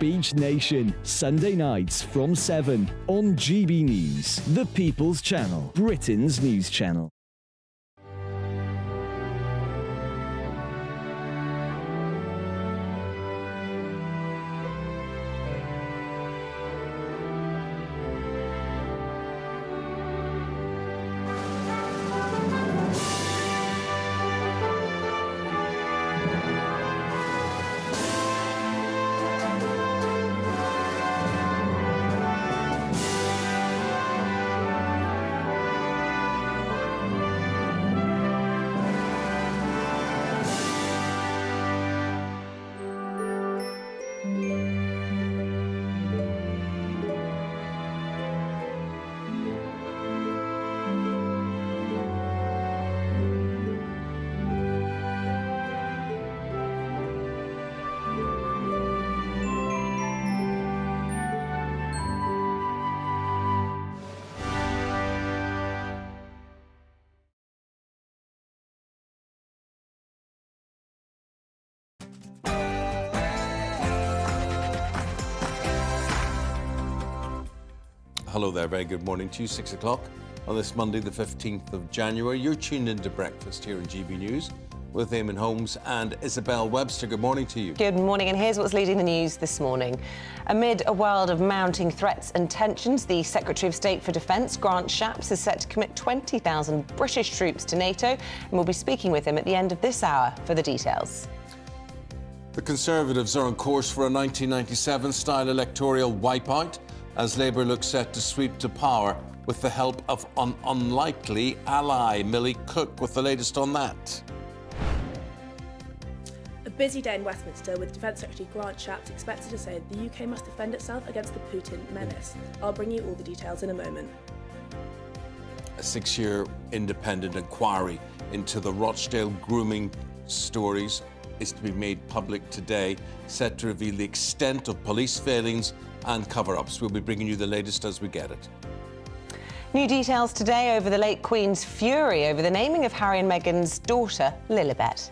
Speech Nation, Sunday nights from 7 on GB News, the People's Channel, Britain's news channel. Hello there, very good morning to you, 6 o'clock on this Monday the 15th of January. You're tuned into breakfast here on GB News with Eamonn Holmes and Isabel Webster. Good morning to you. Good morning, and here's what's leading the news this morning. Amid a world of mounting threats and tensions, the Secretary of State for Defence, Grant Shapps, is set to commit 20,000 British troops to NATO, and we'll be speaking with him at the end of this hour for the details. The Conservatives are on course for a 1997-style electoral wipeout as Labour looks set to sweep to power with the help of an unlikely ally. Millie Cook with the latest on that. A busy day in Westminster with Defence Secretary Grant Shapps expected to say the UK must defend itself against the Putin menace. I'll bring you all the details in a moment. A 6-year independent inquiry into the Rochdale grooming stories is to be made public today, set to reveal the extent of police failings and cover-ups. We'll be bringing you the latest as we get it. New details today over the late Queen's fury over the naming of Harry and Meghan's daughter, Lilibet.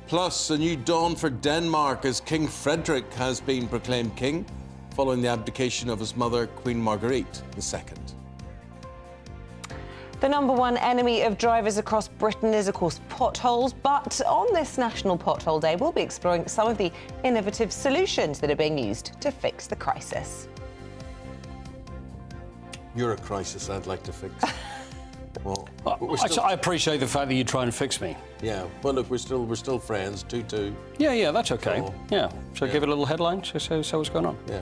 Plus, a new dawn for Denmark as King Frederick has been proclaimed king following the abdication of his mother, Queen Marguerite II. The number one enemy of drivers across Britain is, of course, potholes. But on this National Pothole Day, we'll be exploring some of the innovative solutions that are being used to fix the crisis. You're a crisis I'd like to fix. Well, I appreciate the fact that you're trying to fix me. Yeah, well, look, we're still friends, 2-2. Yeah, that's okay. So, yeah. So give it a little headline, so what's going on. Yeah.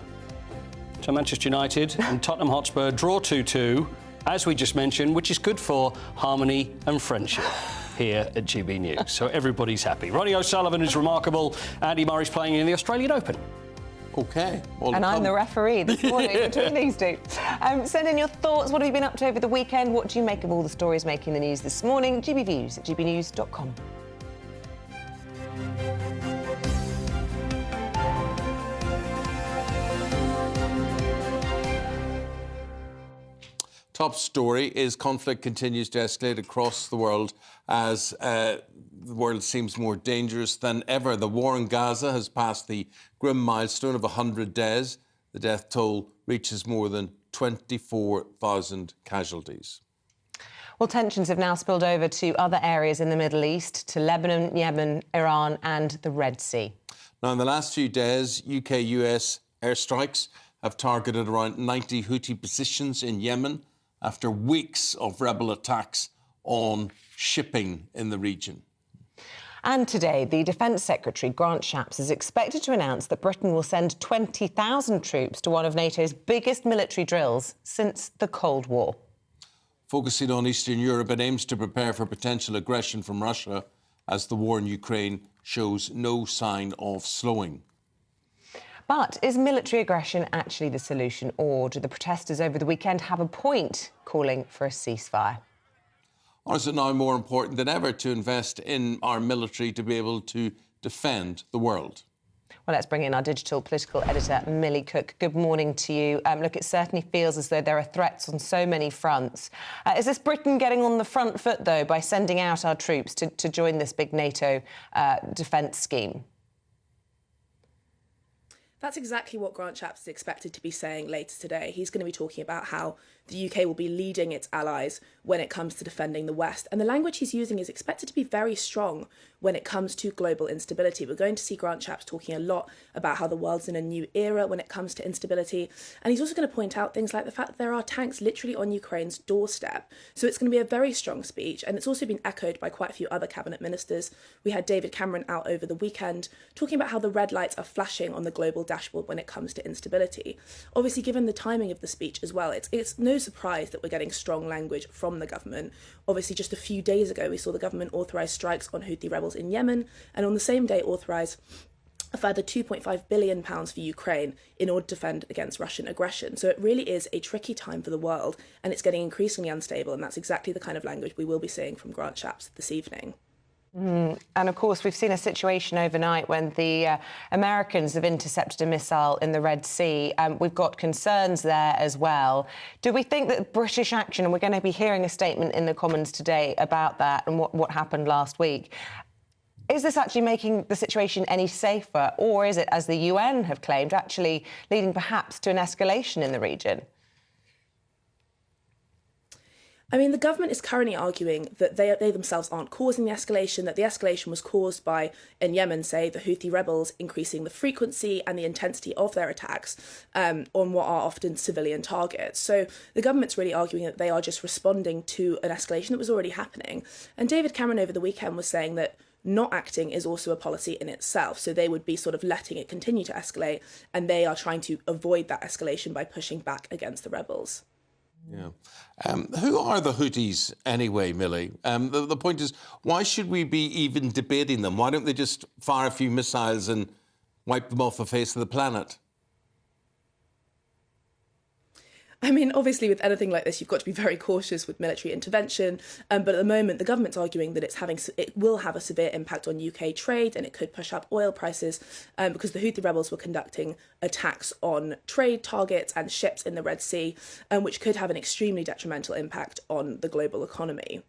So Manchester United and Tottenham Hotspur draw 2-2, as we just mentioned, which is good for harmony and friendship here at GB News. So everybody's happy. Ronnie O'Sullivan is remarkable. Andy Murray's playing in the Australian Open. OK. And I'm the referee this morning between these two. Send in your thoughts. What have you been up to over the weekend? What do you make of all the stories making the news this morning? gbviews@gbnews.com. Top story is conflict continues to escalate across the world as the world seems more dangerous than ever. The war in Gaza has passed the grim milestone of 100 days. The death toll reaches more than 24,000 casualties. Well, tensions have now spilled over to other areas in the Middle East, to Lebanon, Yemen, Iran and the Red Sea. Now, in the last few days, UK-US airstrikes have targeted around 90 Houthi positions in Yemen after weeks of rebel attacks on shipping in the region. And today, the Defence Secretary, Grant Shapps, is expected to announce that Britain will send 20,000 troops to one of NATO's biggest military drills since the Cold War. Focusing on Eastern Europe, it aims to prepare for potential aggression from Russia as the war in Ukraine shows no sign of slowing. But is military aggression actually the solution, or do the protesters over the weekend have a point calling for a ceasefire? Or is it now more important than ever to invest in our military to be able to defend the world? Well, let's bring in our digital political editor, Millie Cook. Good morning to you. Look, it certainly feels as though there are threats on so many fronts. Is this Britain getting on the front foot, though, by sending out our troops to join this big NATO defence scheme? That's exactly what Grant Shapps is expected to be saying later today. He's going to be talking about how the UK will be leading its allies when it comes to defending the West. And the language he's using is expected to be very strong when it comes to global instability. We're going to see Grant Shapps talking a lot about how the world's in a new era when it comes to instability. And he's also going to point out things like the fact that there are tanks literally on Ukraine's doorstep. So it's going to be a very strong speech. And it's also been echoed by quite a few other cabinet ministers. We had David Cameron out over the weekend talking about how the red lights are flashing on the global dashboard when it comes to instability. Obviously, given the timing of the speech as well, it's no surprise that we're getting strong language from the government. Obviously, just a few days ago, we saw the government authorise strikes on Houthi rebels in Yemen, and on the same day authorise a further £2.5 billion for Ukraine in order to defend against Russian aggression. So it really is a tricky time for the world, and it's getting increasingly unstable, and that's exactly the kind of language we will be seeing from Grant Shapps this evening. And of course, we've seen a situation overnight when the Americans have intercepted a missile in the Red Sea. We've got concerns there as well. Do we think that British action, and we're going to be hearing a statement in the Commons today about that and what happened last week, is this actually making the situation any safer, or is it, as the UN have claimed, actually leading perhaps to an escalation in the region? I mean, the government is currently arguing that they themselves aren't causing the escalation, that the escalation was caused by, in Yemen, say, the Houthi rebels increasing the frequency and the intensity of their attacks on what are often civilian targets. So the government's really arguing that they are just responding to an escalation that was already happening. And David Cameron over the weekend was saying that not acting is also a policy in itself. So they would be sort of letting it continue to escalate, and they are trying to avoid that escalation by pushing back against the rebels. Yeah. Who are the Houthis anyway, Millie? The point is, why should we be even debating them? Why don't they just fire a few missiles and wipe them off the face of the planet? I mean, obviously, with anything like this, you've got to be very cautious with military intervention. But at the moment, the government's arguing that it will have a severe impact on UK trade, and it could push up oil prices because the Houthi rebels were conducting attacks on trade targets and ships in the Red Sea, which could have an extremely detrimental impact on the global economy.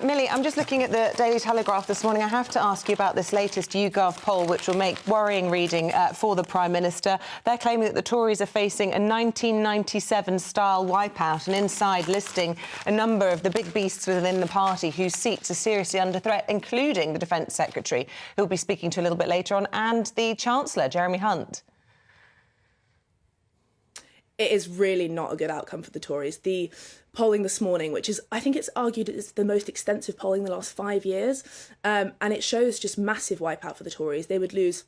Millie, I'm just looking at the Daily Telegraph this morning. I have to ask you about this latest YouGov poll, which will make worrying reading for the Prime Minister. They're claiming that the Tories are facing a 1997-style wipeout, and inside listing a number of the big beasts within the party whose seats are seriously under threat, including the Defence Secretary, who we'll be speaking to a little bit later on, and the Chancellor, Jeremy Hunt. It is really not a good outcome for the Tories. The polling this morning, which is, I think it's argued it's the most extensive polling in the last 5 years, and it shows just massive wipeout for the Tories. They would lose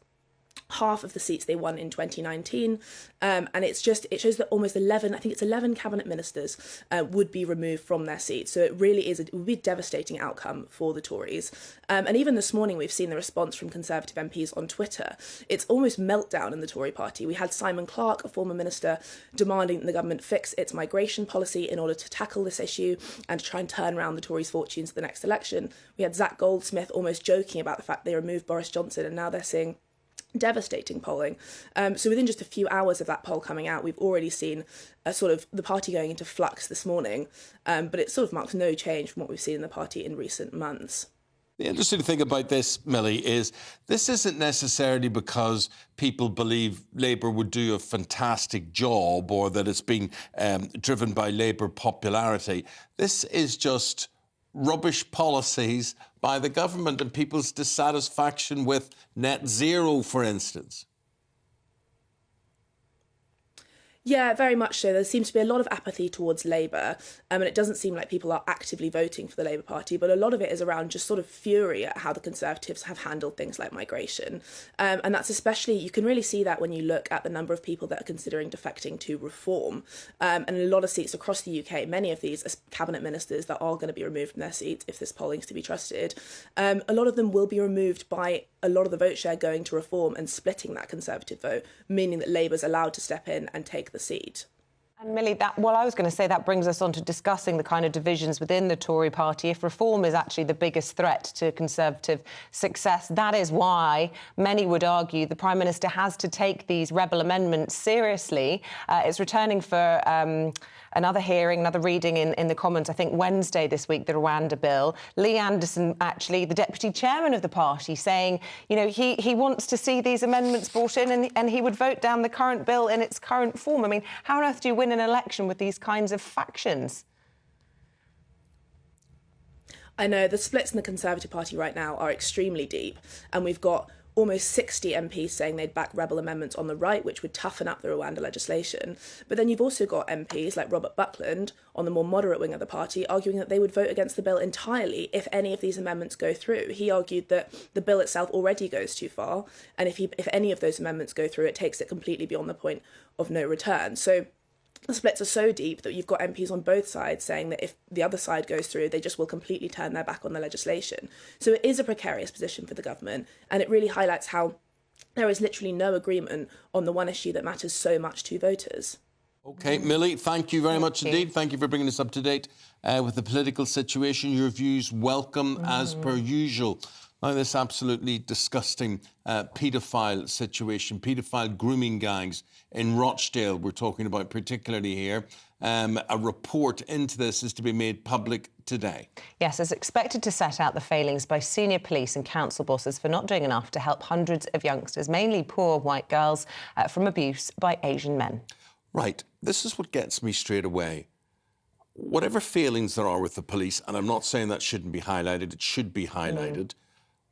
half of the seats they won in 2019, and it shows that almost 11 cabinet ministers would be removed from their seats. So it really is, it would be a devastating outcome for the Tories. And even this morning, we've seen the response from Conservative MPs on Twitter. It's almost meltdown in the Tory party. We had Simon Clarke, a former minister, demanding that the government fix its migration policy in order to tackle this issue and to try and turn around the Tories' fortunes for the next election. We had Zach Goldsmith almost joking about the fact they removed Boris Johnson, and now they're seeing devastating polling. So within just a few hours of that poll coming out, we've already seen a sort of the party going into flux this morning, but it sort of marks no change from what we've seen in the party in recent months. The interesting thing about this, Millie, is this isn't necessarily because people believe Labour would do a fantastic job or that it's been driven by Labour popularity. This is just rubbish policies by the government and people's dissatisfaction with net zero, for instance. Yeah, very much so. There seems to be a lot of apathy towards Labour, and it doesn't seem like people are actively voting for the Labour Party, but a lot of it is around just sort of fury at how the Conservatives have handled things like migration. And that's especially, you can really see that when you look at the number of people that are considering defecting to Reform. And a lot of seats across the UK, many of these are cabinet ministers that are going to be removed from their seats if this polling is to be trusted. A lot of them will be removed by a lot of the vote share going to Reform and splitting that Conservative vote, meaning that Labour's allowed to step in and take the seat. And Millie, I was going to say that brings us on to discussing the kind of divisions within the Tory party. If reform is actually the biggest threat to Conservative success, that is why many would argue the Prime Minister has to take these rebel amendments seriously. It's returning for another hearing, another reading in the Commons, I think Wednesday this week, the Rwanda bill. Lee Anderson, actually, the deputy chairman of the party, saying, you know, he wants to see these amendments brought in and he would vote down the current bill in its current form. I mean, how on earth do you win an election with these kinds of factions? I know the splits in the Conservative Party right now are extremely deep, and we've got almost 60 MPs saying they'd back rebel amendments on the right, which would toughen up the Rwanda legislation. But then you've also got MPs like Robert Buckland on the more moderate wing of the party arguing that they would vote against the bill entirely if any of these amendments go through. He argued that the bill itself already goes too far, and if any of those amendments go through, it takes it completely beyond the point of no return. So the splits are so deep that you've got MPs on both sides saying that if the other side goes through, they just will completely turn their back on the legislation. So it is a precarious position for the government, and it really highlights how there is literally no agreement on the one issue that matters so much to voters. OK, Millie, thank you very much indeed. Thank you for bringing us up to date with the political situation. Your views welcome as per usual. Now, this absolutely disgusting paedophile situation, paedophile grooming gangs in Rochdale, we're talking about particularly here. A report into this is to be made public today. Yes, it's expected to set out the failings by senior police and council bosses for not doing enough to help hundreds of youngsters, mainly poor white girls, from abuse by Asian men. Right. This is what gets me straight away. Whatever failings there are with the police, and I'm not saying that shouldn't be highlighted, it should be highlighted.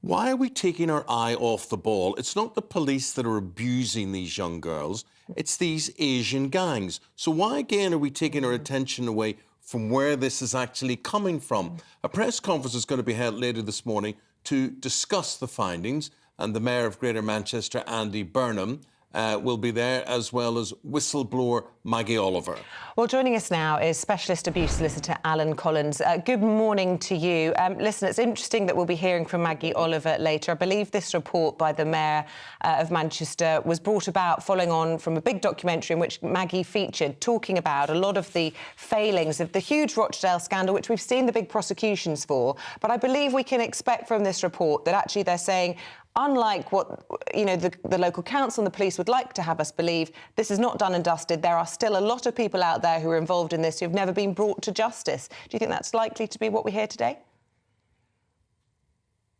Why are we taking our eye off the ball? It's not the police that are abusing these young girls. It's these Asian gangs. So why, again, are we taking our attention away from where this is actually coming from? A press conference is going to be held later this morning to discuss the findings, and the Mayor of Greater Manchester, Andy Burnham, will be there, as well as whistleblower Maggie Oliver. Well, joining us now is Specialist Abuse Solicitor Alan Collins. Good morning to you. Listen, it's interesting that we'll be hearing from Maggie Oliver later. I believe this report by the Mayor of Manchester was brought about following on from a big documentary in which Maggie featured, talking about a lot of the failings of the huge Rochdale scandal, which we've seen the big prosecutions for. But I believe we can expect from this report that actually they're saying, unlike what, you know, the local council and the police would like to have us believe, this is not done and dusted. There are still a lot of people out there who are involved in this who have never been brought to justice. Do you think that's likely to be what we hear today?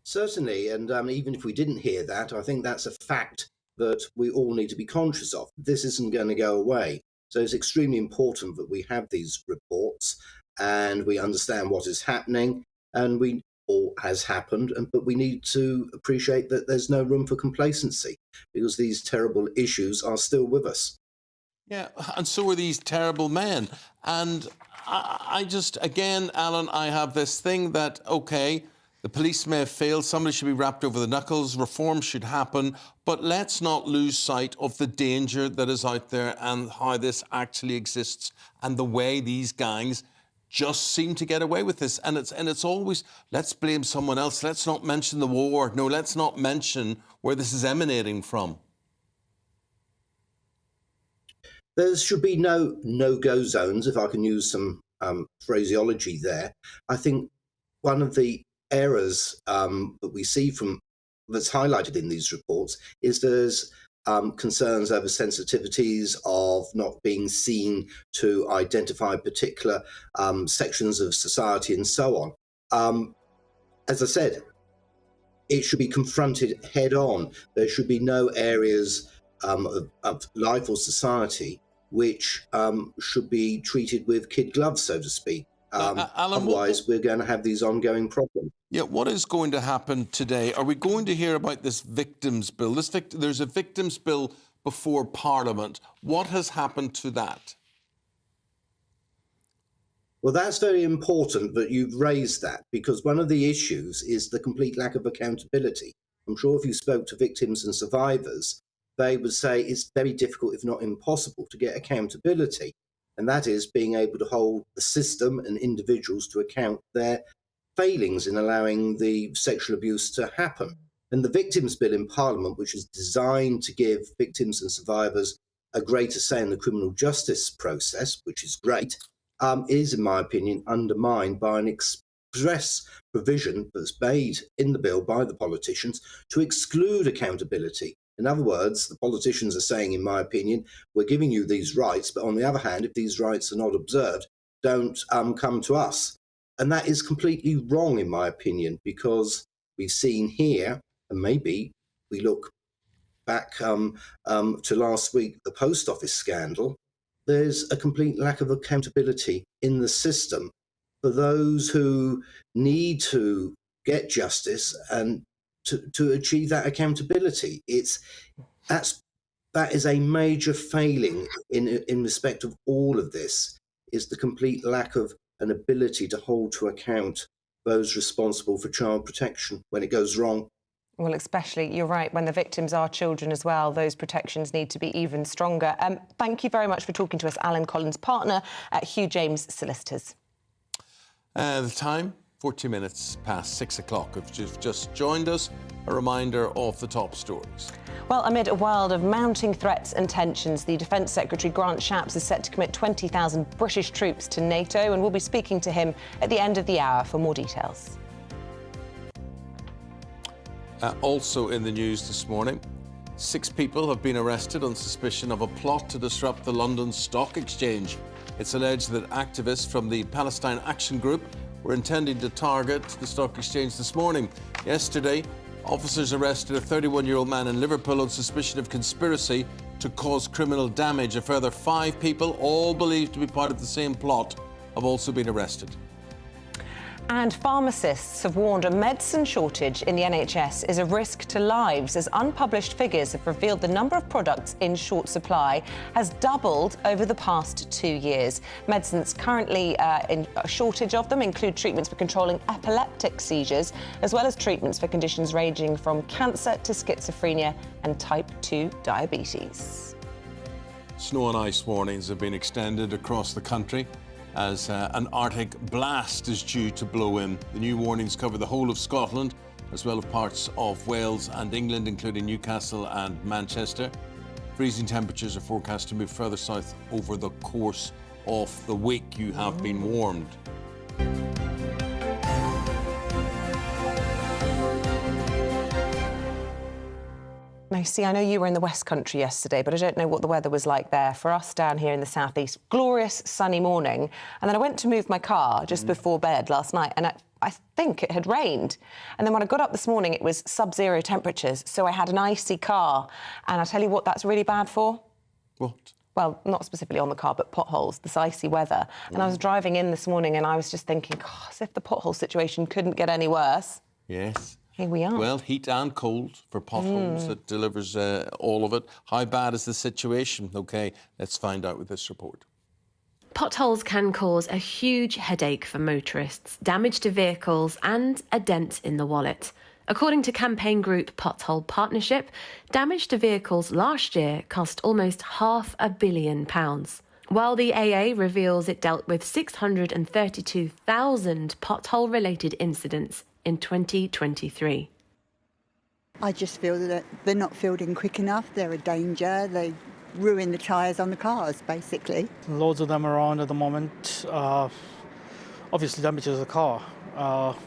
Certainly, and even if we didn't hear that, I think that's a fact that we all need to be conscious of. This isn't going to go away. So it's extremely important that we have these reports and we understand what is happening, and we all has happened, but we need to appreciate that there's no room for complacency because these terrible issues are still with us. Yeah, and so are these terrible men. And I just, again, Alan, I have this thing that, OK, the police may have failed, somebody should be wrapped over the knuckles, reform should happen, but let's not lose sight of the danger that is out there and how this actually exists and the way these gangs just seem to get away with this. And it's always, let's blame someone else. Let's not mention the war. No, let's not mention where this is emanating from. There should be no no-go zones, if I can use some phraseology there. I think one of the errors that we see from that's highlighted in these reports is there's concerns over sensitivities of not being seen to identify particular sections of society and so on. As I said, it should be confronted head on. There should be no areas of life or society which should be treated with kid gloves, so to speak. Alan, otherwise, we're going to have these ongoing problems. Yeah, what is going to happen today? Are we going to hear about this victims bill? There's a victims bill before Parliament. What has happened to that? Well, that's very important that you've raised that, because one of the issues is the complete lack of accountability. I'm sure if you spoke to victims and survivors, they would say it's very difficult, if not impossible, to get accountability. And that is being able to hold the system and individuals to account their failings in allowing the sexual abuse to happen. And the victims bill in Parliament, which is designed to give victims and survivors a greater say in the criminal justice process, which is great, is, in my opinion, undermined by an express provision that's made in the bill by the politicians to exclude accountability. In other words, the politicians are saying, in my opinion, we're giving you these rights, but on the other hand, if these rights are not observed, don't come to us. And that is completely wrong, in my opinion, because we've seen here, and maybe we look back to last week, the post office scandal, there's a complete lack of accountability in the system for those who need to get justice and to achieve that accountability. That is a major failing in respect of all of this, is the complete lack of an ability to hold to account those responsible for child protection when it goes wrong. Well, especially, you're right, when the victims are children as well, those protections need to be even stronger. Thank you very much for talking to us, Alan Collins, partner at Hugh James Solicitors. The time, 40 minutes past 6 o'clock. If you've just joined us, a reminder of the top stories. Well, amid a world of mounting threats and tensions, the Defence Secretary Grant Shapps is set to commit 20,000 British troops to NATO, and we'll be speaking to him at the end of the hour for more details. Also in the news this morning, 6 people have been arrested on suspicion of a plot to disrupt the London Stock Exchange. It's alleged that activists from the Palestine Action Group were intending to target the stock exchange this morning. Yesterday, officers arrested a 31-year-old man in Liverpool on suspicion of conspiracy to cause criminal damage. A further 5 people, all believed to be part of the same plot, have also been arrested. And pharmacists have warned a medicine shortage in the NHS is a risk to lives, as unpublished figures have revealed the number of products in short supply has doubled over the past 2 years. Medicines currently in a shortage of them include treatments for controlling epileptic seizures, as well as treatments for conditions ranging from cancer to schizophrenia and type 2 diabetes. Snow and ice warnings have been extended across the country as an Arctic blast is due to blow in. The new warnings cover the whole of Scotland, as well as parts of Wales and England, including Newcastle and Manchester. Freezing temperatures are forecast to move further south over the course of the week. You have been warned. Now, see, I know you were in the West Country yesterday, but I don't know what the weather was like there. For us down here in the southeast, glorious sunny morning. And then I went to move my car just before bed last night, and I think it had rained. And then when I got up this morning, it was sub-zero temperatures, so I had an icy car. And I tell you what that's really bad for. What? Well, not specifically on the car, but potholes, this icy weather. And I was driving in this morning and I was just thinking, God, as if the pothole situation couldn't get any worse. Yes. Here we are. Well, heat and cold for potholes. That delivers all of it. How bad is the situation? OK, let's find out with this report. Potholes can cause a huge headache for motorists, damage to vehicles and a dent in the wallet. According to campaign group Pothole Partnership, damage to vehicles last year cost almost £500 million. While the AA reveals it dealt with 632,000 pothole-related incidents in 2023. I just feel that they're not filled in quick enough. They're a danger. They ruin the tyres on the cars, basically. Loads of them around at the moment. Obviously damages the car,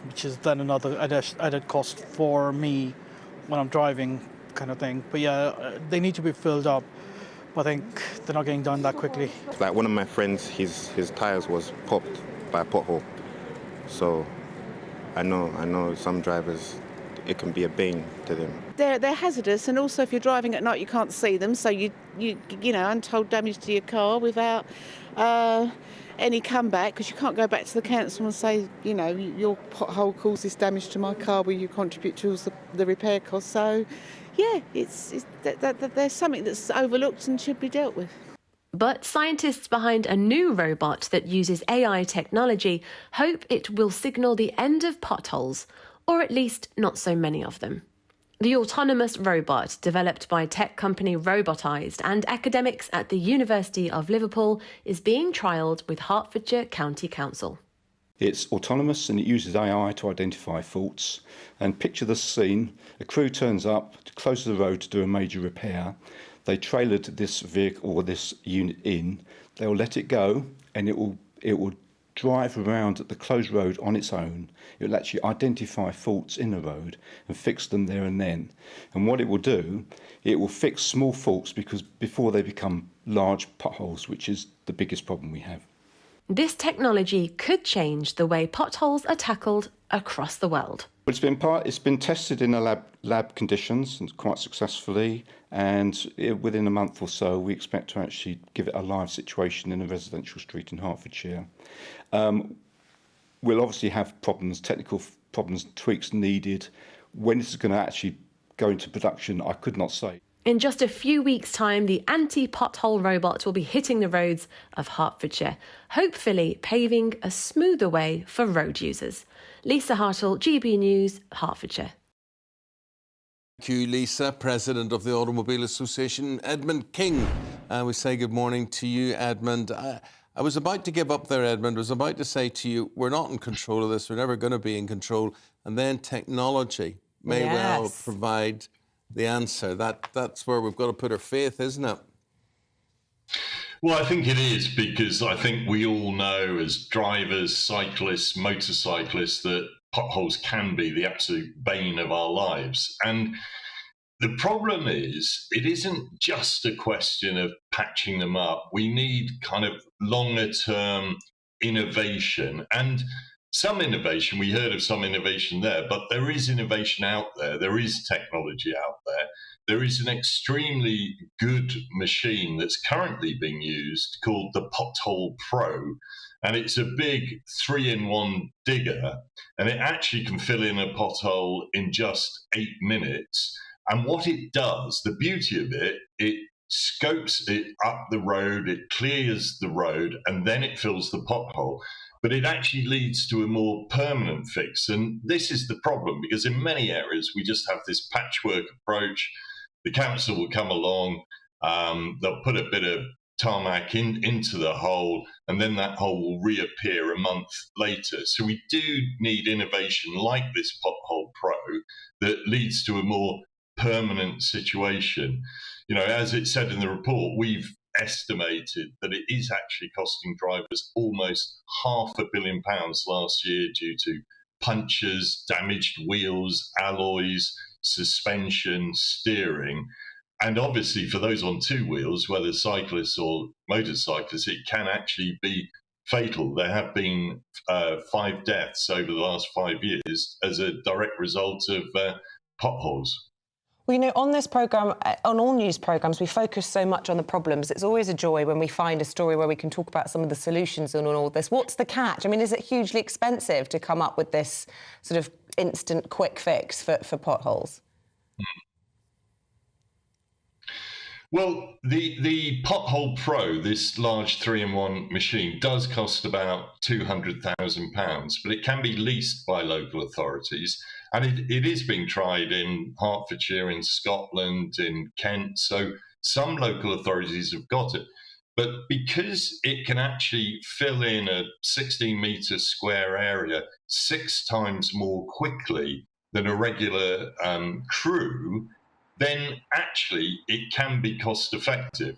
which is then another added cost for me when I'm driving, kind of thing. But yeah, they need to be filled up. I think they're not getting done that quickly. Like one of my friends, his tyres was popped by a pothole. So I know some drivers, it can be a bane to them. They're hazardous, and also if you're driving at night you can't see them, so you know, untold damage to your car without any comeback, because you can't go back to the council and say, you know, your pothole caused this damage to my car, will you contribute towards the repair cost? So yeah, there's something that's overlooked and should be dealt with. But scientists behind a new robot that uses AI technology hope it will signal the end of potholes, or at least not so many of them. The autonomous robot, developed by tech company Robotized and academics at the University of Liverpool, is being trialled with Hertfordshire County Council. It's autonomous and it uses AI to identify faults. And picture the scene, a crew turns up, close to the road to do a major repair. they trailered this vehicle or this unit in, they'll let it go, and it will drive around the closed road on its own. It will actually identify faults in the road and fix them there and then. And what it will do, it will fix small faults before they become large potholes, which is the biggest problem we have. This technology could change the way potholes are tackled across the world. But it's been tested in a lab conditions and quite successfully, and within a month or so we expect to actually give it a live situation in a residential street in Hertfordshire. We'll obviously have problems, technical problems, tweaks needed. When this is going to actually go into production, I could not say. In just a few weeks' time, the anti-pothole robot will be hitting the roads of Hertfordshire, hopefully paving a smoother way for road users. Lisa Hartle, GB News, Hertfordshire. Thank you, Lisa. President of the Automobile Association, Edmund King. We say good morning to you, Edmund. I was about to give up there, Edmund. I was about to say to you, we're not in control of this. We're never going to be in control. And then technology may well provide the answer. That's where we've got to put our faith, isn't it? Well, I think it is, because I think we all know as drivers, cyclists, motorcyclists, that potholes can be the absolute bane of our lives. And the problem is, it isn't just a question of patching them up. We need kind of longer term innovation. And some innovation, we heard of some innovation there, but there is innovation out there. There is technology out there. There is an extremely good machine that's currently being used called the Pothole Pro. And it's a big 3-in-1 digger, and it actually can fill in a pothole in just 8 minutes. And what it does, the beauty of it, it scopes it up the road, it clears the road, and then it fills the pothole. But it actually leads to a more permanent fix. And this is the problem, because in many areas, we just have this patchwork approach. The council will come along, they'll put a bit of tarmac into the hole, and then that hole will reappear a month later. So we do need innovation like this Pothole Pro that leads to a more permanent situation. You know, as it said in the report, we've estimated that it is actually costing drivers almost £500 million last year due to punctures, damaged wheels, alloys, suspension, steering. And obviously for those on two wheels, whether cyclists or motorcyclists, it can actually be fatal. There have been 5 deaths over the last 5 years as a direct result of potholes. Well, you know, on this programme, on all news programmes, we focus so much on the problems. It's always a joy when we find a story where we can talk about some of the solutions and all this. What's the catch? I mean, is it hugely expensive to come up with this sort of instant quick fix for potholes? Well, the Pothole Pro, this large 3-in-1 machine, does cost about £200,000, but it can be leased by local authorities. And it is being tried in Hertfordshire, in Scotland, in Kent. So some local authorities have got it. But because it can actually fill in a 16-metre square area 6 times more quickly than a regular crew, then actually it can be cost effective.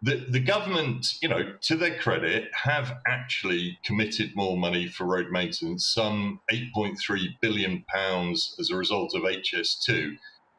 The government, you know, to their credit, have actually committed more money for road maintenance. Some £8.3 billion as a result of HS2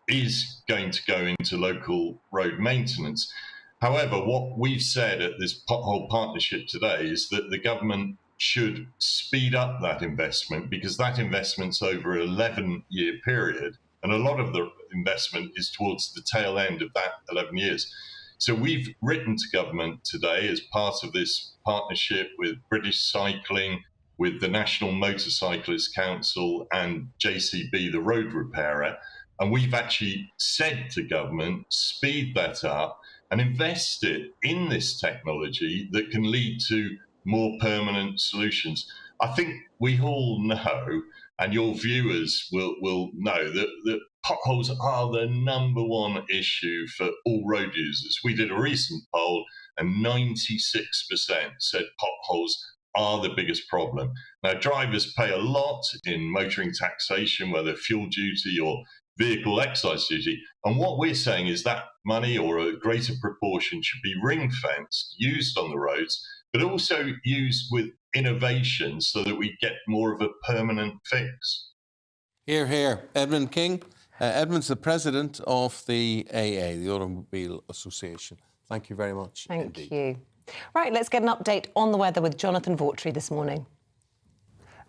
is going to go into local road maintenance. However, what we've said at this Pothole Partnership today is that the government should speed up that investment, because that investment's over an 11-year period, and a lot of the investment is towards the tail end of that 11 years. So we've written to government today as part of this partnership with British Cycling, with the National Motorcyclist Council and JCB, the road repairer, and we've actually said to government, speed that up and invest it in this technology that can lead to more permanent solutions. I think we all know, and your viewers will know, that potholes are the #1 issue for all road users. We did a recent poll and 96% said potholes are the biggest problem. Now, drivers pay a lot in motoring taxation, whether fuel duty or vehicle excise duty. And what we're saying is that money, or a greater proportion, should be ring-fenced, used on the roads, but also used with innovation so that we get more of a permanent fix. Hear, hear. Edmund King. Edmund's the president of the AA, the Automobile Association. Thank you very much. Thank you. Right, let's get an update on the weather with Jonathan Vautry this morning.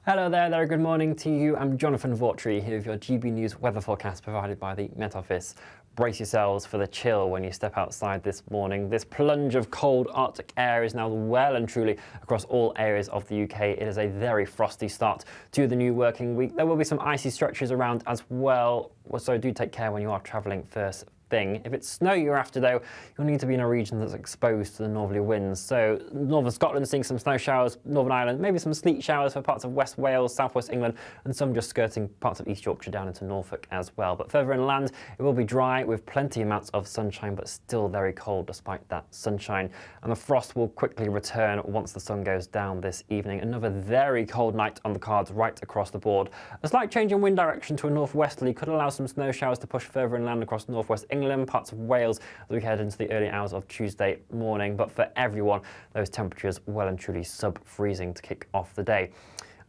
Hello there, good morning to you. I'm Jonathan Vautry here with your GB News weather forecast provided by the Met Office. Brace yourselves for the chill when you step outside this morning. This plunge of cold Arctic air is now well and truly across all areas of the UK. It is a very frosty start to the new working week. There will be some icy stretches around as well, so do take care when you are travelling first thing. If it's snow you're after, though, you'll need to be in a region that's exposed to the northerly winds. So northern Scotland seeing some snow showers, Northern Ireland, maybe some sleet showers for parts of West Wales, southwest England, and some just skirting parts of East Yorkshire down into Norfolk as well. But further inland, it will be dry with plenty amounts of sunshine, but still very cold despite that sunshine. And the frost will quickly return once the sun goes down this evening. Another very cold night on the cards right across the board. A slight change in wind direction to a northwesterly could allow some snow showers to push further inland across northwest England, parts of Wales as we head into the early hours of Tuesday morning. But for everyone, those temperatures well and truly sub-freezing to kick off the day.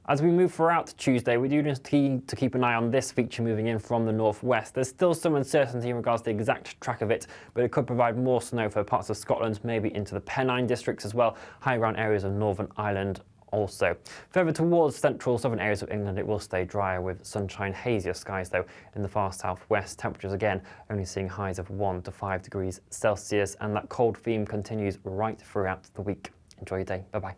As we move throughout Tuesday, we do need to keep an eye on this feature moving in from the northwest. There's still some uncertainty in regards to the exact track of it, but it could provide more snow for parts of Scotland, maybe into the Pennine districts as well, high ground areas of Northern Ireland also. Further towards central southern areas of England, it will stay drier with sunshine, hazier skies though in the far southwest. Temperatures again only seeing highs of 1 to 5 degrees Celsius, and that cold theme continues right throughout the week. Enjoy your day. Bye-bye.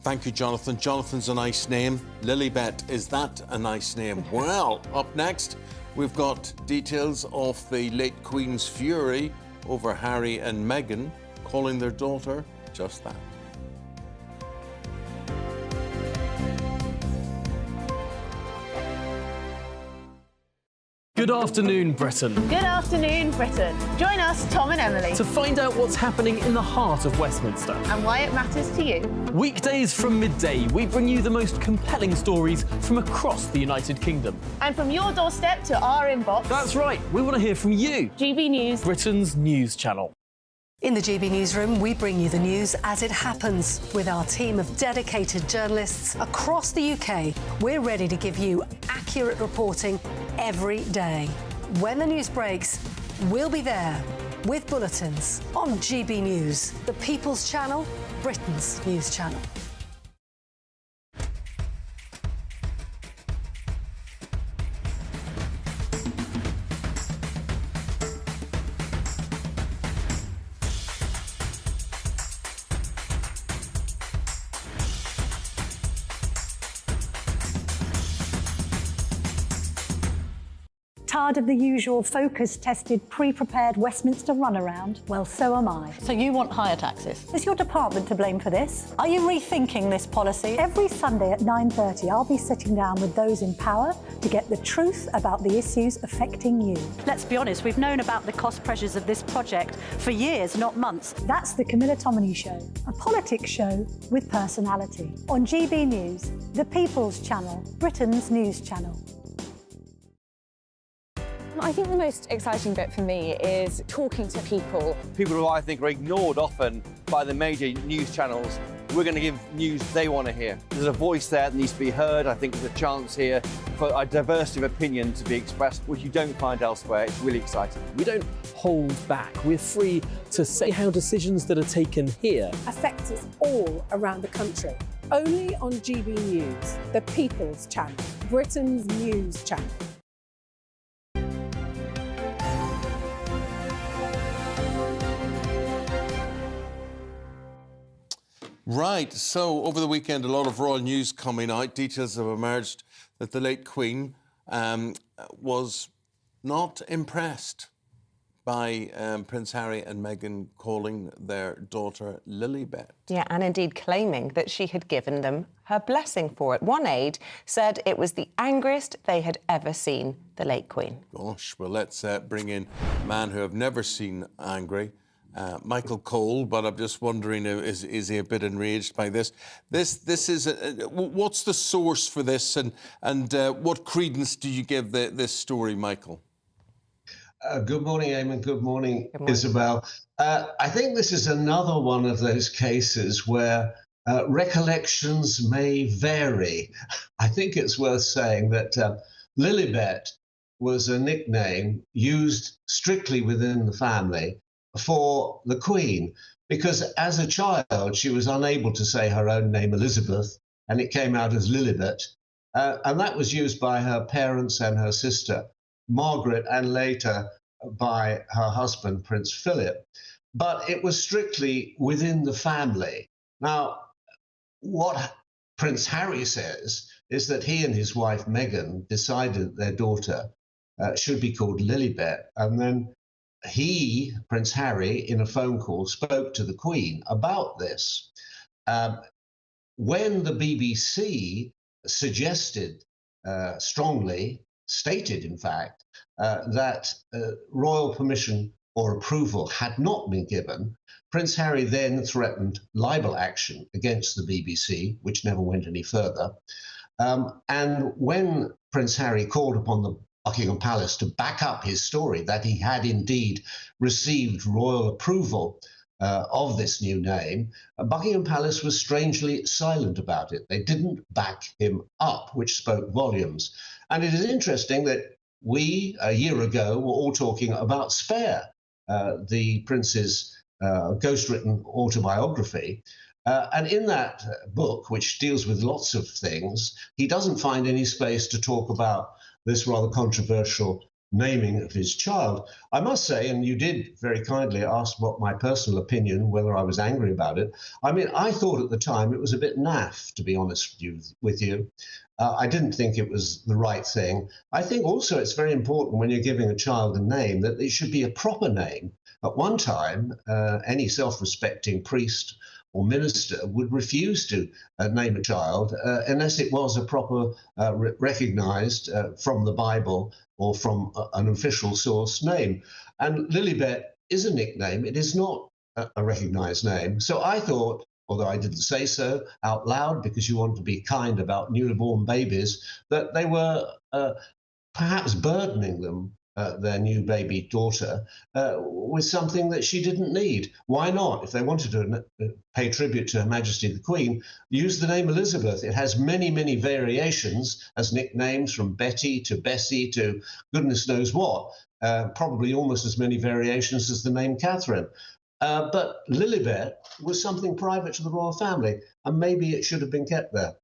Thank you, Jonathan. Jonathan's a nice name. Lilibet, is that a nice name? Well, up next, we've got details of the late Queen's fury over Harry and Meghan, calling their daughter just that. Good afternoon, Britain. Good afternoon, Britain. Join us, Tom and Emily, To find out what's happening in the heart of Westminster. and why it matters to you. Weekdays from midday, we bring you the most compelling stories from across the United Kingdom. And from your doorstep to our inbox. That's right, we want to hear from you. GB News, Britain's news channel. In the GB Newsroom, we bring you the news as it happens. With our team of dedicated journalists across the UK, we're ready to give you accurate reporting every day. When the news breaks, we'll be there with bulletins on GB News, the People's Channel, Britain's news channel. Tired of the usual focus-tested, pre-prepared Westminster runaround? Well, so am I. So you want higher taxes? Is your department to blame for this? Are you rethinking this policy? Every Sunday at 9:30, I'll be sitting down with those in power to get the truth about the issues affecting you. Let's be honest, we've known about the cost pressures of this project for years, not months. That's the Camilla Tominey Show, a politics show with personality. On GB News, the People's Channel, Britain's news channel. I think the most exciting bit for me is talking to people. People who I think are ignored often by the major news channels. We're going to give news they want to hear. There's a voice there that needs to be heard. I think there's a chance here for a diversity of opinion to be expressed, which you don't find elsewhere. It's really exciting. We don't hold back. We're free to say how decisions that are taken here affect us all around the country. Only on GB News, the People's Channel, Britain's news channel. Right, so over the weekend, a lot of royal news coming out. Details have emerged that the late Queen was not impressed by Prince Harry and Meghan calling their daughter Lilibet. Yeah, and indeed claiming that she had given them her blessing for it. One aide said it was the angriest they had ever seen the late Queen. Gosh, well, let's bring in a man who I've never seen angry, Michael Cole, but I'm just wondering, is he a bit enraged by this? This is what's the source for this, and what credence do you give this story, Michael? Good morning, Eamonn. Good morning, Isabel. I think this is another one of those cases where recollections may vary. I think it's worth saying that Lilibet was a nickname used strictly within the family for the Queen, because as a child she was unable to say her own name, Elizabeth, and it came out as Lilibet, and that was used by her parents and her sister Margaret, and later by her husband Prince Philip. But it was strictly within the family. Now, what Prince Harry says is that he and his wife Meghan decided their daughter should be called Lilibet, and then he, Prince Harry, in a phone call spoke to the Queen about this. When the BBC suggested, strongly stated in fact, that royal permission or approval had not been given, Prince Harry then threatened libel action against the BBC, which never went any further. And when Prince Harry called upon the Buckingham Palace to back up his story that he had indeed received royal approval of this new name, Buckingham Palace was strangely silent about it. They didn't back him up, which spoke volumes. And it is interesting that we, a year ago, were all talking about Spare, the Prince's ghost-written autobiography. And in that book, which deals with lots of things, he doesn't find any space to talk about this rather controversial naming of his child. I must say, and you did very kindly ask what my personal opinion, whether I was angry about it. I mean, I thought at the time it was a bit naff, to be honest with you. I didn't think it was the right thing. I think also it's very important when you're giving a child a name that it should be a proper name. At one time, any self-respecting priest or minister would refuse to name a child unless it was a proper recognised from the Bible or from an official source name. And Lilibet is a nickname. It is not a recognised name. So I thought, although I didn't say so out loud because you want to be kind about newborn babies, that they were perhaps burdening them, their new baby daughter, with something that she didn't need. Why not? If they wanted to pay tribute to Her Majesty the Queen, use the name Elizabeth. It has many, many variations as nicknames, from Betty to Bessie to goodness knows what, probably almost as many variations as the name Catherine. But Lilibet was something private to the royal family, and maybe it should have been kept there.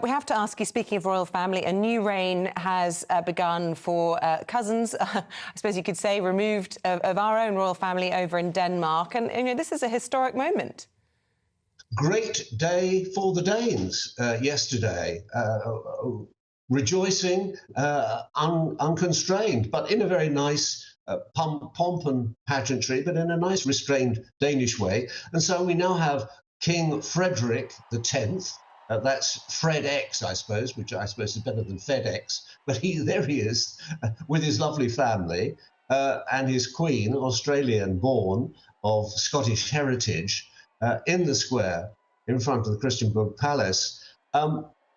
We have to ask you, speaking of royal family, a new reign has begun for cousins, I suppose you could say, removed of our own royal family over in Denmark. And you know, this is a historic moment. Great day for the Danes yesterday. Rejoicing, unconstrained, but in a very nice pomp and pageantry, but in a nice restrained Danish way. And so we now have King Frederick X. That's Fred X, I suppose, which I suppose is better than FedEx. But there he is with his lovely family and his queen, Australian-born of Scottish heritage, in the square in front of the Christiansborg Palace.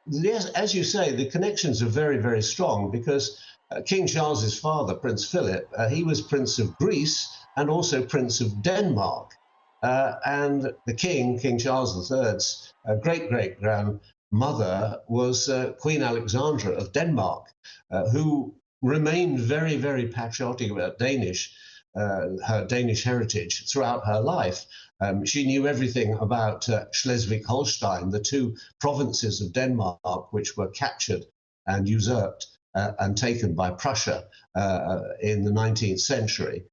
Yes, as you say, the connections are very, very strong because King Charles's father, Prince Philip, he was Prince of Greece and also Prince of Denmark. And the king, King Charles III's great-great-grandmother was Queen Alexandra of Denmark, who remained very, very patriotic about her Danish heritage throughout her life. She knew everything about Schleswig-Holstein, the two provinces of Denmark which were captured and usurped and taken by Prussia in the 19th century.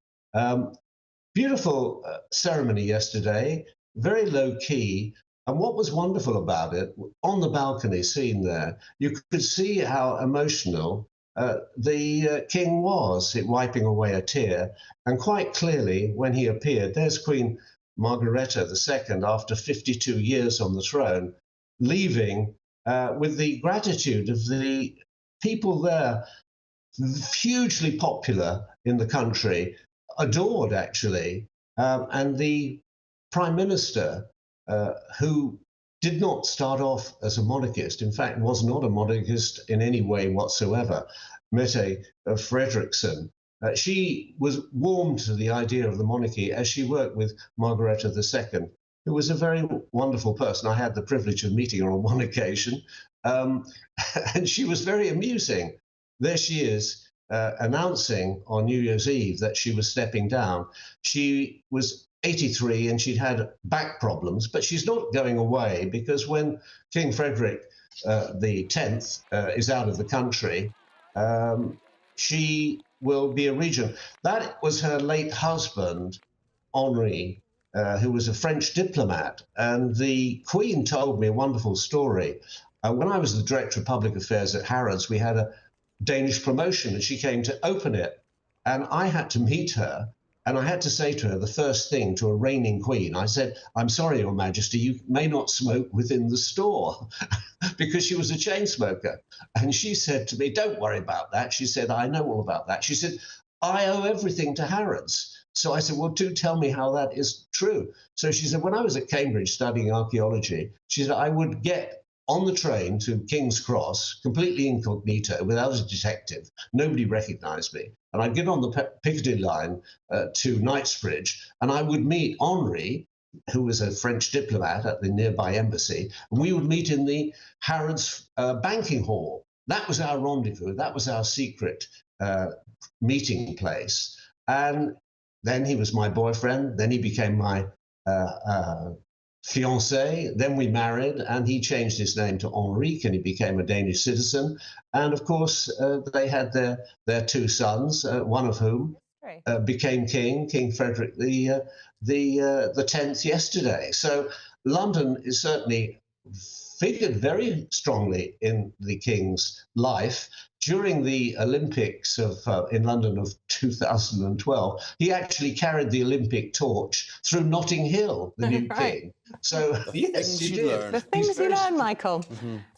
Beautiful ceremony yesterday, very low-key. And what was wonderful about it, on the balcony scene there, you could see how emotional the king was, wiping away a tear. And quite clearly, when he appeared, there's Queen Margareta II, after 52 years on the throne, leaving with the gratitude of the people there, hugely popular in the country, adored actually, And the Prime Minister, who did not start off as a monarchist, in fact, was not a monarchist in any way whatsoever, Mette Frederiksen, she was warm to the idea of the monarchy as she worked with Margareta II, who was a very wonderful person. I had the privilege of meeting her on one occasion, and she was very amusing. There she is, announcing on New Year's Eve that she was stepping down. She was 83 and she'd had back problems, but she's not going away, because when King Frederick the 10th is out of the country, she will be a regent. That was her late husband, Henri, who was a French diplomat. And the Queen told me a wonderful story. When I was the Director of Public Affairs at Harrods, we had a Danish promotion and she came to open it. And I had to meet her. And I had to say to her the first thing to a reigning queen, I said, "I'm sorry, Your Majesty, you may not smoke within the store," because she was a chain smoker. And she said to me, "Don't worry about that." She said, "I know all about that." She said, "I owe everything to Harrods." So I said, "Well, do tell me how that is true." So she said, "When I was at Cambridge studying archaeology," she said, "I would get on the train to King's Cross, completely incognito, without a detective. Nobody recognized me. And I'd get on the Piccadilly line to Knightsbridge, and I would meet Henri, who was a French diplomat at the nearby embassy, and we would meet in the Harrods banking hall. That was our rendezvous. That was our secret meeting place. And then he was my boyfriend. Then he became my fiancé, then we married, and he changed his name to Henrique, and he became a Danish citizen. And of course, they had their two sons, one of whom became king, King Frederick the 10th yesterday. So London is certainly figured very strongly in the king's life. During the Olympics in London of 2012, he actually carried the Olympic torch through Notting Hill, the new king. So, yes, he did. The things you learn, Michael.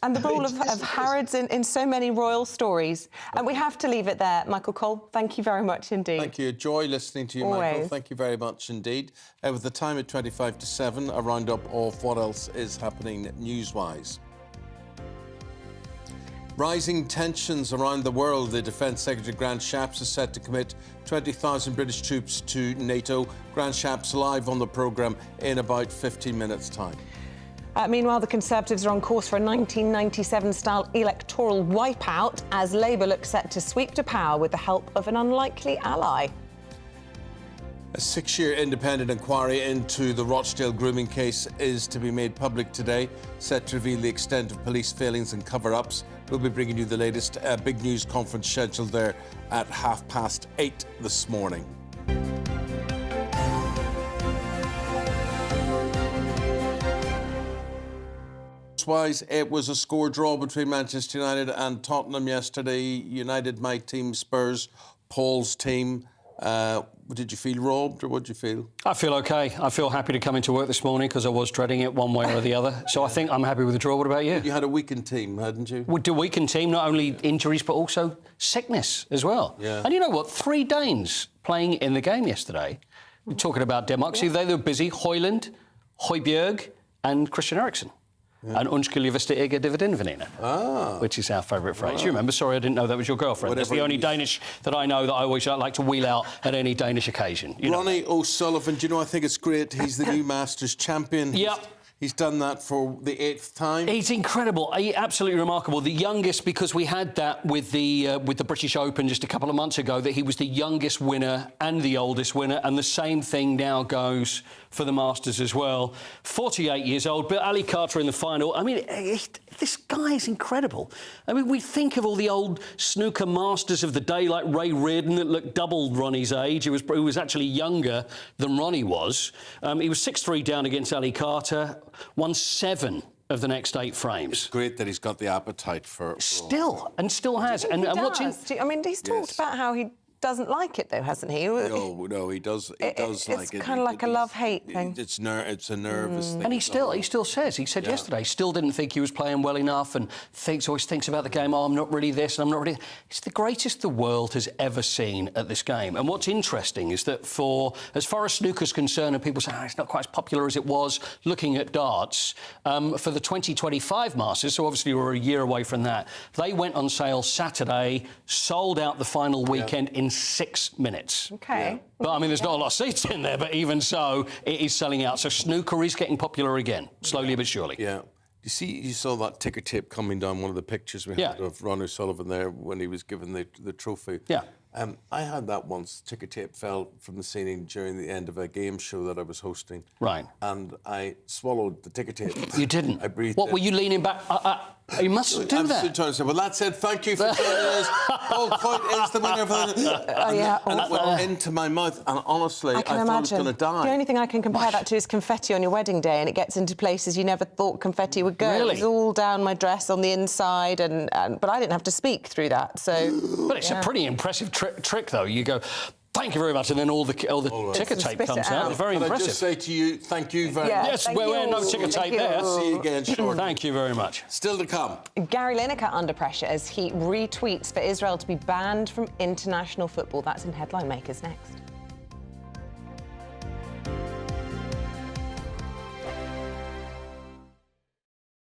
And the role of Harrods in so many royal stories. And we have to leave it there. Michael Cole, thank you very much indeed. Thank you. A joy listening to you, Always. Michael. Thank you very much indeed. With the time at 25 to 7, a roundup of what else is happening news-wise. Rising tensions around the world. The Defence Secretary Grant Shapps is set to commit 20,000 British troops to NATO. Grant Shapps live on the programme in about 15 minutes' time. Meanwhile, the Conservatives are on course for a 1997-style electoral wipeout as Labour looks set to sweep to power with the help of an unlikely ally. A 6-year independent inquiry into the Rochdale grooming case is to be made public today, set to reveal the extent of police failings and cover-ups. We'll be bringing you the latest big news conference scheduled there at 8:30 this morning. Wise, it was a score draw between Manchester United and Tottenham yesterday. United, my team, Spurs, Paul's team. Did you feel robbed, or what did you feel? I feel okay. I feel happy to come into work this morning because I was dreading it one way or the other. So I think I'm happy with the draw. What about you? You had a weakened team, hadn't you? With the weakened team, not only injuries but also sickness as well. Yeah. And you know what? 3 Danes playing in the game yesterday. We're talking about Denmark. See, they were busy. Højlund, Højbjerg and Christian Eriksen. Yeah. And undskyld, jeg vidste ikke dividend veninde, which is our favourite phrase. You remember? Sorry, I didn't know that was your girlfriend. That's the only Danish that I know that I always like to wheel out at any Danish occasion. Ronnie O'Sullivan, do you know, I think it's great. He's the new Masters champion. Yep. He's done that for the 8th time. He's incredible, absolutely remarkable. The youngest, because we had that with the British Open just a couple of months ago, that he was the youngest winner and the oldest winner, and the same thing now goes for the Masters as well. 48 years old, but Ali Carter in the final. I mean, this guy is incredible. I mean, we think of all the old snooker masters of the day, like Ray Reardon, that looked double Ronnie's age. He was actually younger than Ronnie was. He was 6-3 down against Ali Carter. Won 7 of the next 8 frames. It's great that he's got the appetite for still has. And He watching. I mean, he's talked about how he doesn't like it, though, hasn't he? No, he does. He does like it. It's kind of like a love-hate thing. It's a nervous thing. And he still says. He said yesterday, he still didn't think he was playing well enough, and always thinks about the game. Oh, I'm not really this, and I'm not really. It's the greatest the world has ever seen at this game. And what's interesting is that as far as snooker's concerned, and people say it's not quite as popular as it was, looking at darts, for the 2025 Masters, so obviously we're a year away from that, they went on sale Saturday, sold out the final weekend in 6 minutes. OK. But, I mean, there's not a lot of seats in there, but even so, it is selling out. So snooker is getting popular again, slowly but surely. Yeah. You saw that ticker tape coming down one of the pictures we had of Ron O'Sullivan there when he was given the trophy. Yeah. I had that once. Ticker tape fell from the ceiling during the end of a game show that I was hosting. Right. And I swallowed the ticker tape. You didn't? I breathed What, it. were you leaning back? You mustn't do that. I'm trying to say, well, that's it. Thank you for joining us. Paul Coyte is the winner of the... And it went into my mouth. And honestly, I thought I was going to die. The only thing I can compare that to is confetti on your wedding day, and it gets into places you never thought confetti would go. Really? It was all down my dress on the inside, but I didn't have to speak through that, so... But it's a pretty impressive trick, though. You go, thank you very much, and then all the ticker tape comes out. It's very impressive. I just say to you, thank you very much. Yes, we're no ticker tape there. See you again shortly. Thank you very much. Still to come. Gary Lineker under pressure as he retweets for Israel to be banned from international football. That's in Headline Makers next.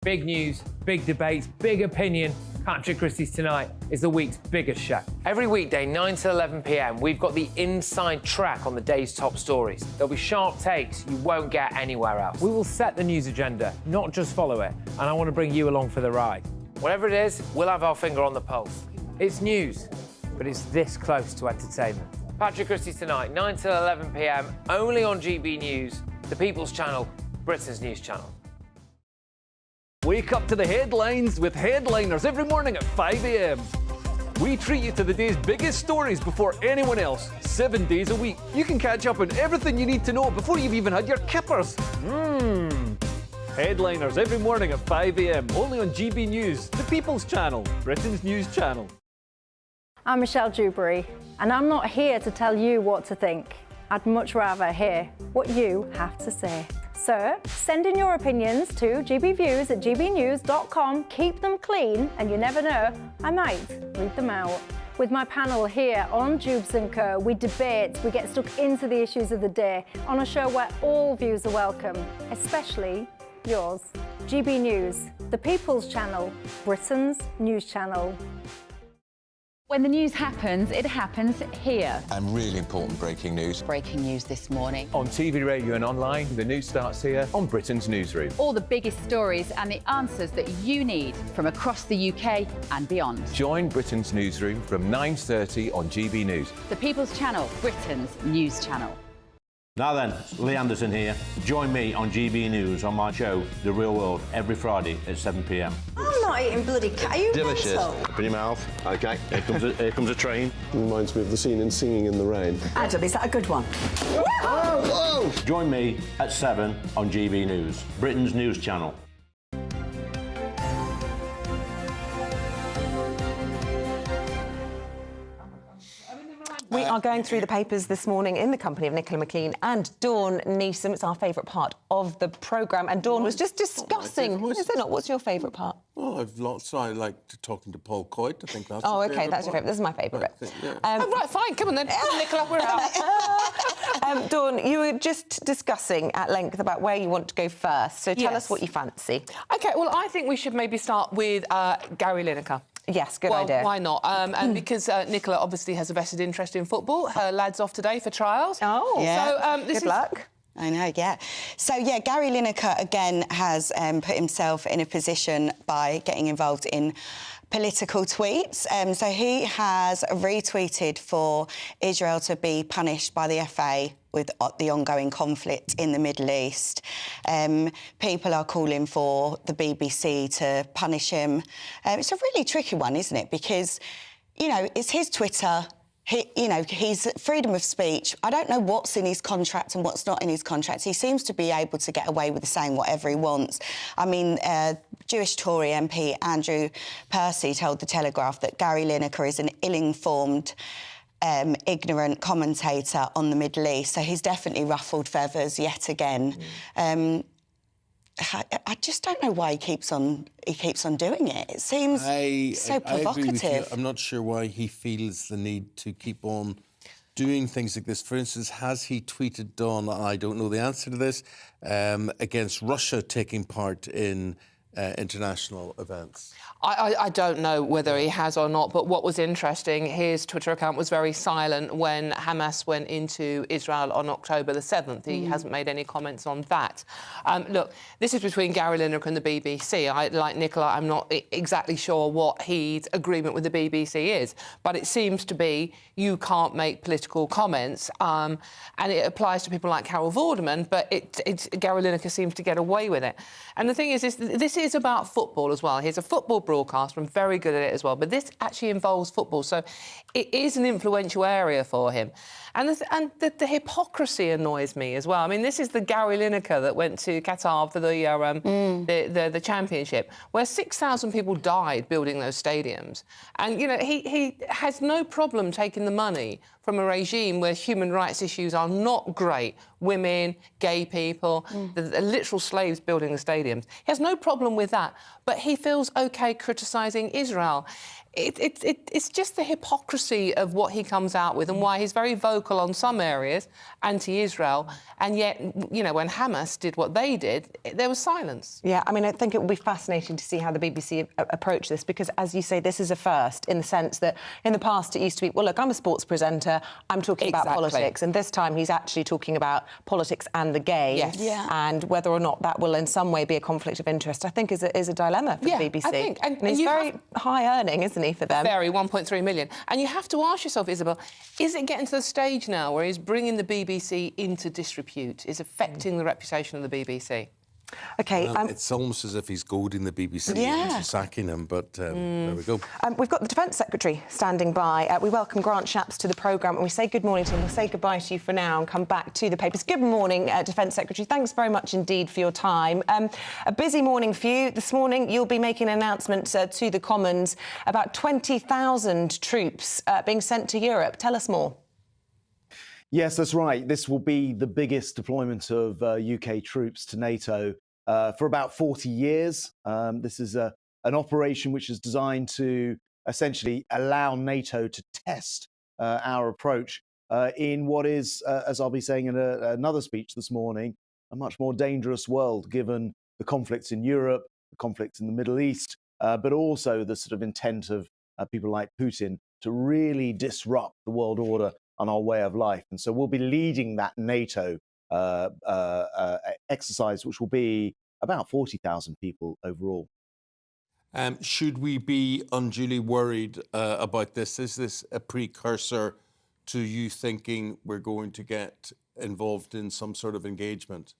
Big news, big debates, big opinion. Patrick Christie's Tonight is the week's biggest show. Every weekday, 9 to 11 p.m, we've got the inside track on the day's top stories. There'll be sharp takes you won't get anywhere else. We will set the news agenda, not just follow it, and I want to bring you along for the ride. Whatever it is, we'll have our finger on the pulse. It's news, but it's this close to entertainment. Patrick Christie's Tonight, 9 to 11 p.m, only on GB News, the People's Channel, Britain's news channel. Wake up to the headlines with Headliners every morning at 5 a.m. We treat you to the day's biggest stories before anyone else, 7 days a week. You can catch up on everything you need to know before you've even had your kippers. Headliners every morning at 5 a.m, only on GB News, the People's Channel, Britain's news channel. I'm Michelle Dewberry, and I'm not here to tell you what to think. I'd much rather hear what you have to say. So, send in your opinions to gbviews@gbnews.com. Keep them clean, and you never know, I might read them out. With my panel here on Jubes & Co, we debate, we get stuck into the issues of the day on a show where all views are welcome, especially yours. GB News, the People's Channel, Britain's news channel. When the news happens, it happens here. And really important breaking news. Breaking news this morning. On TV, radio and online, the news starts here on Britain's Newsroom. All the biggest stories and the answers that you need from across the UK and beyond. Join Britain's Newsroom from 9:30 on GB News. The People's Channel, Britain's news channel. Now then, Lee Anderson here. Join me on GB News on my show, The Real World, every Friday at 7 p.m. I'm not eating bloody cat. Are you delicious. mental? Open your mouth. OK, here comes a train. Reminds me of the scene in Singing in the Rain. Adam, is that a good one? Whoa! Join me at 7 on GB News, Britain's news channel. We are going through the papers this morning in the company of Nicola McKean and Dawn Neeson. It's our favourite part of the programme. And Dawn was just discussing... Is it not? What's your favourite part? Well, I've lots. I like talking to Paul Coyte. I think that's Oh, OK, that's your favourite. This is my favourite bit. Right, fine, come on then. Come on, Nicola, we're out. Dawn, you were just discussing at length about where you want to go first. So tell us what you fancy. OK, well, I think we should maybe start with Gary Lineker. Yes, good idea. Why not? And because Nicola obviously has a vested interest in football. Her lad's off today for trials. Oh, yeah. So, good luck. I know, yeah. So, yeah, Gary Lineker, again, has put himself in a position by getting involved in political tweets. So he has retweeted for Israel to be punished by the FA with the ongoing conflict in the Middle East. People are calling for the BBC to punish him. It's a really tricky one, isn't it? Because, you know, it's his Twitter. He's freedom of speech. I don't know what's in his contract and what's not in his contract. He seems to be able to get away with saying whatever he wants. I mean, Jewish Tory MP Andrew Percy told The Telegraph that Gary Lineker is an ill-informed ignorant commentator on the Middle East. So he's definitely ruffled feathers yet again. I just don't know why he keeps on doing it. It seems so provocative. I agree with you. I'm not sure why he feels the need to keep on doing things like this. For instance, has he tweeted on, I don't know the answer to this, against Russia taking part in international events? I don't know whether he has or not, but what was interesting, his Twitter account was very silent when Hamas went into Israel on October the 7th. He hasn't made any comments on that. Look, this is between Gary Lineker and the BBC. Like Nicola, I'm not exactly sure what his agreement with the BBC is, but it seems to be you can't make political comments, and it applies to people like Carol Vorderman, but Gary Lineker seems to get away with it. And the thing is, this is about football as well. He's a football broadcaster and very good at it as well, but this actually involves football, so it is an influential area for him. And the hypocrisy annoys me as well. I mean, this is the Gary Lineker that went to Qatar for the championship, where 6,000 people died building those stadiums. And, you know, he has no problem taking the money from a regime where human rights issues are not great. Women, gay people, the literal slaves building the stadiums. He has no problem with that, but he feels OK criticising Israel. It's just the hypocrisy of what he comes out with and why he's very vocal on some areas, anti-Israel, and yet, you know, when Hamas did what they did, there was silence. Yeah, I mean, I think it will be fascinating to see how the BBC approach this, because, as you say, this is a first in the sense that in the past it used to be, well, look, I'm a sports presenter, I'm talking about politics, and this time he's actually talking about politics and the games, and whether or not that will in some way be a conflict of interest, I think is a dilemma for the BBC. I think. And he's very high earning, isn't he, for them? Very, 1.3 million. And you have to ask yourself, Isabel, is it getting to the stage now where he's bringing the BBC into disrepute, is affecting the reputation of the BBC? OK. Well, it's almost as if he's goading the BBC into sacking him, but there we go. We've got the Defence Secretary standing by. We welcome Grant Shapps to the programme and we say good morning to him. We'll say goodbye to you for now and come back to the papers. Good morning, Defence Secretary. Thanks very much indeed for your time. A busy morning for you. This morning you'll be making an announcement to the Commons about 20,000 troops being sent to Europe. Tell us more. Yes, that's right. This will be the biggest deployment of UK troops to NATO for about 40 years. This is an operation which is designed to essentially allow NATO to test our approach in what is, as I'll be saying in another speech this morning, a much more dangerous world, given the conflicts in Europe, the conflicts in the Middle East, but also the sort of intent of people like Putin to really disrupt the world order and our way of life. And so we'll be leading that NATO exercise, which will be about 40,000 people overall. Should we be unduly worried about this? Is this a precursor to you thinking we're going to get involved in some sort of engagement?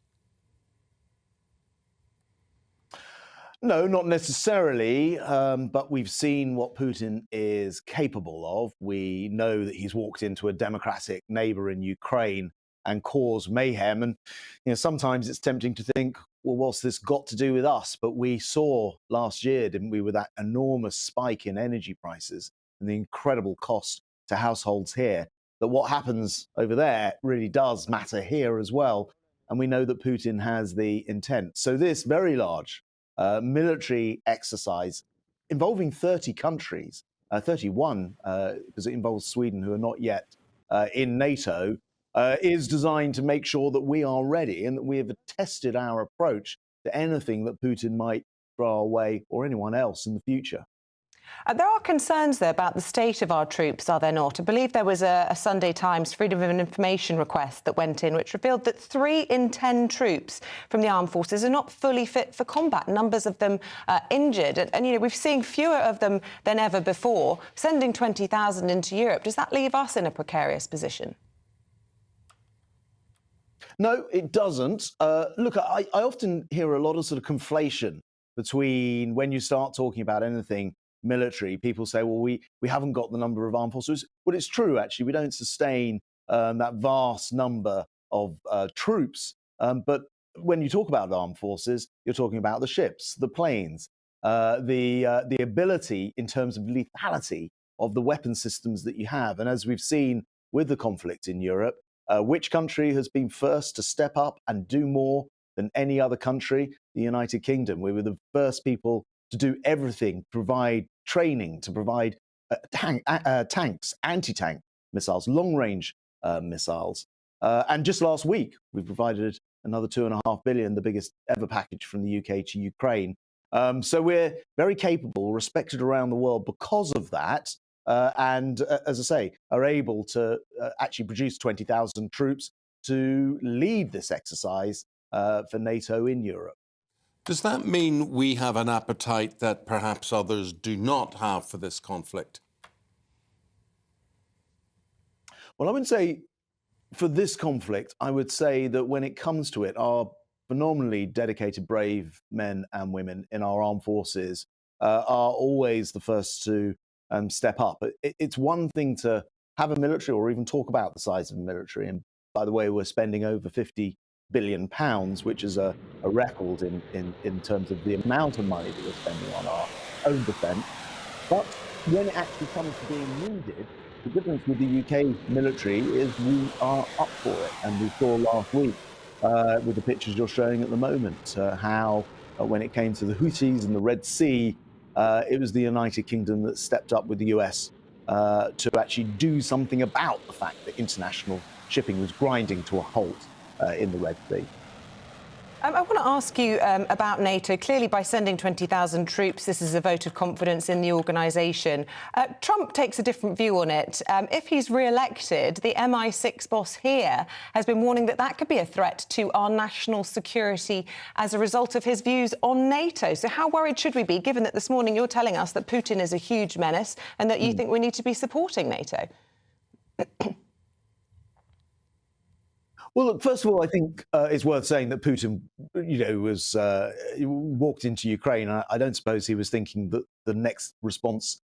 No, not necessarily, but we've seen what Putin is capable of. We know that he's walked into a democratic neighbour in Ukraine and caused mayhem. And you know, sometimes it's tempting to think, well, what's this got to do with us? But we saw last year, didn't we, with that enormous spike in energy prices and the incredible cost to households here, that what happens over there really does matter here as well. And we know that Putin has the intent. So this very large military exercise involving 30 countries, 31, because it involves Sweden, who are not yet in NATO, is designed to make sure that we are ready and that we have tested our approach to anything that Putin might throw our way or anyone else in the future. There are concerns there about the state of our troops, are there not? I believe there was a Sunday Times Freedom of Information request that went in, which revealed that 3 in 10 troops from the armed forces are not fully fit for combat. Numbers of them injured. And, you know, we've seen fewer of them than ever before. Sending 20,000 into Europe, does that leave us in a precarious position? No, it doesn't. Look, I often hear a lot of sort of conflation between when you start talking about anything military. People say, well, we haven't got the number of armed forces. Well, it's true, actually. We don't sustain that vast number of troops. But when you talk about armed forces, you're talking about the ships, the planes, the ability in terms of lethality of the weapon systems that you have. And as we've seen with the conflict in Europe, which country has been first to step up and do more than any other country? The United Kingdom. We were the first people to do everything, provide training, to provide tanks, anti-tank missiles, long-range missiles. And just last week, we provided another $2.5 billion, the biggest ever package from the UK to Ukraine. So we're very capable, respected around the world because of that. And as I say, are able to actually produce 20,000 troops to lead this exercise for NATO in Europe. Does that mean we have an appetite that perhaps others do not have for this conflict? Well, I wouldn't say for this conflict. I would say that when it comes to it, our phenomenally dedicated, brave men and women in our armed forces are always the first to step up. It's one thing to have a military or even talk about the size of a military. And by the way, we're spending over £50 billion, which is a record in terms of the amount of money that we're spending on our own defence. But when it actually comes to being needed, the difference with the UK military is we are up for it. And we saw last week with the pictures you're showing at the moment, how when it came to the Houthis in the Red Sea, it was the United Kingdom that stepped up with the US to actually do something about the fact that international shipping was grinding to a halt in the Red Sea. I want to ask you about NATO. Clearly, by sending 20,000 troops, this is a vote of confidence in the organisation. Trump takes a different view on it. If he's re-elected, the MI6 boss here has been warning that that could be a threat to our national security as a result of his views on NATO. So how worried should we be, given that this morning you're telling us that Putin is a huge menace and that you think we need to be supporting NATO? Well, look, first of all, I think it's worth saying that Putin, was walked into Ukraine. I don't suppose he was thinking that the next response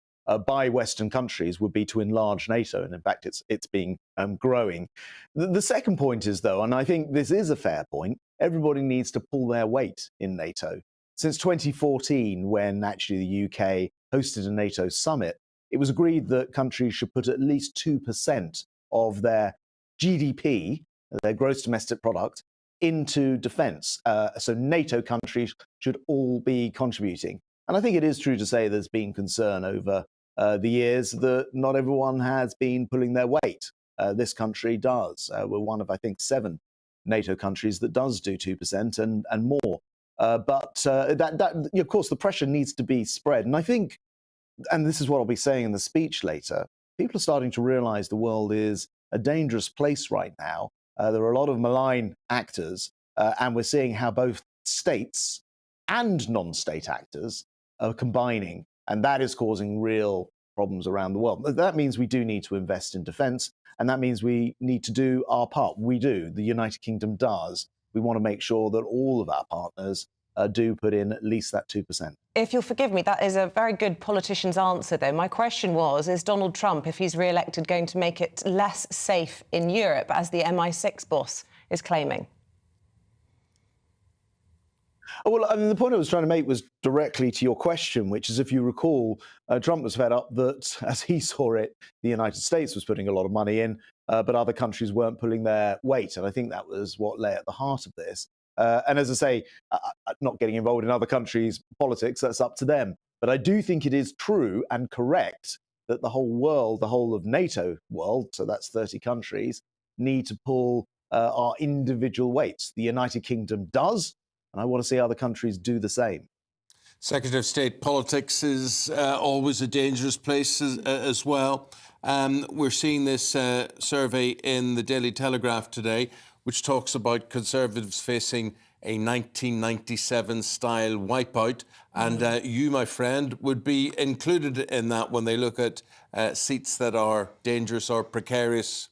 by Western countries would be to enlarge NATO, and in fact, it's been growing. The second point is, though, and I think this is a fair point, everybody needs to pull their weight in NATO. Since 2014, when actually the UK hosted a NATO summit, it was agreed that countries should put at least 2% of their GDP, their gross domestic product, into defence. So NATO countries should all be contributing. And I think it is true to say there's been concern over the years that not everyone has been pulling their weight. This country does. We're one of, I think, 7 NATO countries that does do 2% and more. But of course, the pressure needs to be spread. And I think, and this is what I'll be saying in the speech later, people are starting to realise the world is a dangerous place right now. There are a lot of malign actors, and we're seeing how both states and non-state actors are combining, and that is causing real problems around the world. That means we do need to invest in defence, and that means we need to do our part. We do. The United Kingdom does. We want to make sure that all of our partners do put in at least that 2%. If you'll forgive me, that is a very good politician's answer, though. My question was, is Donald Trump, if he's re-elected, going to make it less safe in Europe, as the MI6 boss is claiming? Well, I mean, the point I was trying to make was directly to your question, which is, if you recall, Trump was fed up that, as he saw it, the United States was putting a lot of money in, but other countries weren't pulling their weight. And I think that was what lay at the heart of this. And as I say, not getting involved in other countries' politics, that's up to them. But I do think it is true and correct that the whole world, the whole of NATO world, so that's 30 countries, need to pull our individual weights. The United Kingdom does, and I want to see other countries do the same. Secretary of State, politics is always a dangerous place as well. We're seeing this survey in the Daily Telegraph today, which talks about Conservatives facing a 1997-style wipeout. And you, my friend, would be included in that when they look at seats that are dangerous or precarious.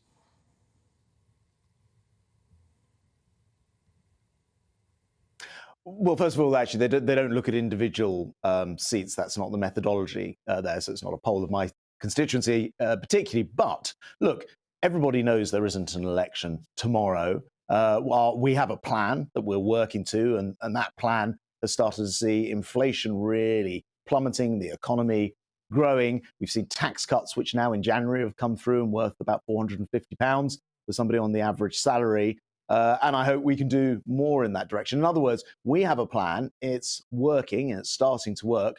Well, first of all, actually, they don't look at individual seats. That's not the methodology there, so it's not a poll of my constituency particularly. But look, everybody knows there isn't an election tomorrow. Well, we have a plan that we're working to, and that plan has started to see inflation really plummeting, the economy growing. We've seen tax cuts, which now in January have come through and worth about £450 for somebody on the average salary. And I hope we can do more in that direction. In other words, we have a plan. It's working and it's starting to work.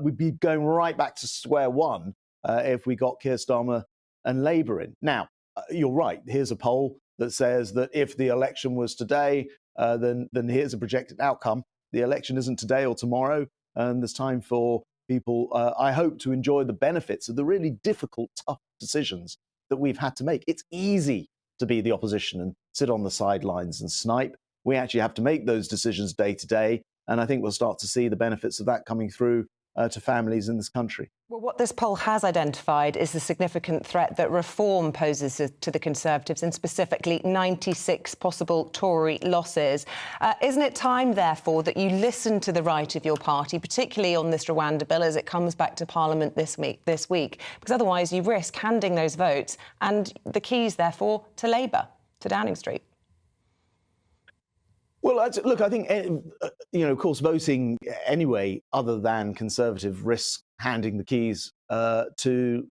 We'd be going right back to square one if we got Keir Starmer and Labour in. Now, you're right. Here's a poll that says that if the election was today, then here's a projected outcome. The election isn't today or tomorrow, and there's time for people, I hope, to enjoy the benefits of the really difficult, tough decisions that we've had to make. It's easy to be the opposition and sit on the sidelines and snipe. We actually have to make those decisions day to day, and I think we'll start to see the benefits of that coming through to families in this country. Well, what this poll has identified is the significant threat that reform poses to the Conservatives, and specifically 96 possible Tory losses. Isn't it time, therefore, that you listen to the right of your party, particularly on this Rwanda bill as it comes back to Parliament this week? Because otherwise you risk handing those votes and the keys, therefore, to Labour, to Downing Street. Well, look, I think, of course, voting anyway, other than Conservative, risks handing the keys to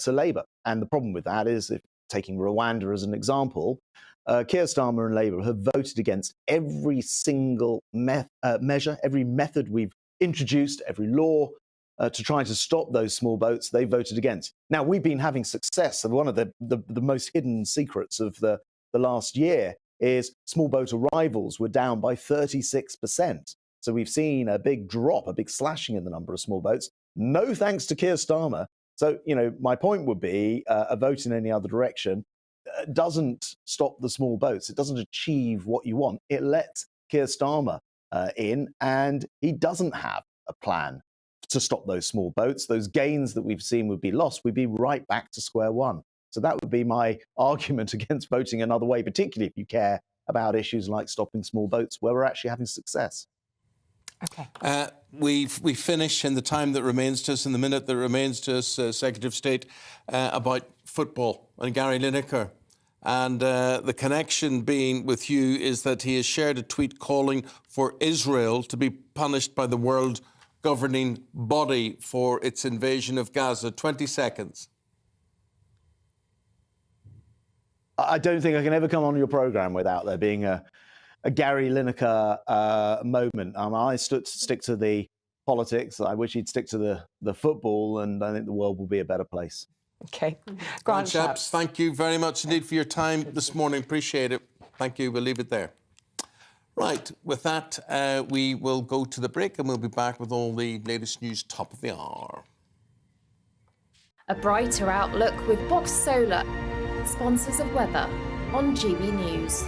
Labour. And the problem with that is, if taking Rwanda as an example, Keir Starmer and Labour have voted against every single measure, every method we've introduced, every law to try to stop those small boats. They voted against. Now, we've been having success, and one of the most hidden secrets of the last year is small boat arrivals were down by 36%. So we've seen a big drop, a big slashing in the number of small boats. No thanks to Keir Starmer. So, my point would be a vote in any other direction doesn't stop the small boats. It doesn't achieve what you want. It lets Keir Starmer in, and he doesn't have a plan to stop those small boats. Those gains that we've seen would be lost. We'd be right back to square one. So that would be my argument against voting another way, particularly if you care about issues like stopping small boats, where we're actually having success. OK. We finish in the time that remains to us, in the minute that remains to us, Secretary of State, about football and Gary Lineker. And the connection being with you is that he has shared a tweet calling for Israel to be punished by the world governing body for its invasion of Gaza. 20 seconds. I don't think I can ever come on your programme without there being a Gary Lineker moment. I stick to the politics. I wish he'd stick to the football, and I think the world will be a better place. OK. Grant Shapps, thank you very much indeed for your time this morning. Appreciate it. Thank you. We'll leave it there. Right. With that, we will go to the break, and we'll be back with all the latest news top of the hour. A brighter outlook with Box Solar, sponsors of weather on GB News.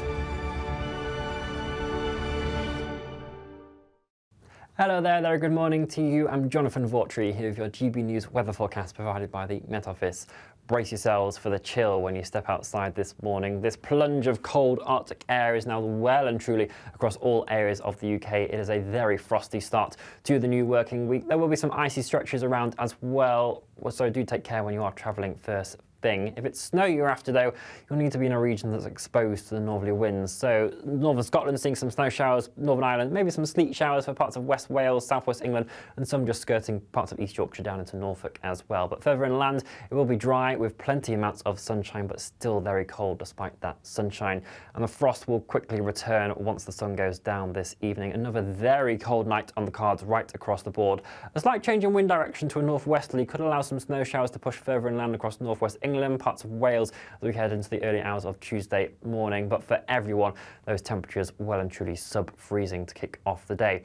Hello there, very good morning to you. I'm Jonathan Vautry here with your GB News weather forecast provided by the Met Office. Brace yourselves for the chill when you step outside this morning. This plunge of cold Arctic air is now well and truly across all areas of the UK. It is a very frosty start to the new working week. There will be some icy stretches around as well, so do take care when you are travelling first thing. If it's snow you're after, though, you'll need to be in a region that's exposed to the northerly winds. So northern Scotland seeing some snow showers, Northern Ireland, maybe some sleet showers for parts of West Wales, southwest England, and some just skirting parts of East Yorkshire down into Norfolk as well. But further inland, it will be dry with plenty amounts of sunshine, but still very cold despite that sunshine. And the frost will quickly return once the sun goes down this evening. Another very cold night on the cards right across the board. A slight change in wind direction to a northwesterly could allow some snow showers to push further inland across northwest England, parts of Wales as we head into the early hours of Tuesday morning. But for everyone, those temperatures well and truly sub-freezing to kick off the day.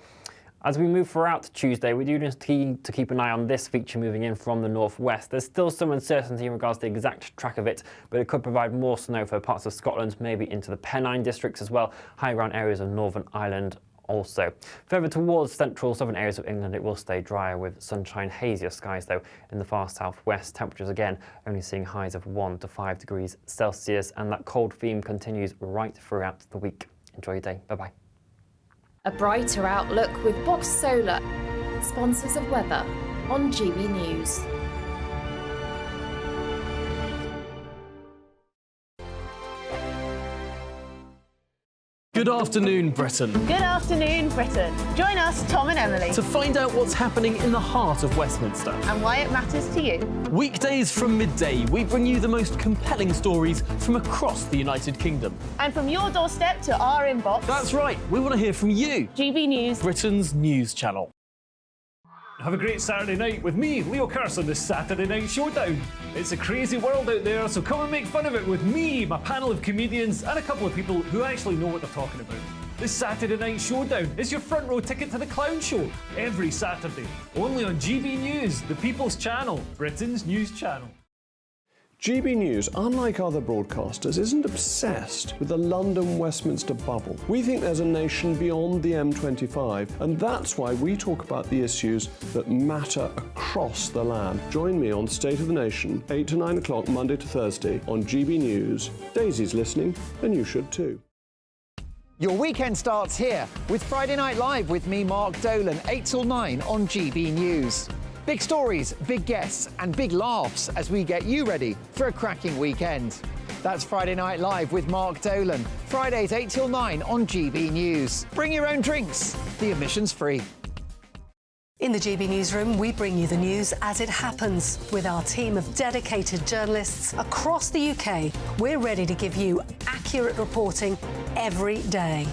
As we move throughout Tuesday, we do need to keep an eye on this feature moving in from the northwest. There's still some uncertainty in regards to the exact track of it, but it could provide more snow for parts of Scotland, maybe into the Pennine districts as well, high ground areas of Northern Ireland also. Further towards central southern areas of England, it will stay drier with sunshine, hazier skies though in the far southwest. Temperatures again only seeing highs of 1 to 5 degrees Celsius, and that cold theme continues right throughout the week. Enjoy your day. Bye-bye. A brighter outlook with Box Solar, sponsors of weather on GB News. Good afternoon, Britain. Good afternoon, Britain. Join us, Tom and Emily, To find out what's happening in the heart of Westminster. and why it matters to you. Weekdays from midday, we bring you the most compelling stories from across the United Kingdom. And from your doorstep to our inbox. That's right, we want to hear from you. GB News, Britain's news channel. Have a great Saturday night with me, Leo Curse, on this Saturday Night Showdown. It's a crazy world out there, so come and make fun of it with me, my panel of comedians, and a couple of people who actually know what they're talking about. This Saturday Night Showdown is your front row ticket to the clown show every Saturday, only on GB News, the People's Channel, Britain's news channel. GB News, unlike other broadcasters, isn't obsessed with the London-Westminster bubble. We think there's a nation beyond the M25, and that's why we talk about the issues that matter across the land. Join me on State of the Nation, 8 to 9 o'clock, Monday to Thursday, on GB News. Daisy's listening, and you should too. Your weekend starts here with Friday Night Live with me, Mark Dolan, 8 till 9 on GB News. Big stories, big guests and big laughs as we get you ready for a cracking weekend. That's Friday Night Live with Mark Dolan, Fridays 8 till 9 on GB News. Bring your own drinks, the admission's free. In the GB Newsroom, we bring you the news as it happens. With our team of dedicated journalists across the UK, we're ready to give you accurate reporting every day.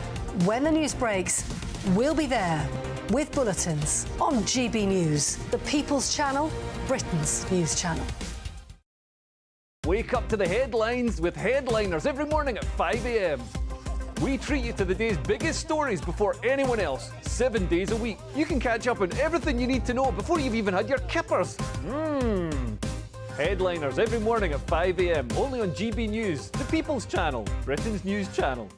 When the news breaks, we'll be there with bulletins on GB News, the People's Channel, Britain's news channel. Wake up to the headlines with headliners every morning at 5 a.m. We treat you to the day's biggest stories before anyone else, 7 days a week. You can catch up on everything you need to know before you've even had your kippers. Headliners every morning at 5 a.m. only on GB News, the People's Channel, Britain's news channel.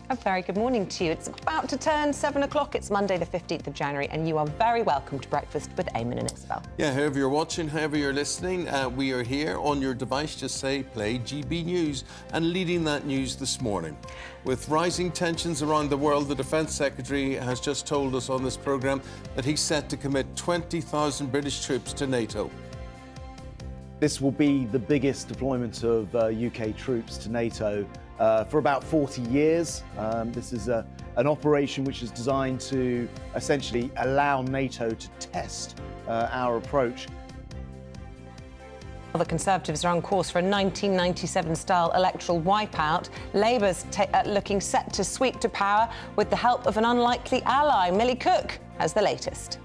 A very good morning to you. It's about to turn 7 o'clock. It's Monday, the 15th of January, and you are very welcome to breakfast with Eamonn and Isabel. Yeah, however you're watching, however you're listening, we are here on your device. Just say play GB News, and leading that news this morning. With rising tensions around the world, the Defence Secretary has just told us on this programme that he's set to commit 20,000 British troops to NATO. This will be the biggest deployment of UK troops to NATO for about 40 years. This is an operation which is designed to essentially allow NATO to test our approach. The Conservatives are on course for a 1997-style electoral wipeout. Labour's looking set to sweep to power with the help of an unlikely ally. Millie Cook has the latest.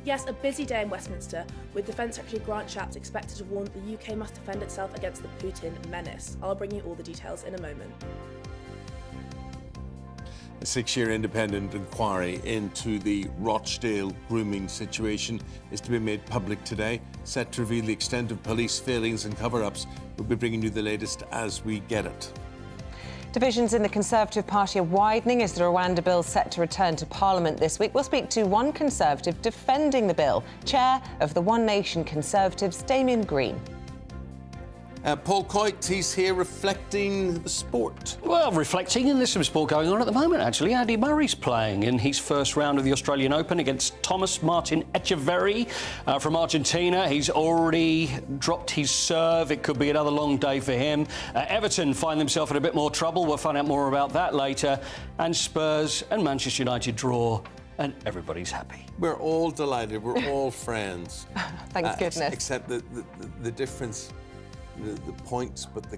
Yes, a busy day in Westminster, with Defence Secretary Grant Shapps expected to warn the UK must defend itself against the Putin menace. I'll bring you all the details in a moment. A 6-year independent inquiry into the Rochdale grooming situation is to be made public today, set to reveal the extent of police failings and cover-ups. We'll be bringing you the latest as we get it. Divisions in the Conservative Party are widening as the Rwanda bill is set to return to Parliament this week. We'll speak to one Conservative defending the bill, Chair of the One Nation Conservatives, Damien Green. Paul Coit, he's here reflecting the sport. Well, reflecting, and there's some sport going on at the moment, actually. Andy Murray's playing in his first round of the Australian Open against Thomas Martin Echeverry from Argentina. He's already dropped his serve. It could be another long day for him. Everton find themselves in a bit more trouble. We'll find out more about that later. And Spurs and Manchester United draw, and everybody's happy. We're all delighted. We're all friends. Thank goodness. Except the difference... The points, but the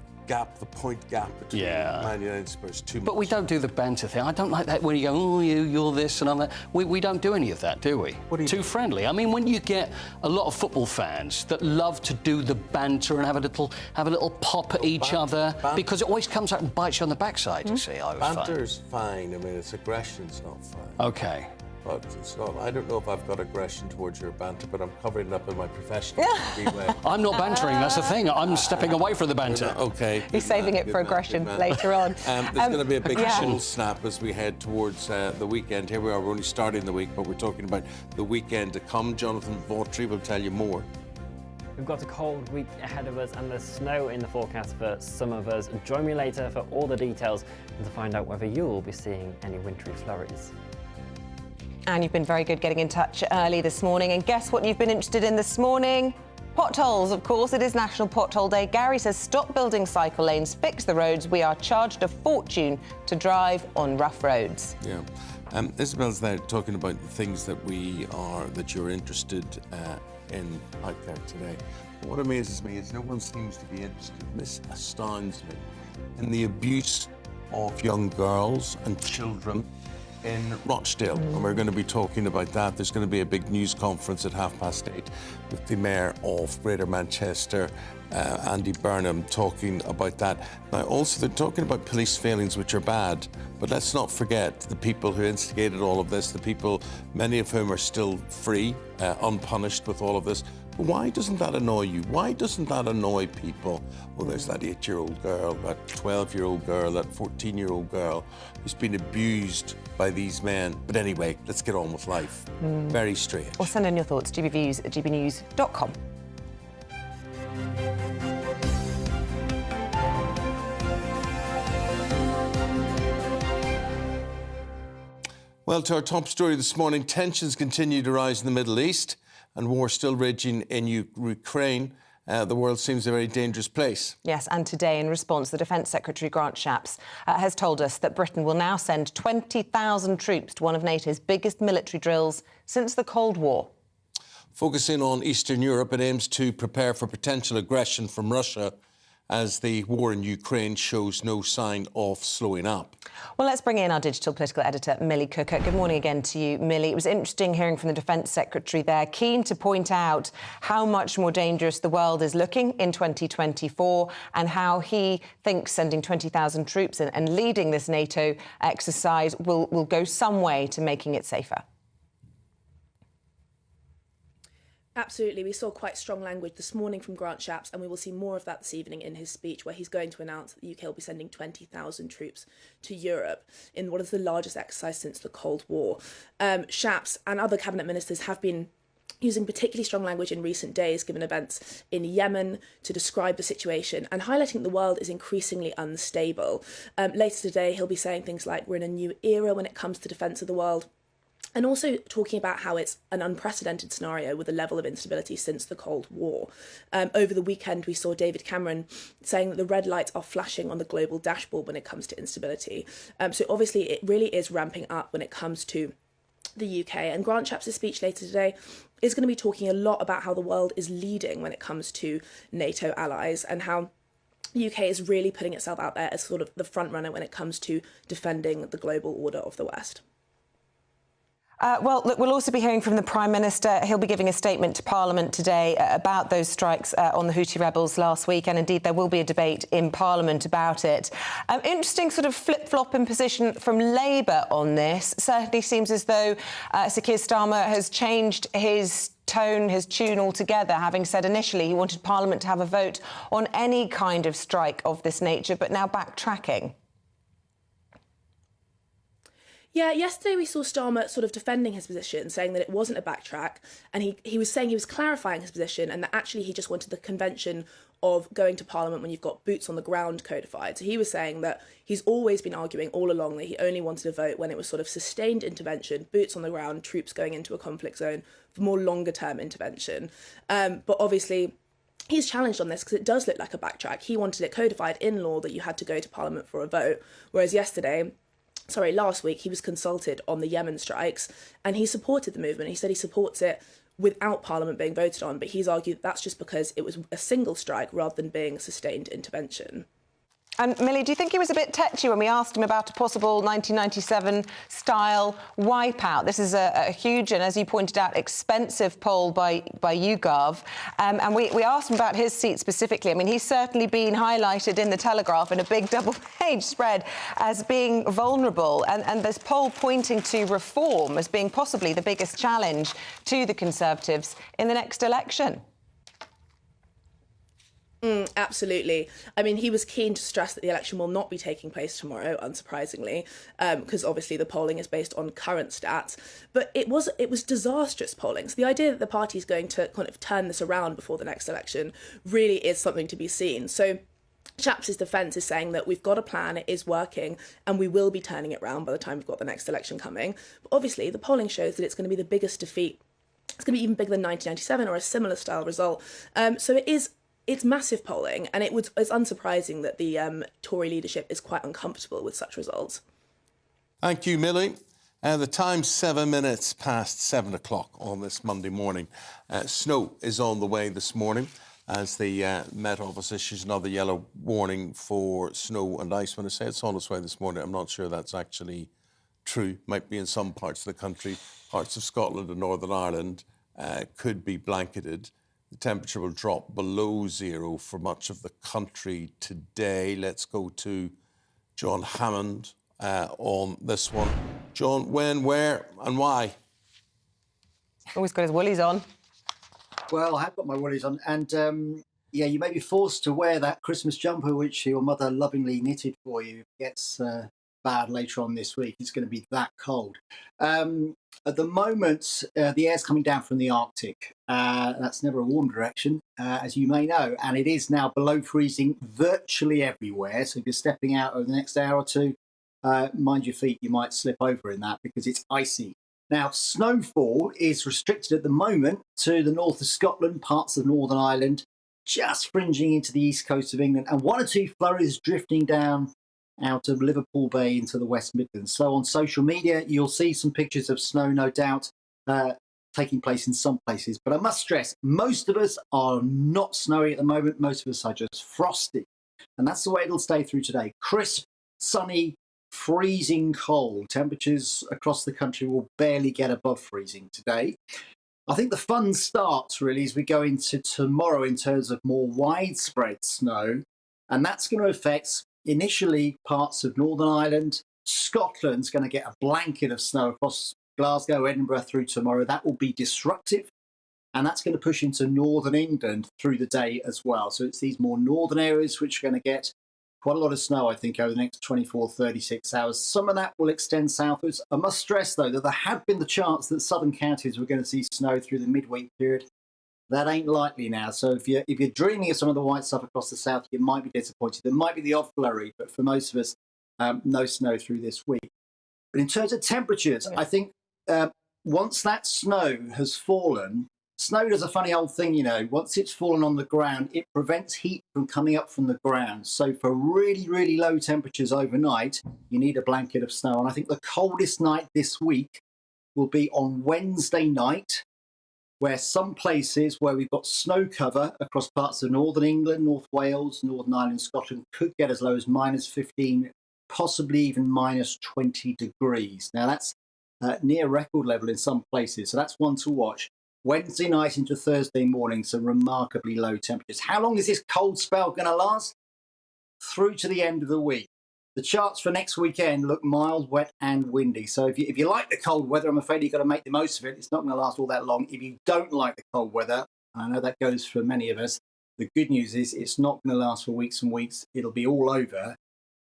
point gap between Man United and Spurs too much. But we don't do the banter thing. I don't like that when you go, oh, you're this and I'm that. We don't do any of that, do we? Too friendly. I mean, when you get a lot of football fans that love to do the banter and have a little pop at each other, because it always comes out and bites you on the backside, you see. Banter's fine. I mean, it's aggression's not fine. Okay. But it's not. I don't know if I've got aggression towards your banter, but I'm covering it up in my professional way. I'm not bantering, that's the thing. I'm stepping away from the banter. Okay. He's saving it for aggression later on. There's going to be a big full snap as we head towards the weekend. Here we are, we're only starting the week, but we're talking about the weekend to come. Jonathan Vautry will tell you more. We've got a cold week ahead of us and there's snow in the forecast for some of us. Join me later for all the details and to find out whether you'll be seeing any wintry flurries. And you've been very good getting in touch early this morning. And guess what you've been interested in this morning? Potholes, of course. It is National Pothole Day. Gary says stop building cycle lanes, fix the roads. We are charged a fortune to drive on rough roads. Yeah. Isabel's there talking about the things that you're interested in out there today. But what amazes me is no one seems to be interested, and this astounds me, in the abuse of young girls and children in Rochdale. And we're going to be talking about that. There's going to be a big news conference at 8:30 with the Mayor of Greater Manchester, Andy Burnham, talking about that. Now, also, they're talking about police failings, which are bad, but let's not forget the people who instigated all of this, the people, many of whom are still free, unpunished with all of this. But why doesn't that annoy you? Why doesn't that annoy people? Well, there's that 8-year-old girl, that 12-year-old girl, that 14-year-old girl who's been abused by these men. But anyway, let's get on with life. Very strange. Or send in your thoughts, gbviews@gbnews.com. Well, to our top story this morning, tensions continue to rise in the Middle East and war still raging in Ukraine. The world seems a very dangerous place. Yes, and today, in response, the Defence Secretary Grant Shapps has told us that Britain will now send 20,000 troops to one of NATO's biggest military drills since the Cold War. Focusing on Eastern Europe, it aims to prepare for potential aggression from Russia as the war in Ukraine shows no sign of slowing up. Well, let's bring in our digital political editor, Millie Cooker. Good morning again to you, Millie. It was interesting hearing from the Defence Secretary there, keen to point out how much more dangerous the world is looking in 2024 and how he thinks sending 20,000 troops and leading this NATO exercise will go some way to making it safer. Absolutely. We saw quite strong language this morning from Grant Shapps, and we will see more of that this evening in his speech, where he's going to announce that the UK will be sending 20,000 troops to Europe in what is the largest exercise since the Cold War. Shapps and other cabinet ministers have been using particularly strong language in recent days, given events in Yemen, to describe the situation and highlighting the world is increasingly unstable. Later today, he'll be saying things like, we're in a new era when it comes to defence of the world. And also talking about how it's an unprecedented scenario with a level of instability since the Cold War. Over the weekend, we saw David Cameron saying that the red lights are flashing on the global dashboard when it comes to instability. So obviously, it really is ramping up when it comes to the UK. And Grant Shapps' speech later today is going to be talking a lot about how the world is leading when it comes to NATO allies and how the UK is really putting itself out there as sort of the front runner when it comes to defending the global order of the West. Well, look, we'll also be hearing from the Prime Minister. He'll be giving a statement to Parliament today about those strikes on the Houthi rebels last week, and indeed there will be a debate in Parliament about it. Interesting sort of flip-flop in position from Labour on this. Certainly seems as though Sir Keir Starmer has changed his tune altogether, having said initially he wanted Parliament to have a vote on any kind of strike of this nature, but now backtracking. Yeah, yesterday we saw Starmer sort of defending his position, saying that it wasn't a backtrack, and he was saying he was clarifying his position and that actually he just wanted the convention of going to Parliament when you've got boots on the ground codified. So he was saying that he's always been arguing all along that he only wanted a vote when it was sort of sustained intervention, boots on the ground, troops going into a conflict zone for more longer term intervention. But obviously he's challenged on this because it does look like a backtrack. He wanted it codified in law that you had to go to Parliament for a vote, whereas last week, he was consulted on the Yemen strikes and he supported the movement. He said he supports it without Parliament being voted on, but he's argued that's just because it was a single strike rather than being a sustained intervention. And Millie, do you think he was a bit tetchy when we asked him about a possible 1997-style wipeout? This is a huge and, as you pointed out, expensive poll by YouGov. And we asked him about his seat specifically. I mean, he's certainly been highlighted in the Telegraph in a big double-page spread as being vulnerable. And this poll pointing to reform as being possibly the biggest challenge to the Conservatives in the next election. Absolutely. I mean, he was keen to stress that the election will not be taking place tomorrow, unsurprisingly, because obviously the polling is based on current stats. But it was disastrous polling. So the idea that the party is going to kind of turn this around before the next election really is something to be seen. So Shapps' defence is saying that we've got a plan, it is working, and we will be turning it round by the time we've got the next election coming. But obviously, the polling shows that it's going to be the biggest defeat. It's going to be even bigger than 1997 or a similar style result. So it's massive polling, and it's unsurprising that the Tory leadership is quite uncomfortable with such results. Thank you, Millie. The time's 7 minutes past 7 o'clock on this Monday morning. Snow is on the way this morning as the Met Office issues another yellow warning for snow and ice. When I say it's on its way this morning, I'm not sure that's actually true. Might be in some parts of the country. Parts of Scotland and Northern Ireland could be blanketed. The temperature will drop below zero for much of the country today. Let's go to John Hammond on this one. John, when, where and why? Always got his woolies on. Well, I have got my woolies on, and yeah, you may be forced to wear that Christmas jumper which your mother lovingly knitted for you. It gets bad later on this week. It's going to be that cold. At the moment, the air's coming down from the Arctic. That's never a warm direction, as you may know, and it is now below freezing virtually everywhere. So if you're stepping out over the next hour or two, mind your feet, you might slip over in that because it's icy. Now, snowfall is restricted at the moment to the north of Scotland, parts of Northern Ireland, just fringing into the east coast of England, and one or two flurries drifting down out of Liverpool Bay into the West Midlands. So on social media, you'll see some pictures of snow, no doubt, taking place in some places. But I must stress, most of us are not snowy at the moment. Most of us are just frosty. And that's the way it'll stay through today. Crisp, sunny, freezing cold. Temperatures across the country will barely get above freezing today. I think the fun starts really as we go into tomorrow in terms of more widespread snow, and that's going to affect initially parts of Northern Ireland. Scotland's going to get a blanket of snow across Glasgow, Edinburgh through tomorrow. That will be disruptive, and that's going to push into northern England through the day as well. So it's these more northern areas which are going to get quite a lot of snow, I think, over the next 24, 36 hours. Some of that will extend southwards. I must stress, though, that there had been the chance that southern counties were going to see snow through the midweek period. That ain't likely now. So if you're dreaming of some of the white stuff across the south, you might be disappointed. There might be the odd flurry, but for most of us, no snow through this week. But in terms of temperatures, I think once that snow has fallen, snow does a funny old thing, you know. Once it's fallen on the ground, it prevents heat from coming up from the ground. So for really, really low temperatures overnight, you need a blanket of snow. And I think the coldest night this week will be on Wednesday night, where some places where we've got snow cover across parts of northern England, North Wales, Northern Ireland, Scotland could get as low as -15, possibly even -20 degrees. Now that's near record level in some places. So that's one to watch. Wednesday night into Thursday morning, some remarkably low temperatures. How long is this cold spell going to last? Through to the end of the week. The charts for next weekend look mild, wet and windy. So if you like the cold weather, I'm afraid you've got to make the most of it. It's not going to last all that long. If you don't like the cold weather, and I know that goes for many of us, the good news is it's not going to last for weeks and weeks. It'll be all over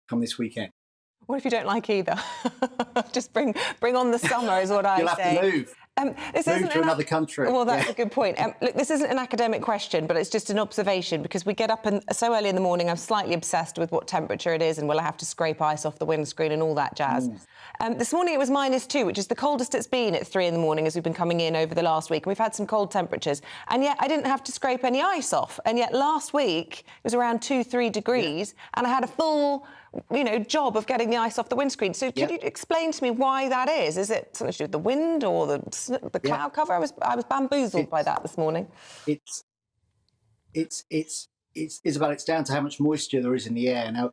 come this weekend. What if you don't like either? Just bring on the summer is what I say. You'll have to move. Move to another country. Well, that's a good point. Look, this isn't an academic question, but it's just an observation because we get up so early in the morning. I'm slightly obsessed with what temperature it is and will I have to scrape ice off the windscreen and all that jazz. This morning it was -2, which is the coldest it's been at 3 in the morning as we've been coming in over the last week. We've had some cold temperatures, and yet I didn't have to scrape any ice off. And yet last week it was around 2-3 degrees, and I had a full job of getting the ice off the windscreen. So could you explain to me why that is? Is it something to do with the wind or the cloud cover? I was bamboozled by that this morning. It's Isabel, it's down to how much moisture there is in the air. Now,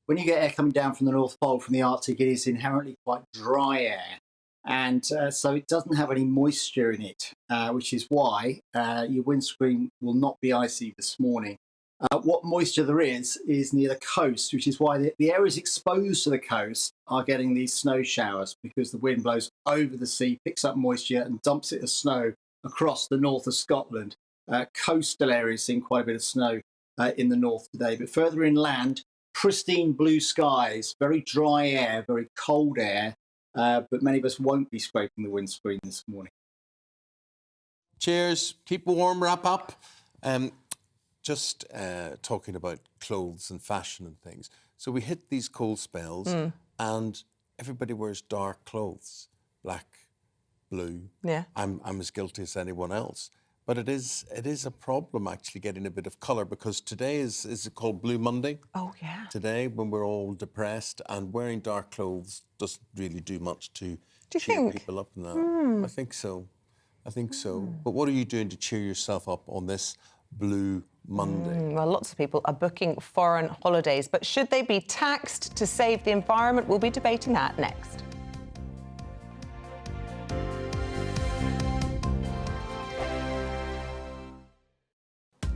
when you get air coming down from the North Pole, from the Arctic, it is inherently quite dry air. And so it doesn't have any moisture in it, which is why your windscreen will not be icy this morning. What moisture there is near the coast, which is why the areas exposed to the coast are getting these snow showers, because the wind blows over the sea, picks up moisture and dumps it as snow across the north of Scotland. Coastal areas seeing quite a bit of snow in the north today, but further inland, pristine blue skies, very dry air, very cold air, but many of us won't be scraping the windscreen this morning. Cheers. Keep warm, wrap up. just talking about clothes and fashion and things. So we hit these cold spells and everybody wears dark clothes, black, blue. Yeah. I'm as guilty as anyone else. But it is a problem actually getting a bit of colour, because today is it called Blue Monday? Oh, yeah. Today, when we're all depressed, and wearing dark clothes doesn't really do much to cheer people up in that. I think so. I think so. But what are you doing to cheer yourself up on this Blue Monday? Well, lots of people are booking foreign holidays, but should they be taxed to save the environment? We'll be debating that next.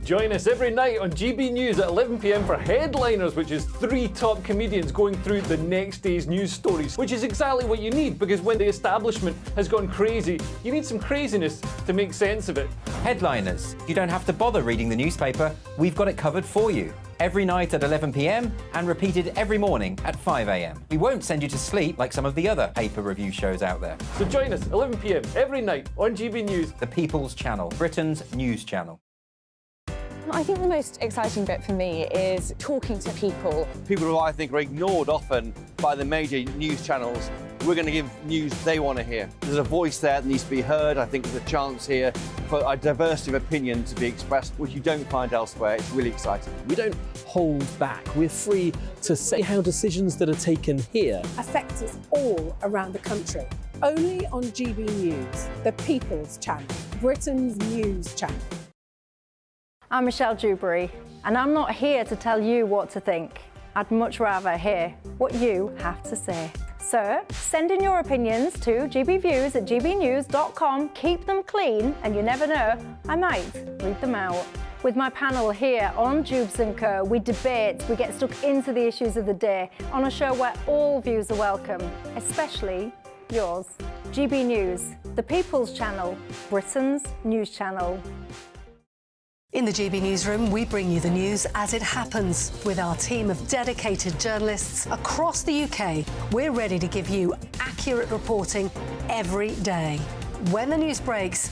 Join us every night on GB News at 11 p.m. for Headliners, which is 3 top comedians going through the next day's news stories, which is exactly what you need, because when the establishment has gone crazy, you need some craziness to make sense of it. Headliners. You don't have to bother reading the newspaper. We've got it covered for you. Every night at 11 p.m. and repeated every morning at 5 a.m. We won't send you to sleep like some of the other paper review shows out there. So join us 11 p.m. every night on GB News. The People's Channel, Britain's news channel. I think the most exciting bit for me is talking to people. People who I think are ignored often by the major news channels. We're going to give news they want to hear. There's a voice there that needs to be heard. I think there's a chance here for a diversity of opinion to be expressed, which you don't find elsewhere. It's really exciting. We don't hold back. We're free to say how decisions that are taken here affect us all around the country. Only on GB News, the People's Channel, Britain's news channel. I'm Michelle Dewberry, and I'm not here to tell you what to think. I'd much rather hear what you have to say. So send in your opinions to gbviews@gbnews.com. Keep them clean, and you never know, I might read them out. With my panel here on Jubes & Co, we debate, we get stuck into the issues of the day on a show where all views are welcome, especially yours. GB News, the People's Channel, Britain's news channel. In the GB Newsroom, we bring you the news as it happens. With our team of dedicated journalists across the UK, we're ready to give you accurate reporting every day. When the news breaks,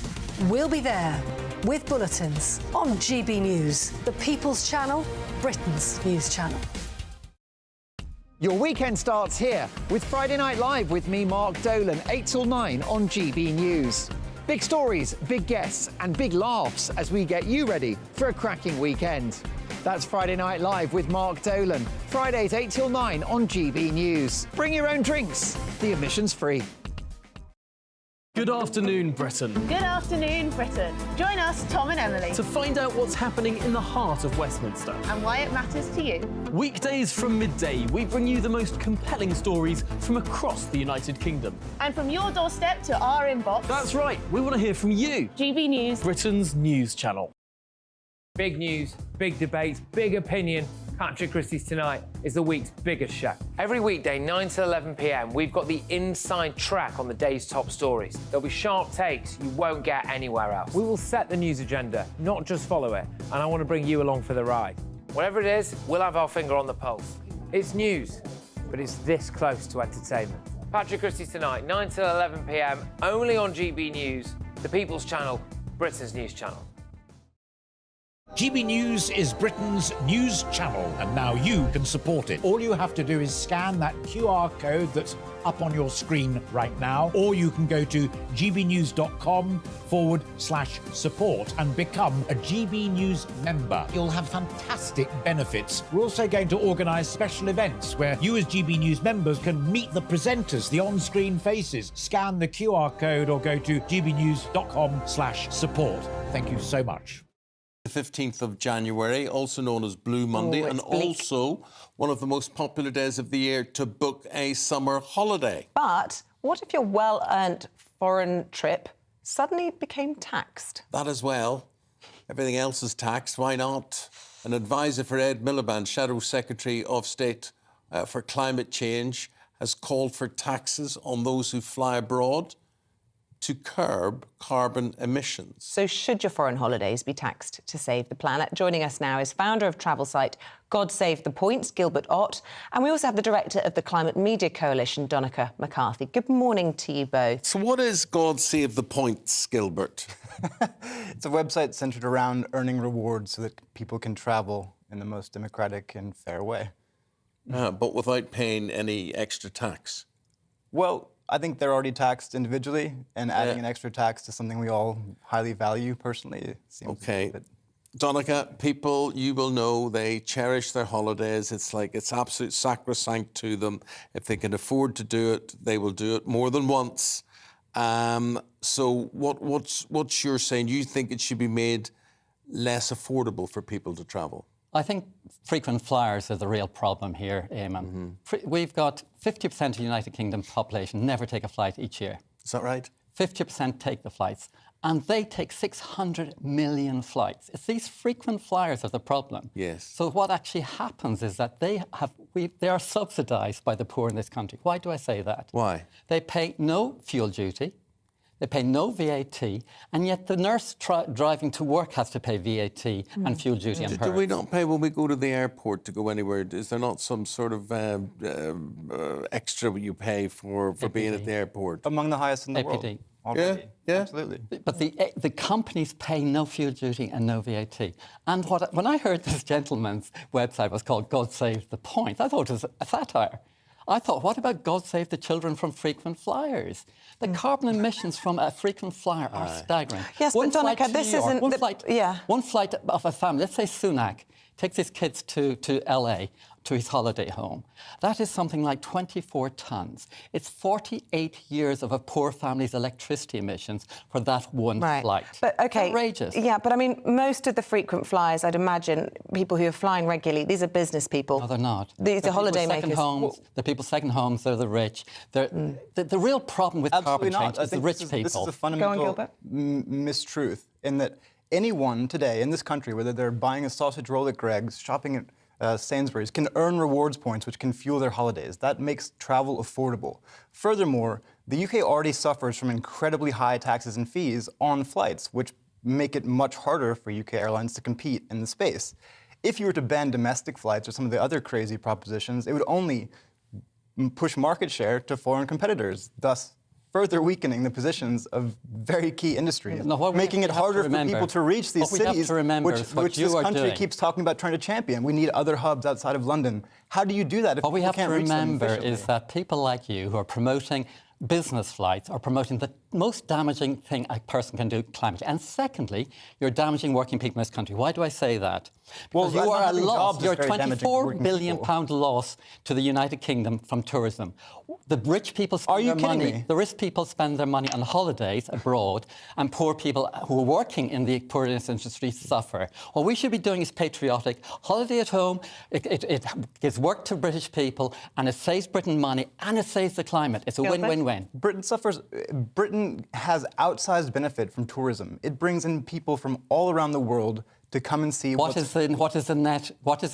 we'll be there with bulletins on GB News, the People's Channel, Britain's news channel. Your weekend starts here with Friday Night Live with me, Mark Dolan, 8 till 9 on GB News. Big stories, big guests and big laughs as we get you ready for a cracking weekend. That's Friday Night Live with Mark Dolan. Fridays 8 till 9 on GB News. Bring your own drinks. The admission's free. Good afternoon, Britain. Good afternoon, Britain. Join us, Tom and Emily, To find out what's happening in the heart of Westminster. and why it matters to you. Weekdays from midday, we bring you the most compelling stories from across the United Kingdom. And from your doorstep to our inbox. That's right, we want to hear from you. GB News, Britain's news channel. Big news, big debates, big opinion. Patrick Christie's Tonight is the week's biggest show. Every weekday, 9 to 11 p.m, we've got the inside track on the day's top stories. There'll be sharp takes you won't get anywhere else. We will set the news agenda, not just follow it, and I want to bring you along for the ride. Whatever it is, we'll have our finger on the pulse. It's news, but it's this close to entertainment. Patrick Christie's Tonight, 9 to 11 p.m, only on GB News, the People's Channel, Britain's news channel. GB News is Britain's news channel, and now you can support it. All you have to do is scan that QR code that's up on your screen right now, or you can go to gbnews.com/support and become a GB News member. You'll have fantastic benefits. We're also going to organise special events where you as GB News members can meet the presenters, the on-screen faces. Scan the QR code or go to gbnews.com/support. Thank you so much. The 15th of January, also known as Blue Monday, and also one of the most popular days of the year to book a summer holiday. But what if your well-earned foreign trip suddenly became taxed? That as well. Everything else is taxed. Why not? An advisor for Ed Miliband, Shadow Secretary of State for Climate Change, has called for taxes on those who fly abroad. to curb carbon emissions. So should your foreign holidays be taxed to save the planet? Joining us now is founder of travel site God Save the Point, Gilbert Ott, and we also have the director of the Climate Media Coalition, Donica McCarthy. Good morning to you both. So what is God Save the Points, Gilbert? It's a website centred around earning rewards so that people can travel in the most democratic and fair way. But without paying any extra tax? Well, I think they're already taxed individually, and adding an extra tax to something we all highly value personally seems okay. a bit... Donica, people, you will know, they cherish their holidays. It's like it's absolute sacrosanct to them. If they can afford to do it, they will do it more than once. So what's your saying? Do you think it should be made less affordable for people to travel? I think frequent flyers are the real problem here, Eamonn. We've got 50% of the United Kingdom population never take a flight each year. Is that right? 50% take the flights, and they take 600 million flights. It's these frequent flyers are the problem. Yes. So what actually happens is that they are subsidised by the poor in this country. Why do I say that? Why? They pay no fuel duty. They pay no VAT, and yet the nurse driving to work has to pay VAT and fuel duty and Do we not pay when we go to the airport to go anywhere? Is there not some sort of extra you pay for being at the airport? Among the highest in the world. Already. Yeah, absolutely. But the companies pay no fuel duty and no VAT. And when I heard this gentleman's website was called God Save the Point, I thought it was a satire. I thought, what about God Save the Children from frequent flyers? The carbon emissions from a frequent flyer are staggering. Yes, but Donica, this isn't... One flight of a family, let's say Sunak, takes his kids to LA, to his holiday home. That is something like 24 tonnes. It's 48 years of a poor family's electricity emissions for that one flight. But, okay, outrageous. Yeah, but I mean, most of the frequent flyers, I'd imagine, people who are flying regularly, these are business people. No, they're not. These are holiday makers. The people's second homes, they're the rich. The real problem with carbon change is the rich people. This is a fundamental mistruth in that anyone today in this country, whether they're buying a sausage roll at Greg's, shopping at Sainsbury's, can earn rewards points which can fuel their holidays. That makes travel affordable. Furthermore, the UK already suffers from incredibly high taxes and fees on flights, which make it much harder for UK airlines to compete in the space. If you were to ban domestic flights or some of the other crazy propositions, it would only push market share to foreign competitors, thus further weakening the positions of very key industries, making it harder for people to reach these cities, which this country keeps talking about trying to champion. We need other hubs outside of London. How do you do that if what we have can't to reach them remember efficiently? is that people like you who are promoting business flights are promoting the most damaging thing a person can do, climate change. And secondly, you're damaging working people in this country. Why do I say that? Because you are a loss. You're a £24 billion loss to the United Kingdom from tourism. The rich people spend their money. The rich people spend their money on holidays abroad, and poor people who are working in the tourist industry suffer. What we should be doing is patriotic. Holiday at home, it gives work to British people, and it saves Britain money, and it saves the climate. It's a win-win-win. Britain has outsized benefit from tourism. It brings in people from all around the world to come and see what is the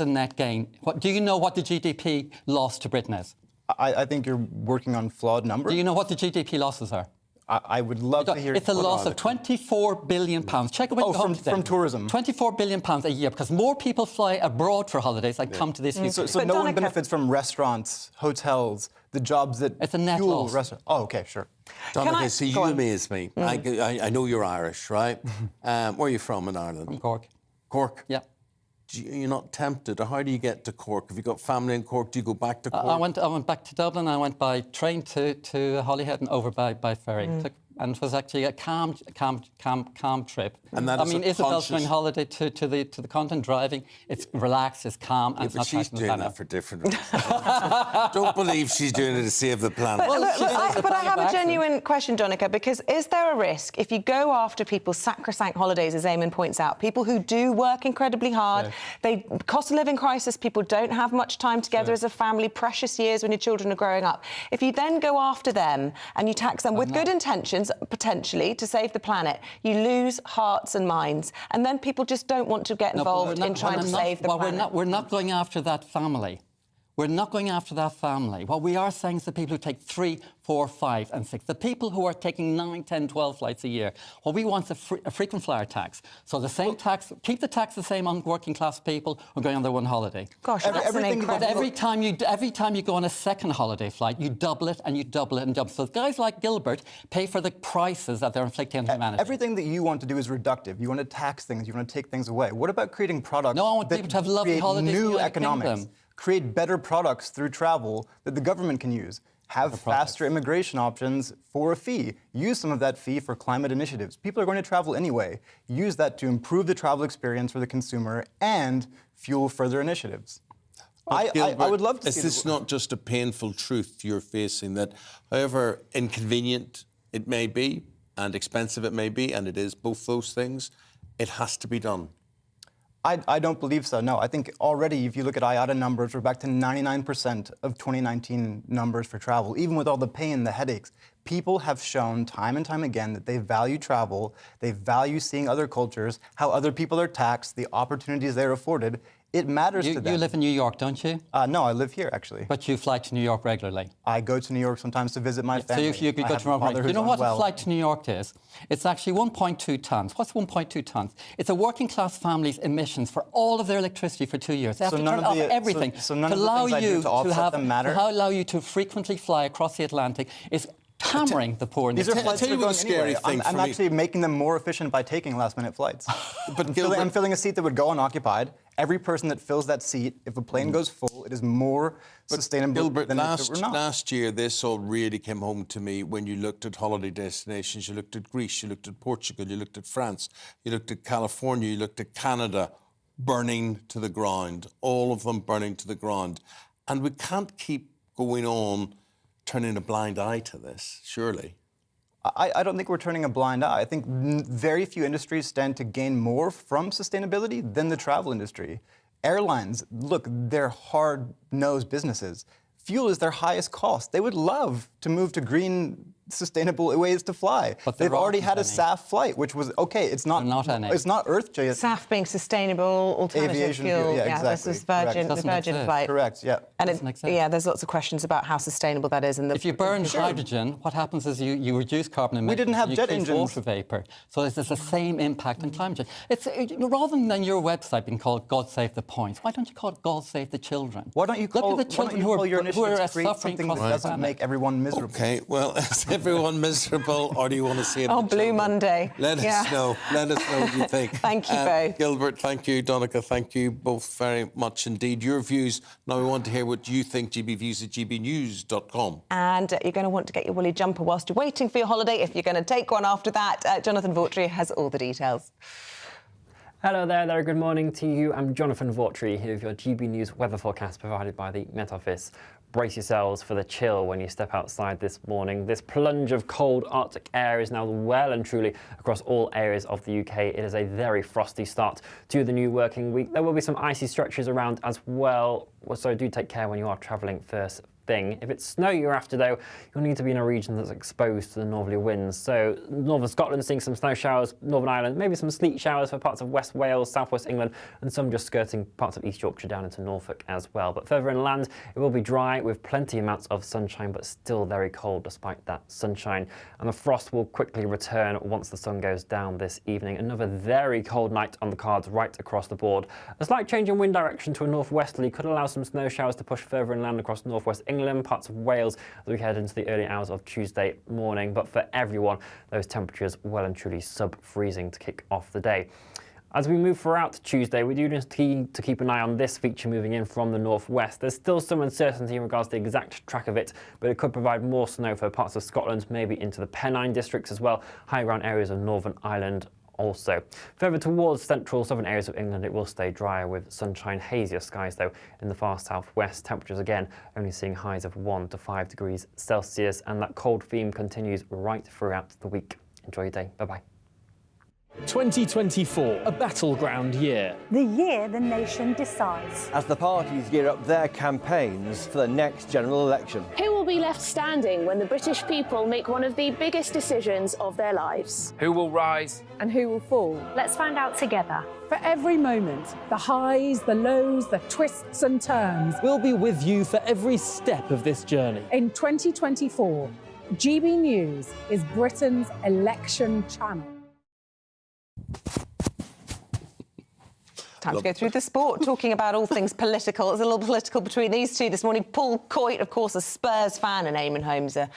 net gain. Do you know what the GDP loss to Britain is? I think you're working on flawed numbers. Do you know what the GDP losses are? I would love to hear. It's a loss of £24 billion. Check it when you go home today. From tourism. £24 billion a year, because more people fly abroad for holidays than come to this country. So no one benefits from restauranants, hotels, the jobs that it's a net loss. Oh, okay, sure. Donica, see, you amaze me. I know you're Irish, right? Where are you from in Ireland? From Cork. Cork? Yeah. You're not tempted, or how do you get to Cork? Have you got family in Cork? Do you go back to Cork? I went back to Dublin. I went by train to Holyhead and over by ferry. And it was actually a calm trip. And that Isabel's going holiday to the continent, driving. It's relaxed, it's calm, and it's not she's doing that for different reasons. Don't believe she's doing it to save the planet. But I have a genuine question, Donica, because is there a risk if you go after people's sacrosanct holidays, as Eamonn points out, people who do work incredibly hard, cost of living crisis, people don't have much time together as a family, precious years when your children are growing up. If you then go after them and you tax them with good intentions, potentially, to save the planet, you lose hearts and minds. And then people just don't want to get involved in trying to save the planet. We're not going after that family. We're not going after that family. What we are saying is the people who take 3, 4, 5 and 6, the people who are taking 9, 10, 12 flights a year, what we want is a frequent flyer tax. So the same tax, keep the tax the same on working class people who are going on their one holiday. Gosh, that's an incredible... But every time you go on a second holiday flight, you double it and you double it and double it. So guys like Gilbert pay for the prices that they're inflicting on humanity. Everything that you want to do is reductive. You want to tax things, you want to take things away. What about creating products I want people to have lovely holidays in the United Kingdom. Create better products through travel that the government can use. Have faster immigration options for a fee. Use some of that fee for climate initiatives. People are going to travel anyway. Use that to improve the travel experience for the consumer and fuel further initiatives. Gilbert, I would love to see... Is this not just a painful truth you're facing, that however inconvenient it may be and expensive it may be, and it is both those things, it has to be done? I don't believe so, no. I think already, if you look at IATA numbers, we're back to 99% of 2019 numbers for travel, even with all the pain, the headaches. People have shown time and time again that they value travel, they value seeing other cultures, how other people are taxed, the opportunities they're afforded. It matters to them. You live in New York, don't you? No, I live here, actually. But you fly to New York regularly? I go to New York sometimes to visit my family. So you could go to New York regularly. You know what a flight to New York is? It's actually 1.2 tonnes. What's 1.2 tonnes? It's a working-class family's emissions for all of their electricity for 2 years. They have to turn off everything. So none of the things I do to offset them matter? To allow you to frequently fly across the Atlantic is hammering the poor. These are flights that are going anyway. I'm actually making them more efficient by taking last-minute flights. But I'm filling a seat that would go unoccupied. Every person that fills that seat, if the plane goes full, it is more sustainable Gilbert, than if it were not. Last year, this all really came home to me when you looked at holiday destinations. You looked at Greece, you looked at Portugal, you looked at France, you looked at California, you looked at Canada, burning to the ground, all of them burning to the ground. And we can't keep going on turning a blind eye to this, surely. I don't think we're turning a blind eye. I think very few industries stand to gain more from sustainability than the travel industry. Airlines, look, they're hard-nosed businesses. Fuel is their highest cost. They would love to move to green, sustainable ways to fly. But they've already had a SAF flight, which was okay. It's not Earth. SAF being sustainable alternative aviation fuel. Yeah, exactly. This was the Virgin flight. Correct. Yeah. And there's lots of questions about how sustainable that is. And if you burn hydrogen, what happens is you reduce carbon emissions. We didn't have jet engines. Water vapor. So there's the same impact on climate change. It's rather than your website being called "God Save the Points," why don't you call it "God Save the Children"? Why don't you call the children who are suffering something that doesn't make everyone miserable? Okay, well, is everyone miserable, or do you want to save the Blue children? Monday. Let us know. Let us know what you think. Thank you both. Gilbert, thank you. Donica, thank you both very much indeed. Your views. Now we want to hear what you think. gbviews@gbnews.com. And you're going to want to get your woolly jumper whilst you're waiting for your holiday. If you're going to take one after that, Jonathan Vautry has all the details. Hello there, good morning to you. I'm Jonathan Vautry here with your GB News weather forecast provided by the Met Office. Brace yourselves for the chill when you step outside this morning. This plunge of cold Arctic air is now well and truly across all areas of the UK. It is a very frosty start to the new working week. There will be some icy stretches around as well, so do take care when you are travelling first thing. If it's snow you're after, though, you'll need to be in a region that's exposed to the northerly winds. So northern Scotland seeing some snow showers, Northern Ireland, maybe some sleet showers for parts of West Wales, southwest England, and some just skirting parts of East Yorkshire down into Norfolk as well. But further inland, it will be dry with plenty amounts of sunshine, but still very cold despite that sunshine. And the frost will quickly return once the sun goes down this evening. Another very cold night on the cards right across the board. A slight change in wind direction to a northwesterly could allow some snow showers to push further inland across northwest England, parts of Wales as we head into the early hours of Tuesday morning. But for everyone, those temperatures well and truly sub-freezing to kick off the day. As we move throughout Tuesday, we do need to keep an eye on this feature moving in from the northwest. There's still some uncertainty in regards to the exact track of it, but it could provide more snow for parts of Scotland, maybe into the Pennine districts as well, high ground areas of Northern Ireland also. Further towards central southern areas of England, it will stay drier with sunshine, hazier skies though in the far southwest. Temperatures again only seeing highs of 1 to 5 degrees Celsius, and that cold theme continues right throughout the week. Enjoy your day. Bye-bye. 2024, a battleground year. The year the nation decides. As the parties gear up their campaigns for the next general election. Who will be left standing when the British people make one of the biggest decisions of their lives? Who will rise? And who will fall? Let's find out together. For every moment, the highs, the lows, the twists and turns. We'll be with you for every step of this journey. In 2024, GB News is Britain's election channel. Time to go through the sport, talking about all things political. There's a little political between these two this morning. Paul Coit, of course, a Spurs fan, and Eamonn Holmes, a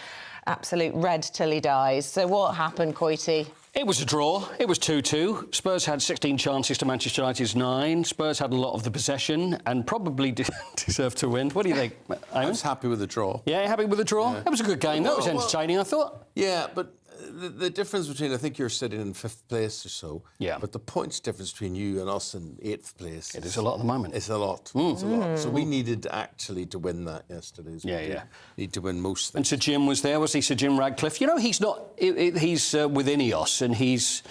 absolute red till he dies. So what happened, Coity? It was a draw. It was 2-2. Spurs had 16 chances to Manchester United's 9. Spurs had a lot of the possession and probably deserved to win. What do you think, Eamonn? I was happy with the draw. Yeah, happy with the draw? Yeah. It was a good game. That was entertaining, I thought. Yeah, but the difference between, I think you're sitting in 5th place or so. Yeah. But the points difference between you and us in 8th place. It is a lot at the moment. It's a lot. It's a lot. So we needed actually to win that yesterday. Yeah. Need to win most things. And Sir Jim was there, was he? Sir Jim Radcliffe. You know, he's not. He's with Ineos, and he's.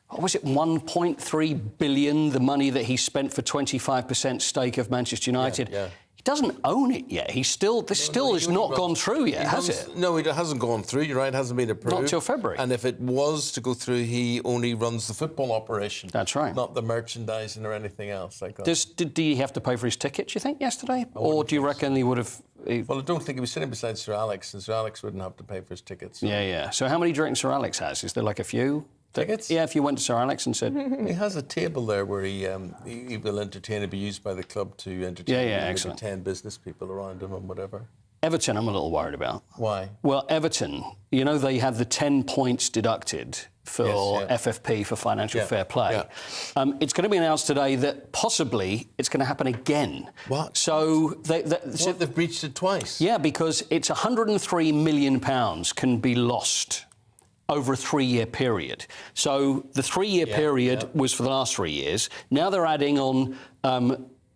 What was it? 1.3 billion, the money that he spent for 25% stake of Manchester United. Yeah. He doesn't own it yet. This still has not gone through yet, has it? No, it hasn't gone through. You're right, it hasn't been approved. Not till February. And if it was to go through, he only runs the football operation. That's right. Not the merchandising or anything else like that. Did he have to pay for his ticket, do you think, yesterday? Or do you reckon he would have... Well, I don't think he was sitting beside Sir Alex, and Sir Alex wouldn't have to pay for his tickets. So. Yeah. So how many drinks Sir Alex has? Is there like a few? Tickets? Yeah, if you went to Sir Alex and said... He has a table there where he will entertain and be used by the club to entertain excellent. 10 business people around him and whatever. Everton, I'm a little worried about. Why? Well, Everton, you know, they have the 10 points deducted for FFP, for financial fair play. Yeah. It's going to be announced today that possibly it's going to happen again. What? So they've breached it twice? Yeah, because it's £103 million can be lost over a 3-year period. So the 3-year period was for the last 3 years. Now they're adding on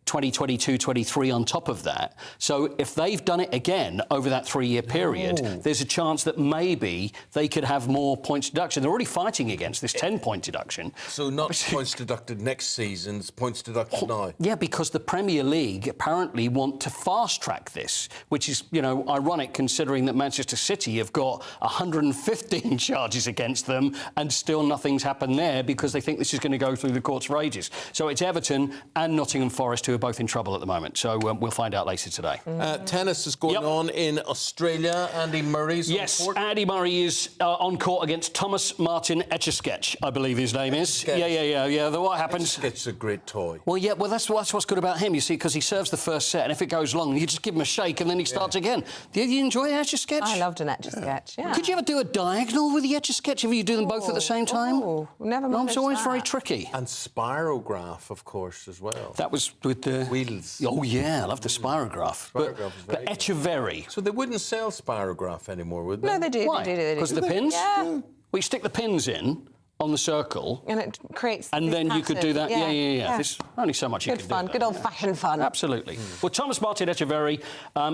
2022-23 on top of that. So if they've done it again over that 3-year period, there's a chance that maybe they could have more points deduction. They're already fighting against this 10-point deduction. So not points deducted next season, it's points deducted now. Yeah, because the Premier League apparently want to fast-track this, which is, you know, ironic considering that Manchester City have got 115 charges against them and still nothing's happened there because they think this is going to go through the courts for ages. So it's Everton and Nottingham Forest who are both in trouble at the moment. So we'll find out later today. Tennis is going on in Australia. Andy Murray's on court. Andy Murray is on court against Thomas Martin Etchesketch, I believe his name is. Yeah. What happens? Etchesketch's a great toy. Well, that's what's good about him, you see, because he serves the first set, and if it goes long, you just give him a shake and then he starts again. Did you enjoy Etch-a-Sketch? I loved an Etch-a-Sketch, yeah. Could you ever do a diagonal with the Etch-a-Sketch if you do them both at the same time? Never No, managed it's always that. very tricky. And spirograph, of course, as well. That was with the... Wheels. Oh, yeah, I love the spirograph. But Etcheverry. So they wouldn't sell spirograph anymore, would they? No, they do. Why? They do. Because of the pins? Yeah. Well, you stick the pins in on the circle. And it creates And this then you could do that. pattern. Yeah. There's only so much you Good can fun. do. Good old-fashioned fun. Absolutely. Well, Thomas Martin Etcheverry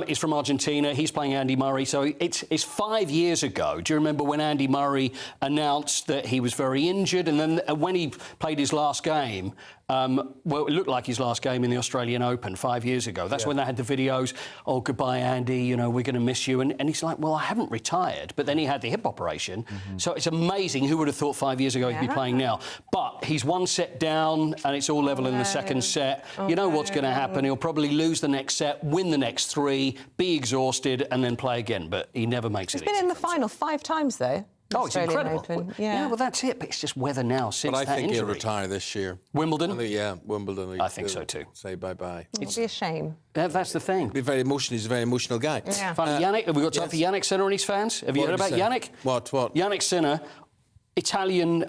is from Argentina. He's playing Andy Murray. So it's 5 years ago. Do you remember when Andy Murray announced that he was very injured? And then when he played his last game, well, it looked like his last game in the Australian Open 5 years ago. That's when they had the videos, oh, goodbye, Andy, you know, we're going to miss you. And he's like, well, I haven't retired. But then he had the hip operation. So it's amazing. Who would have thought 5 years ago he'd be playing now? But he's one set down and it's all level in the second set. You know what's going to happen. He'll probably lose the next set, win the next 3, be exhausted and then play again. But he never makes it. He's been in the final 5 times, though. Oh, it's Australian incredible. Open. Yeah, well, that's it. But it's just weather now since But I that think injury. he'll retire this year. Wimbledon? Wimbledon. I think so too. Say bye-bye. It'd be a shame. That's the thing. Be very emotional. He's a very emotional guy. Yeah. Finally, Yannick, have we got time for Yannick Sinner and his fans? Have you heard about Yannick? What? Yannick Sinner,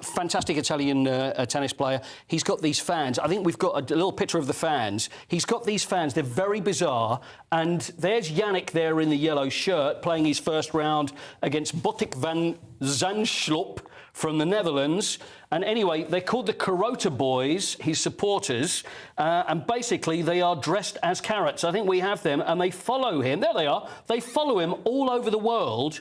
fantastic Italian tennis player. He's got these fans. I think we've got a little picture of the fans. He's got these fans. They're very bizarre. And there's Yannick there in the yellow shirt playing his first round against Botik van Zandschulp from the Netherlands. And anyway, they're called the Carota Boys, his supporters, and basically they are dressed as carrots. I think we have them, and they follow him. There they are. They follow him all over the world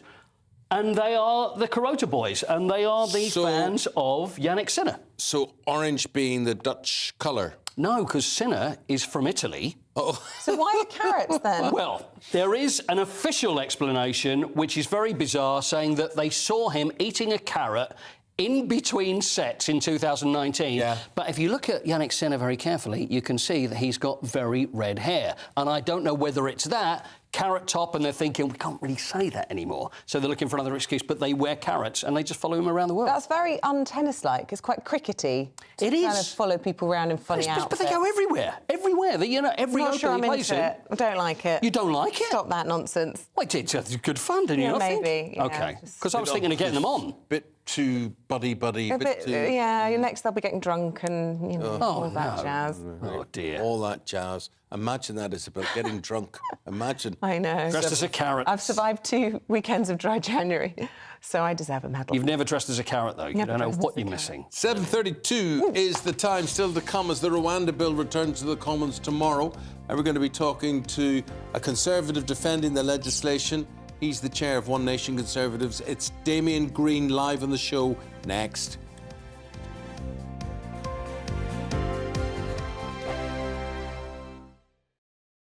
And they are the Carota boys, and they are the fans of Yannick Sinner. So orange being the Dutch colour? No, because Sinner is from Italy. Oh. So why are carrots then? Well, there is an official explanation, which is very bizarre, saying that they saw him eating a carrot in between sets in 2019. Yeah. But if you look at Yannick Sinner very carefully, you can see that he's got very red hair. And I don't know whether it's that, carrot top, and they're thinking, we can't really say that anymore. So they're looking for another excuse, but they wear carrots and they just follow him around the world. That's very un-tennis-like. It's quite crickety. It is. Kind of follow people around in funny outfits. But they go everywhere. Everywhere. You know, every I'm not open sure I'm he plays into in. it. I don't like it. You don't like it? Stop that nonsense. Well, it's good fun, didn't you? Yeah, not think? maybe. Yeah, OK. Because I was thinking of getting them on. Bit too buddy-buddy. A bit, too... yeah, next they'll be getting drunk and, you know, all that jazz. Oh, dear. All that jazz. Imagine that, Isabel, getting drunk. Imagine. I know. Dressed as a carrot. I've survived 2 weekends of dry January, so I deserve a medal. You've never dressed as a carrot, though. You don't know what you're missing. 7:32 is the time still to come as the Rwanda bill returns to the Commons tomorrow. And we're going to be talking to a Conservative defending the legislation. He's the chair of One Nation Conservatives. It's Damien Green live on the show next.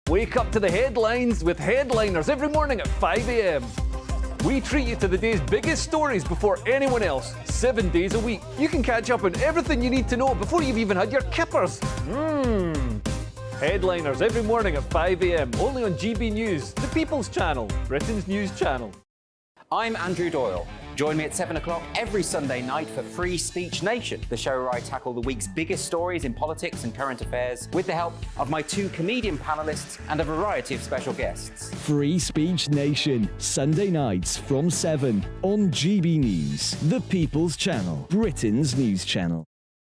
Wake up to the headlines with headliners every morning at 5 a.m. We treat you to the day's biggest stories before anyone else, 7 days a week. You can catch up on everything you need to know before you've even had your kippers. Headliners every morning at 5 a.m. only on GB News, the People's Channel, Britain's news channel. I'm Andrew Doyle. Join me at 7 o'clock every Sunday night for Free Speech Nation, the show where I tackle the week's biggest stories in politics and current affairs with the help of my 2 comedian panellists and a variety of special guests. Free Speech Nation, Sunday nights from 7 on GB News, the People's Channel, Britain's news channel.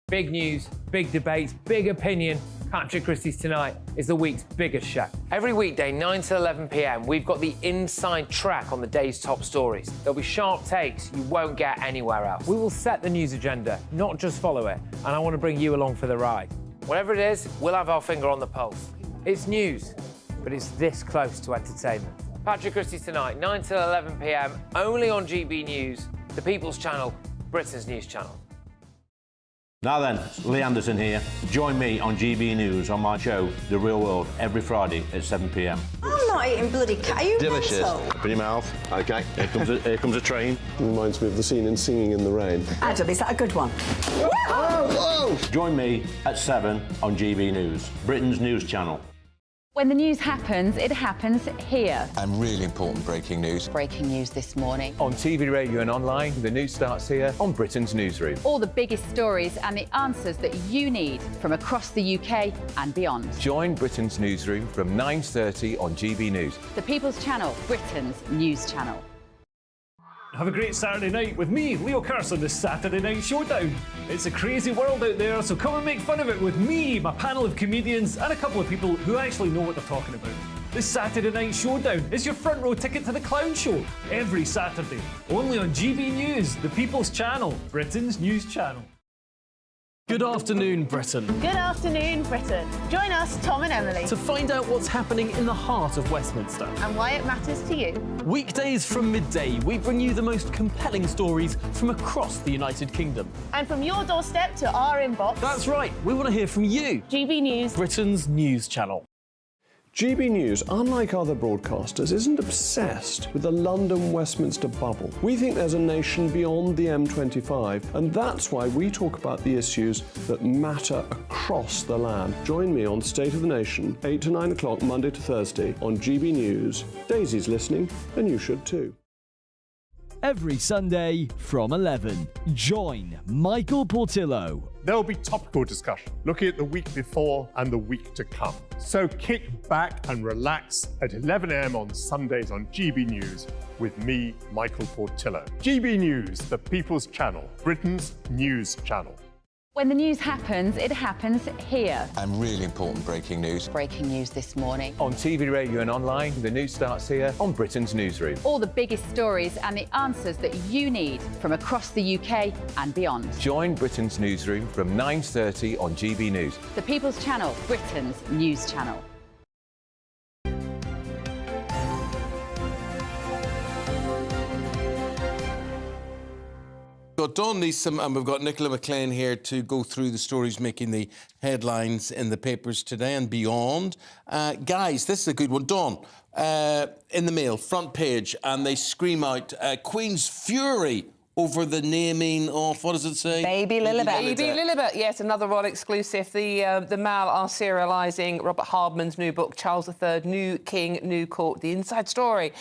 Big news, big debates, big opinion. Patrick Christie's Tonight is the week's biggest show. Every weekday, 9 to 11 p.m, we've got the inside track on the day's top stories. There'll be sharp takes you won't get anywhere else. We will set the news agenda, not just follow it, and I want to bring you along for the ride. Whatever it is, we'll have our finger on the pulse. It's news, but it's this close to entertainment. Patrick Christie's Tonight, 9 to 11 p.m, only on GB News, the People's Channel, Britain's news channel. Now then, Lee Anderson here. Join me on GB News on my show, The Real World, every Friday at 7 p.m. I'm not eating bloody cat. Are you delicious. mental? Open your mouth. OK, here comes a train. Reminds me of the scene in Singing in the Rain. Adam, is that a good one? Whoa! Join me at 7 on GB News, Britain's news channel. When the news happens, it happens here. And really important breaking news. Breaking news this morning. On TV, radio and online, the news starts here on Britain's Newsroom. All the biggest stories and the answers that you need from across the UK and beyond. Join Britain's Newsroom from 9:30 on GB News. The People's Channel, Britain's news channel. Have a great Saturday night with me, Leo Curse, on this Saturday Night Showdown. It's a crazy world out there, so come and make fun of it with me, my panel of comedians, and a couple of people who actually know what they're talking about. This Saturday Night Showdown is your front row ticket to the clown show every Saturday, only on GB News, the People's Channel, Britain's news channel. Good afternoon, Britain. Good afternoon, Britain. Join us, Tom and Emily, To find out what's happening in the heart of Westminster. and why it matters to you. Weekdays from midday, we bring you the most compelling stories from across the United Kingdom. And from your doorstep to our inbox. That's right, we want to hear from you. GB News, Britain's news channel. GB News, unlike other broadcasters, isn't obsessed with the London-Westminster bubble. We think there's a nation beyond the M25, and that's why we talk about the issues that matter across the land. Join me on State of the Nation, 8 to 9 o'clock, Monday to Thursday, on GB News. Daisy's listening, and you should too. Every Sunday from 11, join Michael Portillo. There'll be topical discussion, looking at the week before and the week to come. So kick back and relax at 11 a.m. on Sundays on GB News with me, Michael Portillo. GB News, the People's Channel, Britain's news channel. When the news happens, it happens here. And really important breaking news. Breaking news this morning. On TV, radio and online, the news starts here on Britain's Newsroom. All the biggest stories and the answers that you need from across the UK and beyond. Join Britain's Newsroom from 9:30 on GB News. The People's Channel, Britain's news channel. We've got Dawn Neeson and we've got Nicola McLean here to go through the stories making the headlines in the papers today and beyond. Guys, this is a good one. Dawn, in the Mail, front page, and they scream out, Queen's fury over the naming of, what does it say? Baby Lilibet. Baby Lilibet, yes, another royal exclusive. The Mail are serialising Robert Hardman's new book, Charles III, New King, New Court, the inside story.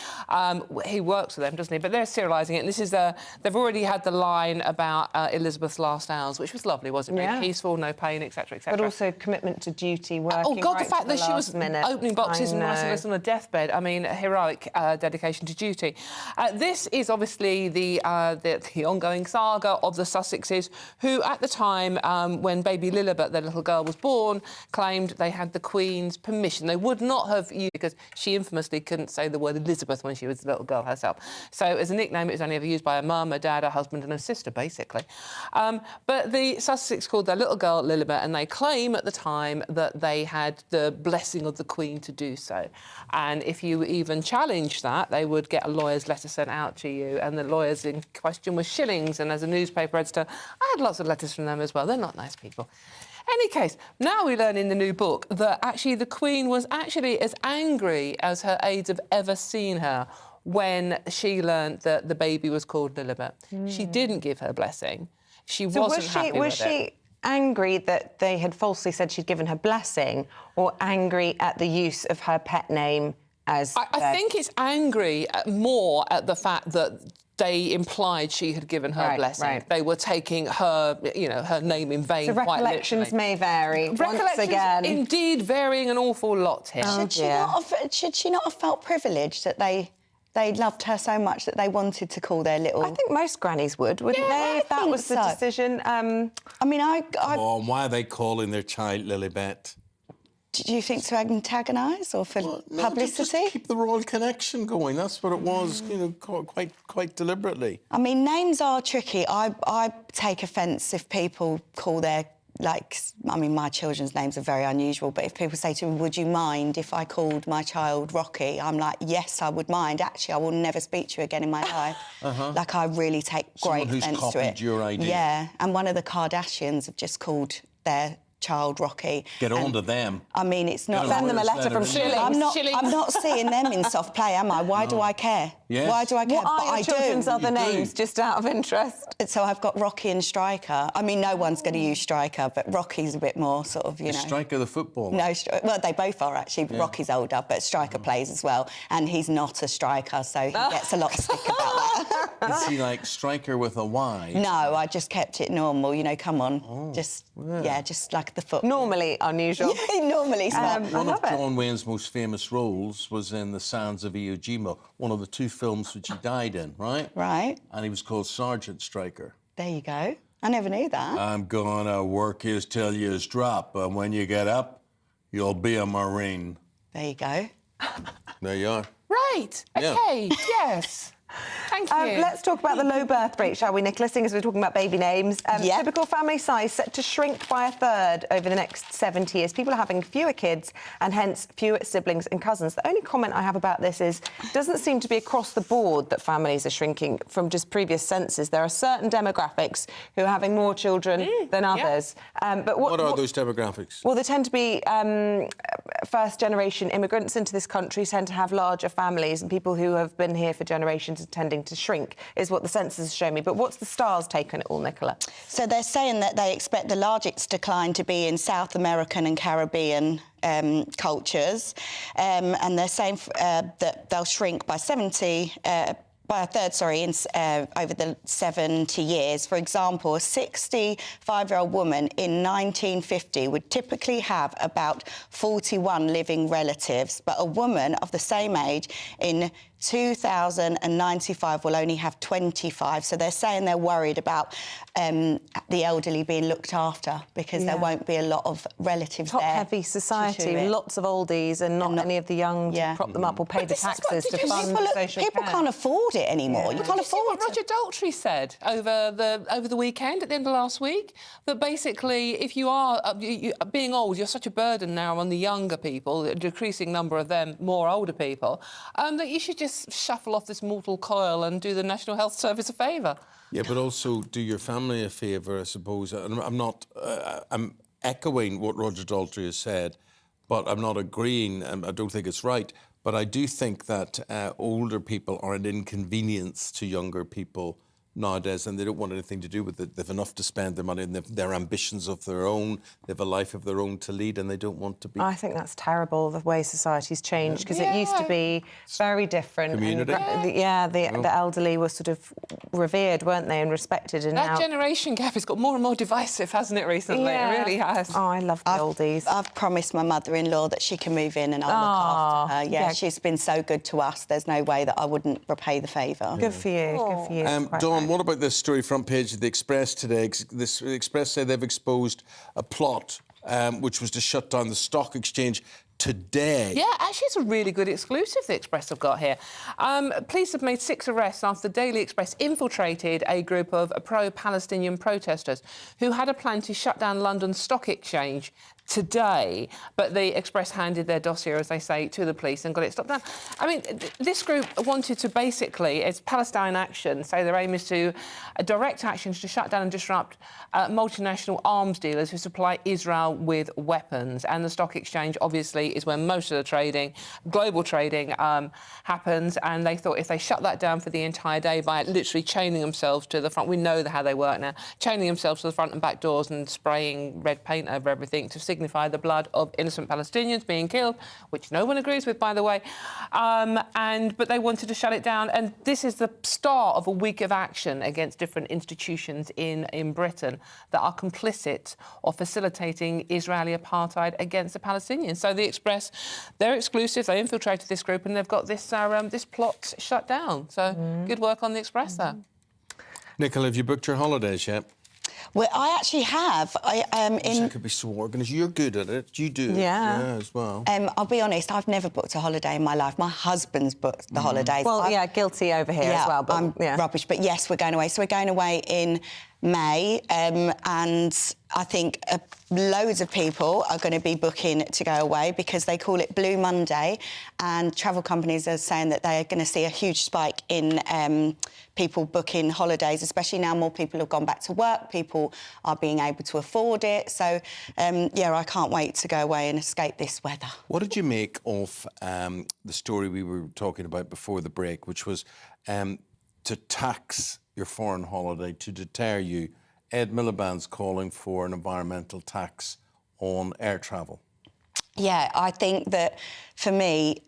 He works with them, doesn't he? But they're serialising it. And this is they've already had the line about Elizabeth's last hours, which was lovely, wasn't it? Very peaceful, no pain, etc., etc. But also commitment to duty, working Oh, God, right the fact that she was opening boxes and writing this on a deathbed. I mean, a heroic dedication to duty. This is obviously the ongoing saga of the Sussexes, who at the time, when baby Lilibet, their little girl, was born, claimed they had the Queen's permission. They would not have used, because she infamously couldn't say the word Elizabeth when she was a little girl herself. So as a nickname, it was only ever used by a mum, a dad, a husband and a sister, basically. But the Sussexes called their little girl Lilibet, and they claim at the time that they had the blessing of the Queen to do so. And if you even challenged that, they would get a lawyer's letter sent out to you, and the lawyers in question were shillings. And as a newspaper editor, I had lots of letters from them as well. They're not nice people. Any case, now we learn in the new book that actually the Queen was actually as angry as her aides have ever seen her when she learned that the baby was called Lilibet. She didn't give her blessing. She wasn't happy with it. Was she angry that they had falsely said she'd given her blessing, or angry at the use of her pet name as... I think it's angry more at the fact that they implied she had given her blessing. Right. They were taking her, you know, her name in vain. So quite recollections may vary. Recollections, once again, indeed, varying an awful lot here. Should she not have felt privileged that they loved her so much that they wanted to call their little... I think most grannies would, wouldn't they, if that was the decision? I mean, Come on, why are they calling their child Lilibet? Do you think to antagonise or for publicity? Just keep the royal connection going. That's what it was, you know, quite deliberately. I mean, names are tricky. I take offence if people call their... I mean, my children's names are very unusual, but if people say to me, would you mind if I called my child Rocky? I'm like, yes, I would mind. Actually, I will never speak to you again in my life. Like, I really take great offence to it. Someone who's copied your idea. Yeah, and one of the Kardashians have just called their child Rocky. Get on to them. I mean, it's not... Send them a letter from Shillings. I'm not seeing them in soft play, am I? Why do I care? Yes. Why do I care? What are your children's other names, just out of interest? So I've got Rocky and Striker. I mean, no one's going to use Striker, but Rocky's a bit more sort of, you know... Striker the football? No, well, they both are, actually. But Rocky's older, but Striker plays as well. And he's not a striker, so he gets a lot of stick about that. Is he like Striker with a Y? No, I just kept it normal, you know, come on. Just like the football. Normally unusual. Yeah, normally. One of John Wayne's most famous roles was in The Sands of Iwo Jima, one of the two films which he died in, right? Right. And he was called Sergeant Striker. There you go. I never knew that. I'm gonna work you till you drop, and when you get up, you'll be a Marine. There you go. There you are. Right. OK. Yes. Thank you. Let's talk about the low birth rate, shall we, Nicola, seeing as we're talking about baby names. Typical family size set to shrink by a third over the next 70 years. People are having fewer kids and hence fewer siblings and cousins. The only comment I have about this is it doesn't seem to be across the board that families are shrinking from just previous census. There are certain demographics who are having more children than others. But what are those demographics? Well, they tend to be first-generation immigrants into this country tend to have larger families, and people who have been here for generations are tending to shrink, is what the census has shown me. But what's the Star's take on it all, Nicola? So they're saying that they expect the largest decline to be in South American and Caribbean cultures, and they're saying that they'll shrink by by a third, over the 70 years. For example, a 65-year-old woman in 1950 would typically have about 41 living relatives, but a woman of the same age in 2095 will only have 25. So they're saying they're worried about the elderly being looked after because there won't be a lot of relatives there. Top-heavy society, lots of oldies and not any of the young to prop them up or pay the taxes to fund social care. People can't afford it anymore. You can't afford what Roger Daltrey said over the weekend at the end of last week, that basically if you are being old, you're such a burden now on the younger people, a decreasing number of them, more older people, that you should just shuffle off this mortal coil and do the National Health Service a favour. Yeah, but also do your family a favour, I suppose. I'm echoing what Roger Daltrey has said, but I'm not agreeing, and I don't think it's right. But I do think that older people are an inconvenience to younger people nowadays, and they don't want anything to do with it. They've enough to spend their money, and their ambitions of their own. They have a life of their own to lead, and they don't want to be. I think that's terrible, the way society's changed, because it used to be very different. Community. And the elderly were sort of revered, weren't they, and respected. And that now generation gap has got more and more divisive, hasn't it, recently? Yeah. It really has. Oh, I love the oldies. I've promised my mother-in-law that she can move in and I'll look after her. Yeah, she's been so good to us. There's no way that I wouldn't repay the favour. Good for you. Good for you. Dawn, what about this story, front page of the Express today? The Express say they've exposed a plot which was to shut down the stock exchange today. Yeah, actually, it's a really good exclusive the Express have got here. Police have made 6 arrests after the Daily Express infiltrated a group of pro-Palestinian protesters who had a plan to shut down London's stock exchange today, but the Express handed their dossier, as they say, to the police and got it stopped down. I mean, this group wanted to basically, it's Palestine Action, say their aim is to direct actions to shut down and disrupt multinational arms dealers who supply Israel with weapons. And the stock exchange, obviously, is where most of the trading, global trading, happens. And they thought if they shut that down for the entire day by literally chaining themselves to the front, we know how they work now, chaining themselves to the front and back doors and spraying red paint over everything to signify the blood of innocent Palestinians being killed, which no one agrees with, by the way. But they wanted to shut it down. And this is the start of a week of action against different institutions in Britain that are complicit or facilitating Israeli apartheid against the Palestinians. So the Express, they're exclusive. They infiltrated this group and they've got this this plot shut down. So good work on the Express there. Nicola, have you booked your holidays yet? Well, I actually have. I could be so organised. You're good at it. You do. Yeah. As well. I'll be honest, I've never booked a holiday in my life. My husband's booked the holidays. Well, guilty over here as well. But, I'm rubbish. But yes, we're going away. So we're going away in May, and I think loads of people are going to be booking to go away because they call it Blue Monday, and travel companies are saying that they're going to see a huge spike in people booking holidays, especially now more people have gone back to work, people are being able to afford it. So, I can't wait to go away and escape this weather. What did you make of the story we were talking about before the break, which was to tax your foreign holiday to deter you? Ed Miliband's calling for an environmental tax on air travel. Yeah, I think that for me,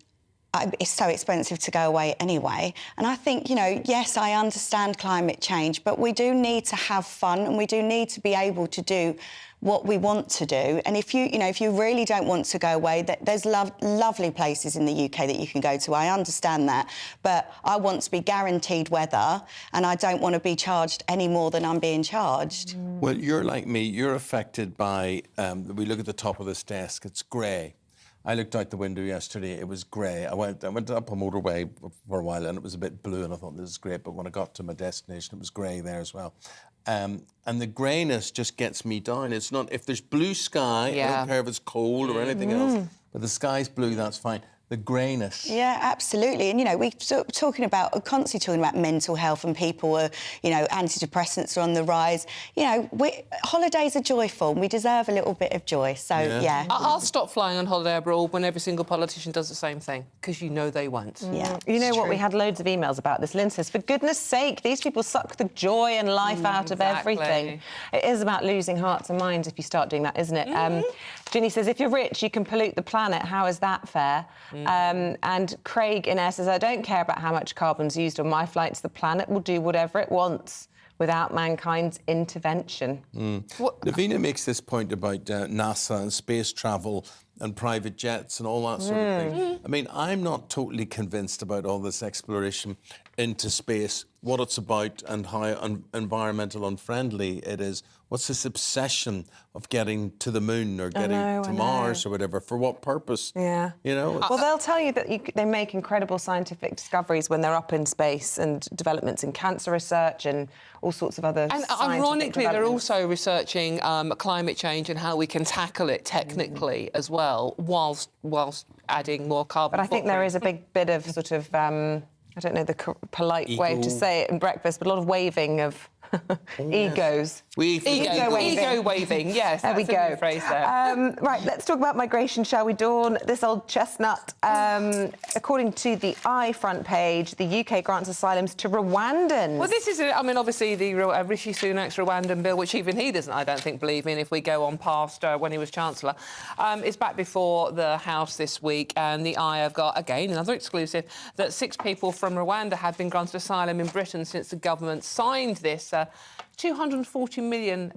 it's so expensive to go away anyway. And I think, yes, I understand climate change, but we do need to have fun and we do need to be able to do what we want to do. And if you really don't want to go away, there's lovely places in the UK that you can go to. I understand that. But I want to be guaranteed weather and I don't want to be charged any more than I'm being charged. Well, you're like me. You're affected by, we look at the top of this desk, it's grey. I looked out the window yesterday, it was grey. I went up a motorway for a while and it was a bit blue and I thought, this is great. But when I got to my destination, it was grey there as well. And the greyness just gets me down. It's not, if there's blue sky, I don't care if it's cold or anything else, but the sky's blue, that's fine. The greyness. Yeah, absolutely. And, we're constantly talking about mental health and people are, antidepressants are on the rise. Holidays are joyful and we deserve a little bit of joy. So, yeah. I'll stop flying on holiday abroad when every single politician does the same thing, because they won't. Yeah. You know what? We had loads of emails about this. Lynn says, for goodness sake, these people suck the joy and life out of everything. It is about losing hearts and minds if you start doing that, isn't it? Ginny says, if you're rich, you can pollute the planet. How is that fair? And Craig in Air says, I don't care about how much carbon's used on my flights. The planet will do whatever it wants without mankind's intervention. Navina makes this point about NASA and space travel and private jets and all that sort of thing. I mean, I'm not totally convinced about all this exploration into space, what it's about and how environmental unfriendly it is. What's this obsession of getting to the moon or getting to Mars or whatever? For what purpose? Yeah. You know? Well, they'll tell you that they make incredible scientific discoveries when they're up in space, and developments in cancer research and all sorts of other And scientific ironically, they're developments. also researching climate change and how we can tackle it technically as well, whilst adding more carbon. But I think there is a big bit of sort of, I don't know the polite way to say it in breakfast, but a lot of waving of egos. Ego waving, yes. There we that's a go. good phrase there. Right, let's talk about migration, shall we, Dawn? This old chestnut. According to the I front page, the UK grants asylums to Rwandans. Well, this is, I mean, obviously the Rishi Sunak's Rwandan bill, which even he doesn't, I don't think, believe in if we go on past when he was Chancellor, is back before the House this week, and the I have got, again, another exclusive, that 6 people from Rwanda have been granted asylum in Britain since the government signed this £240 million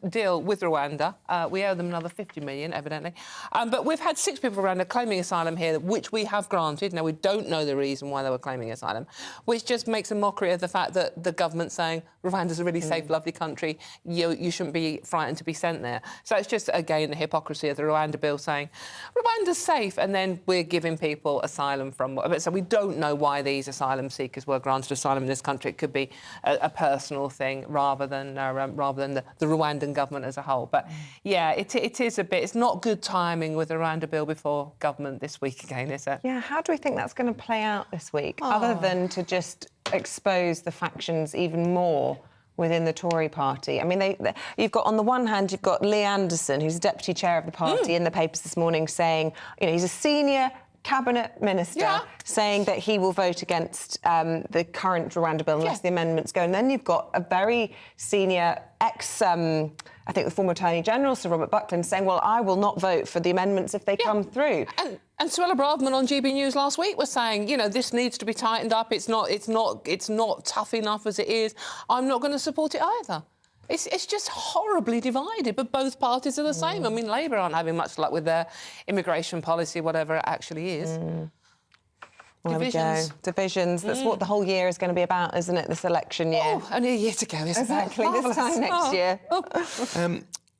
deal with Rwanda. We owe them another 50 million, evidently. But we've had 6 people from Rwanda claiming asylum here, which we have granted. Now, we don't know the reason why they were claiming asylum, which just makes a mockery of the fact that the government's saying Rwanda's a really safe, lovely country. You shouldn't be frightened to be sent there. So it's just, again, the hypocrisy of the Rwanda bill saying Rwanda's safe, and then we're giving people asylum from... So we don't know why these asylum seekers were granted asylum in this country. It could be a personal thing rather than the Rwandan government as a whole. But yeah, it is a bit. It's not good timing with the Rwanda bill before government this week again, is it? Yeah. How do we think that's going to play out this week, other than to just expose the factions even more within the Tory party? I mean, you've got, on the one hand, you've got Lee Anderson, who's deputy chair of the party, in the papers this morning saying, you know, he's a senior cabinet minister, saying that he will vote against the current Rwanda bill unless the amendments go. And then you've got a very senior I think the former Attorney General, Sir Robert Buckland, saying, well, I will not vote for the amendments if they come through. And Suella Braverman on GB News last week was saying, you know, this needs to be tightened up. It's not tough enough as it is. I'm not going to support it either. It's just horribly divided, but both parties are the same. I mean, Labour aren't having much luck with their immigration policy, whatever it actually is. Well, divisions. Divisions. That's what the whole year is going to be about, isn't it, this election year? Oh, only a year to go, isn't exactly, it? This time next year.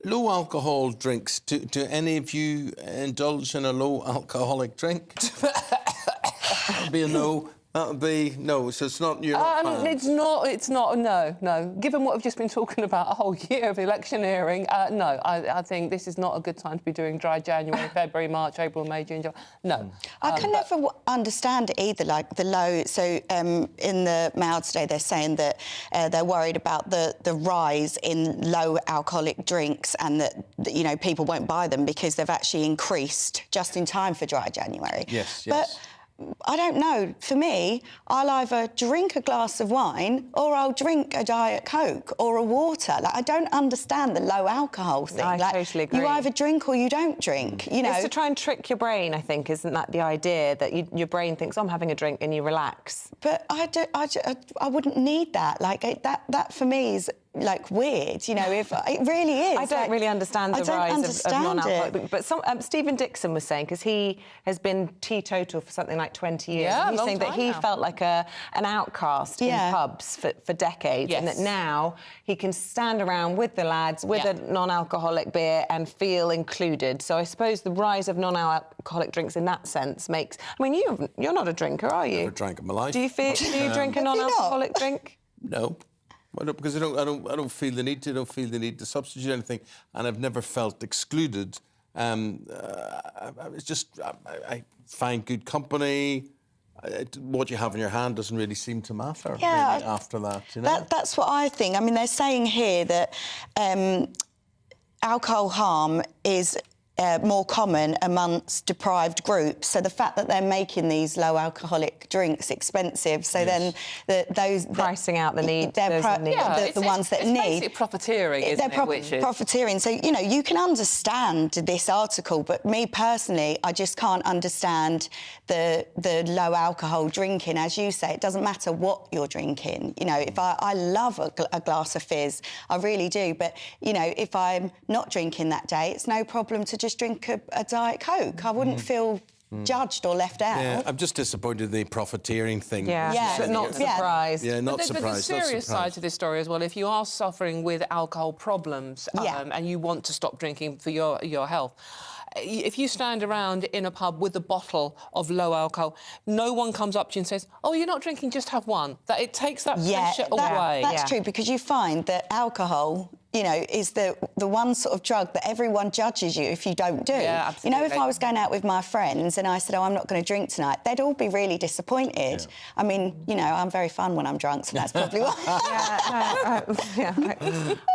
Low alcohol drinks. Do any of you indulge in a low alcoholic drink? That'd be a no. That would be no. So it's not. You're not fans. It's not. No. Given what we've just been talking about a whole year of electioneering, no. I think this is not a good time to be doing dry January, February, March, April, May, June, July. No. I can never understand it either. Like the low. So in the Mail today, they're saying that they're worried about the rise in low alcoholic drinks, and that you know people won't buy them because they've actually increased just in time for dry January. Yes. But I don't know. For me, I'll either drink a glass of wine or I'll drink a Diet Coke or a water. Like, I don't understand the low alcohol thing. I totally agree. You either drink or you don't drink, you know. It's to try and trick your brain, I think, isn't that the idea? That your brain thinks, oh, I'm having a drink, and you relax. But I wouldn't need that. Like, that for me is... like weird, you know, if it really is. I don't really understand the rise of non-alcoholic. But Stephen Dixon was saying, because he has been teetotal for something like 20 years, Yeah, he's saying that he felt like an outcast in pubs for decades, and that now he can stand around with the lads with a non-alcoholic beer and feel included. So I suppose the rise of non-alcoholic drinks in that sense makes... I mean, you're not a drinker, are you? Never drank in my life. Do you drink a non-alcoholic drink? No. Because I don't feel the need to. I don't feel the need to substitute anything, and I've never felt excluded. It's just I find good company. What you have in your hand doesn't really seem to matter really after that. You know? That's what I think. I mean, they're saying here that alcohol harm is more common amongst deprived groups. So the fact that they're making these low alcoholic drinks expensive, so then those pricing out the need, the ones that need. It's profiteering, isn't it? Profiteering. So you know you can understand this article, but me personally, I just can't understand the low alcohol drinking. As you say, it doesn't matter what you're drinking. You know, if I love a glass of fizz, I really do. But you know, if I'm not drinking that day, it's no problem to just drink a Diet Coke. I wouldn't feel judged or left out. Yeah, I'm just disappointed in the profiteering thing. But not surprised. Yeah, not But surprised. there's a serious side to this story as well. If you are suffering with alcohol problems and you want to stop drinking for your health, if you stand around in a pub with a bottle of low alcohol, no one comes up to you and says, "Oh, you're not drinking, just have one." That it takes that pressure away. That's true, because you find that alcohol, you know, is the one sort of drug that everyone judges you if you don't do. Yeah, absolutely. You know, if I was going out with my friends and I said, "Oh, I'm not going to drink tonight," they'd all be really disappointed. Yeah. I mean, you know, I'm very fun when I'm drunk, so that's probably why.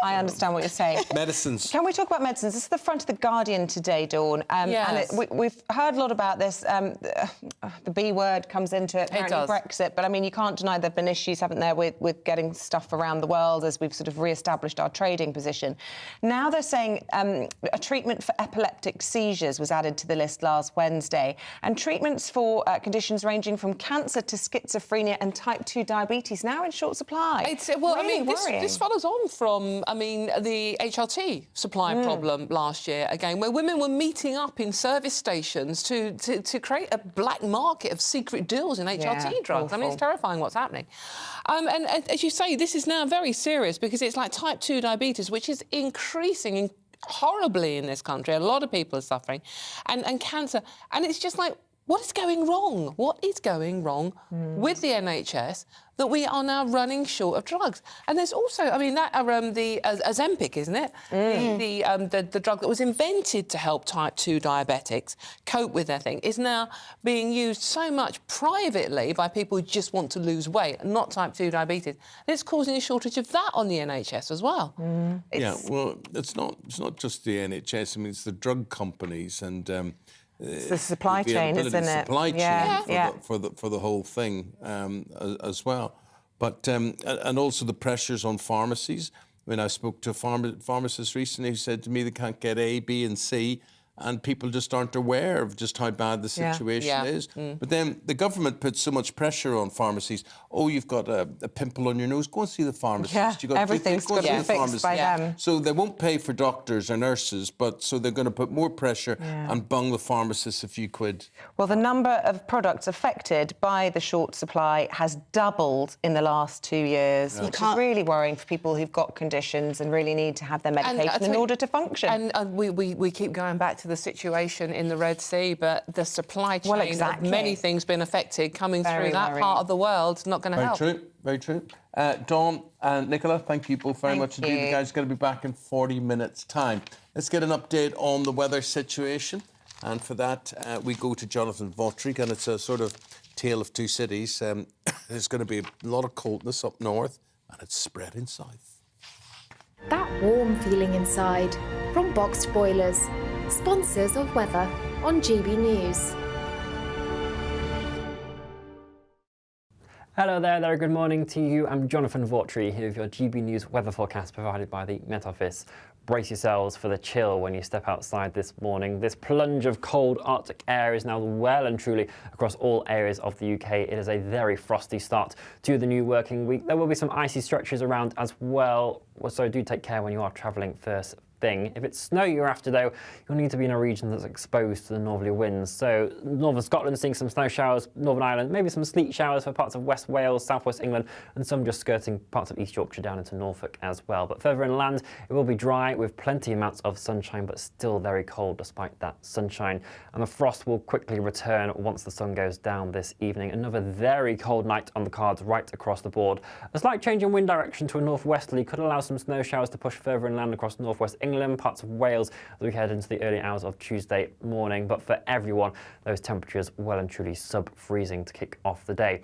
I understand what you're saying. Medicines. Can we talk about medicines? This is the front of the Guardian today, Dawn. Yes. And we've heard a lot about this. The B word comes into it, apparently Brexit. But, I mean, you can't deny there have been issues, haven't there, with getting stuff around the world as we've sort of re-established our trading position. Now they're saying a treatment for epileptic seizures was added to the list last Wednesday, and treatments for conditions ranging from cancer to schizophrenia and type 2 diabetes now in short supply. This follows on from, the HRT supply problem last year, again, where women were meeting up in service stations to create a black market of secret deals in HRT drugs. Awful. It's terrifying what's happening. And as you say, this is now very serious because it's like type 2 diabetes, which is increasing horribly in this country. A lot of people are suffering. And cancer. And it's just like, what is going wrong? What is going wrong with the NHS that we are now running short of drugs? And there's also, the Ozempic, isn't it? The drug that was invented to help type 2 diabetics cope with their thing is now being used so much privately by people who just want to lose weight and not type 2 diabetes. And it's causing a shortage of that on the NHS as well. It's not just the NHS. It's the drug companies and... it's the supply chain, isn't it? Supply chain for the whole thing as well. But and also the pressures on pharmacies. When I spoke to a pharmacist recently who said to me they can't get A, B and C, and people just aren't aware of just how bad the situation is. But then the government puts so much pressure on pharmacies. Oh, you've got a pimple on your nose, go and see the pharmacist. Yeah, You've got everything's got to be fixed by them. So they won't pay for doctors or nurses, so they're going to put more pressure and bung the pharmacists a few quid. Well, the number of products affected by the short supply has doubled in the last 2 years, which is really worrying for people who've got conditions and really need to have their medication in order to function. And we keep going back to the situation in the Red Sea, but the supply chain of many things been affected coming through that part of the world, not going to help. Very true. Dawn and Nicola, thank you both very much indeed. You guys are going to be back in 40 minutes' time. Let's get an update on the weather situation. And for that, we go to Jonathan Vautry, and it's a sort of tale of two cities. There's going to be a lot of coldness up north, and it's spreading south. That warm feeling inside from Boxed Boilers, sponsors of weather on GB News. Hello there, good morning to you. I'm Jonathan Vautry here with your GB News weather forecast provided by the Met Office. Brace yourselves for the chill when you step outside this morning. This plunge of cold Arctic air is now well and truly across all areas of the UK. It is a very frosty start to the new working week. There will be some icy stretches around as well, so do take care when you are travelling first thing. If it's snow you're after, though, you'll need to be in a region that's exposed to the northerly winds. So northern Scotland seeing some snow showers, Northern Ireland, maybe some sleet showers for parts of West Wales, southwest England, and some just skirting parts of East Yorkshire down into Norfolk as well. But further inland, it will be dry with plenty amounts of sunshine, but still very cold despite that sunshine. And the frost will quickly return once the sun goes down this evening. Another very cold night on the cards right across the board. A slight change in wind direction to a northwesterly could allow some snow showers to push further inland across northwest England, parts of Wales as we head into the early hours of Tuesday morning. But for everyone, those temperatures well and truly sub-freezing to kick off the day.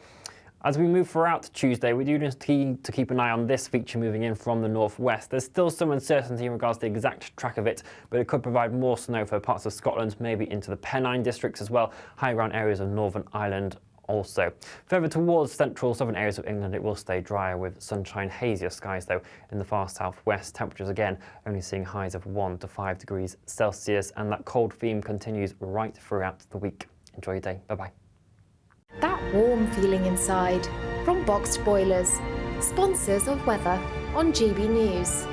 As we move throughout Tuesday, we do need to keep an eye on this feature moving in from the northwest. There's still some uncertainty in regards to the exact track of it, but it could provide more snow for parts of Scotland, maybe into the Pennine districts as well, high ground areas of Northern Ireland also. Further towards central southern areas of England, it will stay drier with sunshine, hazier skies though in the far southwest. Temperatures again only seeing highs of 1 to 5 degrees Celsius, and that cold theme continues right throughout the week. Enjoy your day. Bye-bye. That warm feeling inside from Boxed Boilers, sponsors of weather on GB News.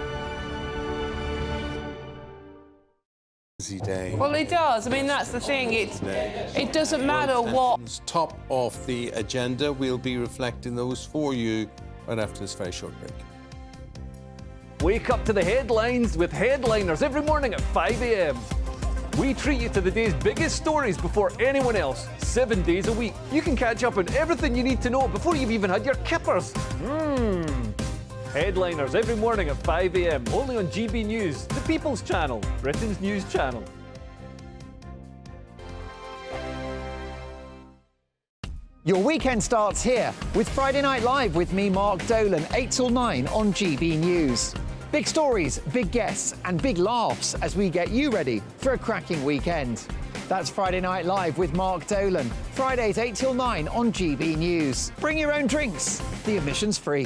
Day. Well, it does. I mean, that's the thing. It doesn't matter what. Top of the agenda. We'll be reflecting those for you right after this very short break. Wake up to the headlines with headliners every morning at 5 a.m. We treat you to the day's biggest stories before anyone else, 7 days a week. You can catch up on everything you need to know before you've even had your kippers. Headliners every morning at 5 a.m. only on GB News, the People's Channel, Britain's news channel. Your weekend starts here with Friday Night Live with me, Mark Dolan, 8 till 9 on GB News. Big stories, big guests and big laughs as we get you ready for a cracking weekend. That's Friday Night Live with Mark Dolan, Fridays 8 till 9 on GB News. Bring your own drinks, the admission's free.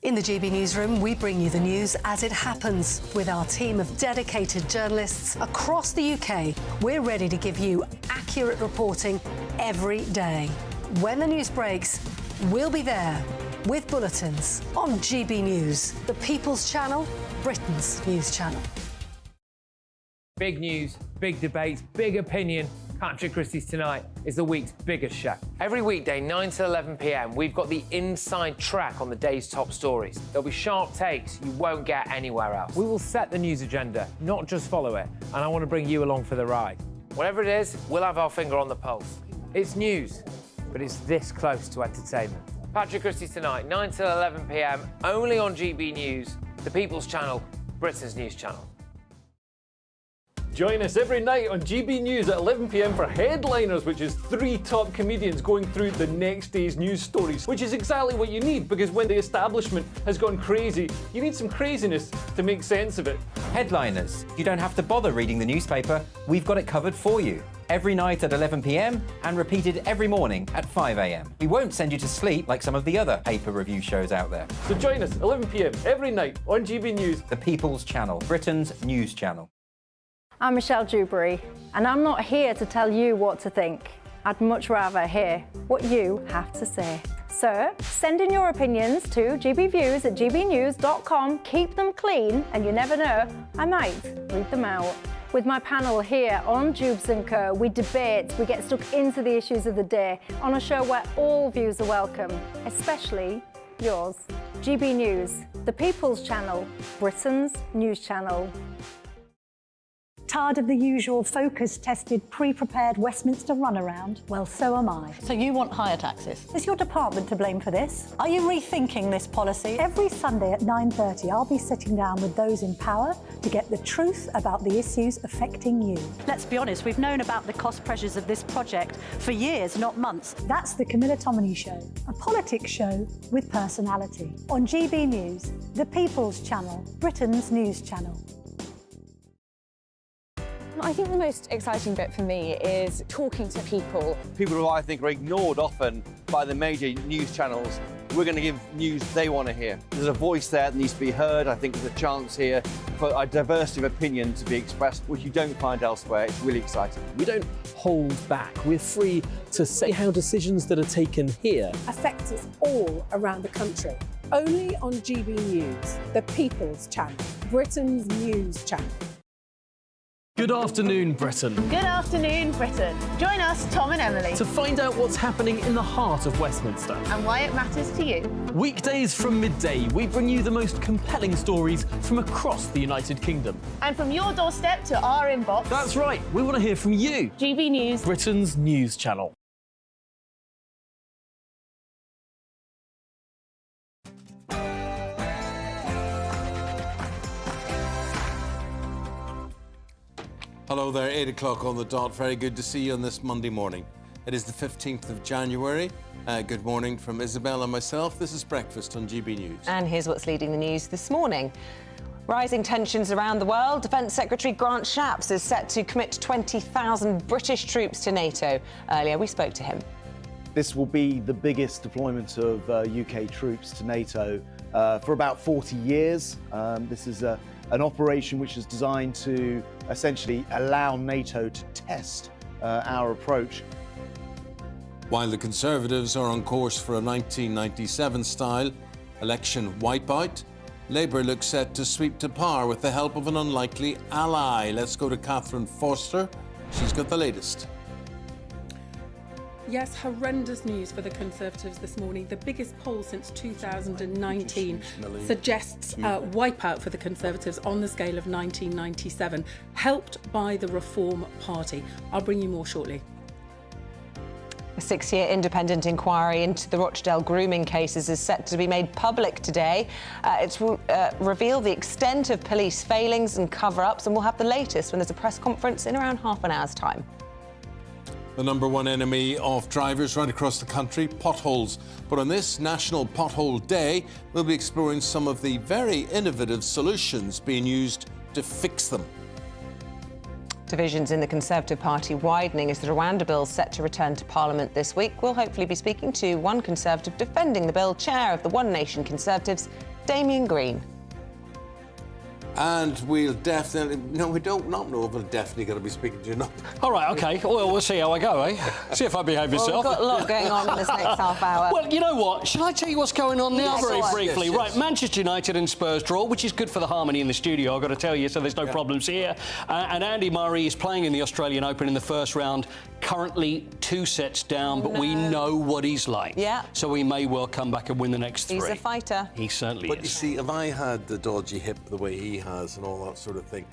In the GB Newsroom, we bring you the news as it happens. With our team of dedicated journalists across the UK, we're ready to give you accurate reporting every day. When the news breaks, we'll be there with bulletins on GB News, the People's Channel, Britain's news channel. Big news, big debates, big opinion. Patrick Christie's Tonight is the week's biggest show. Every weekday, 9 to 11 p.m, we've got the inside track on the day's top stories. There'll be sharp takes you won't get anywhere else. We will set the news agenda, not just follow it, and I want to bring you along for the ride. Whatever it is, we'll have our finger on the pulse. It's news, but it's this close to entertainment. Patrick Christie's Tonight, 9 to 11 p.m, only on GB News, the People's Channel, Britain's news channel. Join us every night on GB News at 11 p.m. for Headliners, which is 3 top comedians going through the next day's news stories, which is exactly what you need, because when the establishment has gone crazy, you need some craziness to make sense of it. Headliners. You don't have to bother reading the newspaper. We've got it covered for you. Every night at 11 p.m. and repeated every morning at 5 a.m. We won't send you to sleep like some of the other paper review shows out there. So join us 11 p.m. every night on GB News, the People's Channel, Britain's news channel. I'm Michelle Dewberry, and I'm not here to tell you what to think. I'd much rather hear what you have to say. So, send in your opinions to gbviews@gbnews.com. Keep them clean, and you never know, I might read them out. With my panel here on Jubes & Co, we debate, we get stuck into the issues of the day on a show where all views are welcome, especially yours. GB News, the People's Channel, Britain's news channel. Tired of the usual focus-tested, pre-prepared Westminster runaround? Well, so am I. So you want higher taxes? Is your department to blame for this? Are you rethinking this policy? Every Sunday at 9:30, I'll be sitting down with those in power to get the truth about the issues affecting you. Let's be honest, we've known about the cost pressures of this project for years, not months. That's the Camilla Tominey Show, a politics show with personality. On GB News, the People's Channel, Britain's news channel. I think the most exciting bit for me is talking to people. People who I think are ignored often by the major news channels. We're going to give news they want to hear. There's a voice there that needs to be heard. I think there's a chance here for a diversity of opinion to be expressed, which you don't find elsewhere. It's really exciting. We don't hold back. We're free to say how decisions that are taken here affect us all around the country. Only on GB News, the People's Channel, Britain's news channel. Good afternoon, Britain. Good afternoon, Britain. Join us, Tom and Emily, To find out what's happening in the heart of Westminster. and why it matters to you. Weekdays from midday, we bring you the most compelling stories from across the United Kingdom. And from your doorstep to our inbox. That's right, we want to hear from you. GB News, Britain's news channel. Hello there, 8 o'clock on the dot. Very good to see you on this Monday morning. It is the 15th of January. Good morning from Isabel and myself. This is Breakfast on GB News. And here's what's leading the news this morning. Rising tensions around the world. Defence Secretary Grant Shapps is set to commit 20,000 British troops to NATO. Earlier, we spoke to him. This will be the biggest deployment of UK troops to NATO for about 40 years. This is an operation which is designed to essentially allow NATO to test our approach. While the Conservatives are on course for a 1997-style election wipeout, Labour looks set to sweep to power with the help of an unlikely ally. Let's go to Catherine Forster. She's got the latest. Yes, horrendous news for the Conservatives this morning. The biggest poll since 2019 suggests a wipeout for the Conservatives on the scale of 1997, helped by the Reform Party. I'll bring you more shortly. A 6-year independent inquiry into the Rochdale grooming cases is set to be made public today. It's reveal the extent of police failings and cover-ups, and we'll have the latest when there's a press conference in around half an hour's time. The number one enemy of drivers right across the country, potholes. But on this National Pothole Day, we'll be exploring some of the very innovative solutions being used to fix them. Divisions in the Conservative Party widening as the Rwanda bill is set to return to Parliament this week. We'll hopefully be speaking to one Conservative defending the bill, Chair of the One Nation Conservatives, Damien Green. And we'll definitely... No, we don't not know if we'll definitely going to be speaking to you. Not. All right, OK. Well, we'll see how I go, eh? See if I behave myself. Well, we've got a lot going on in this next half hour. Well, you know what? Shall I tell you what's going on now very briefly? Yes. Right, Manchester United and Spurs draw, which is good for the harmony in the studio, I've got to tell you, so there's no problems here. And Andy Murray is playing in the Australian Open in the first round, currently 2 sets down, but we know what he's like. Yeah. So he may well come back and win the next 3. He's a fighter. He certainly is. But you see, if I had the dodgy hip the way he has and all that sort of thing,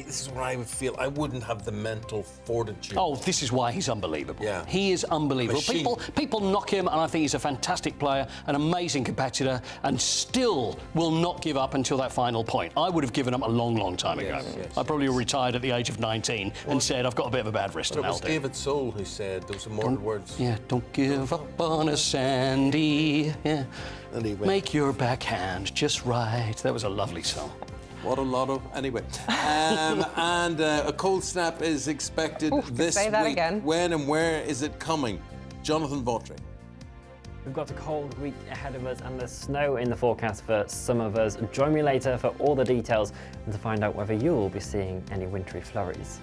this is where I would feel I wouldn't have the mental fortitude. Oh, this is why he's unbelievable. Yeah. He is unbelievable. People knock him, and I think he's a fantastic player, an amazing competitor, and still will not give up until that final point. I would have given up a long, long time ago. I probably retired at the age of 19 and said, I've got a bit of a bad wrist. But it was David Soul who said those immortal words. Yeah, don't give up on us, Sandy. Yeah. Anyway. Make your backhand just right. That was a lovely song. What a lot of... Anyway. And a cold snap is expected this say that week. again. When and where is it coming? Jonathan Vautry. We've got a cold week ahead of us and there's snow in the forecast for some of us. Join me later for all the details and to find out whether you'll be seeing any wintry flurries.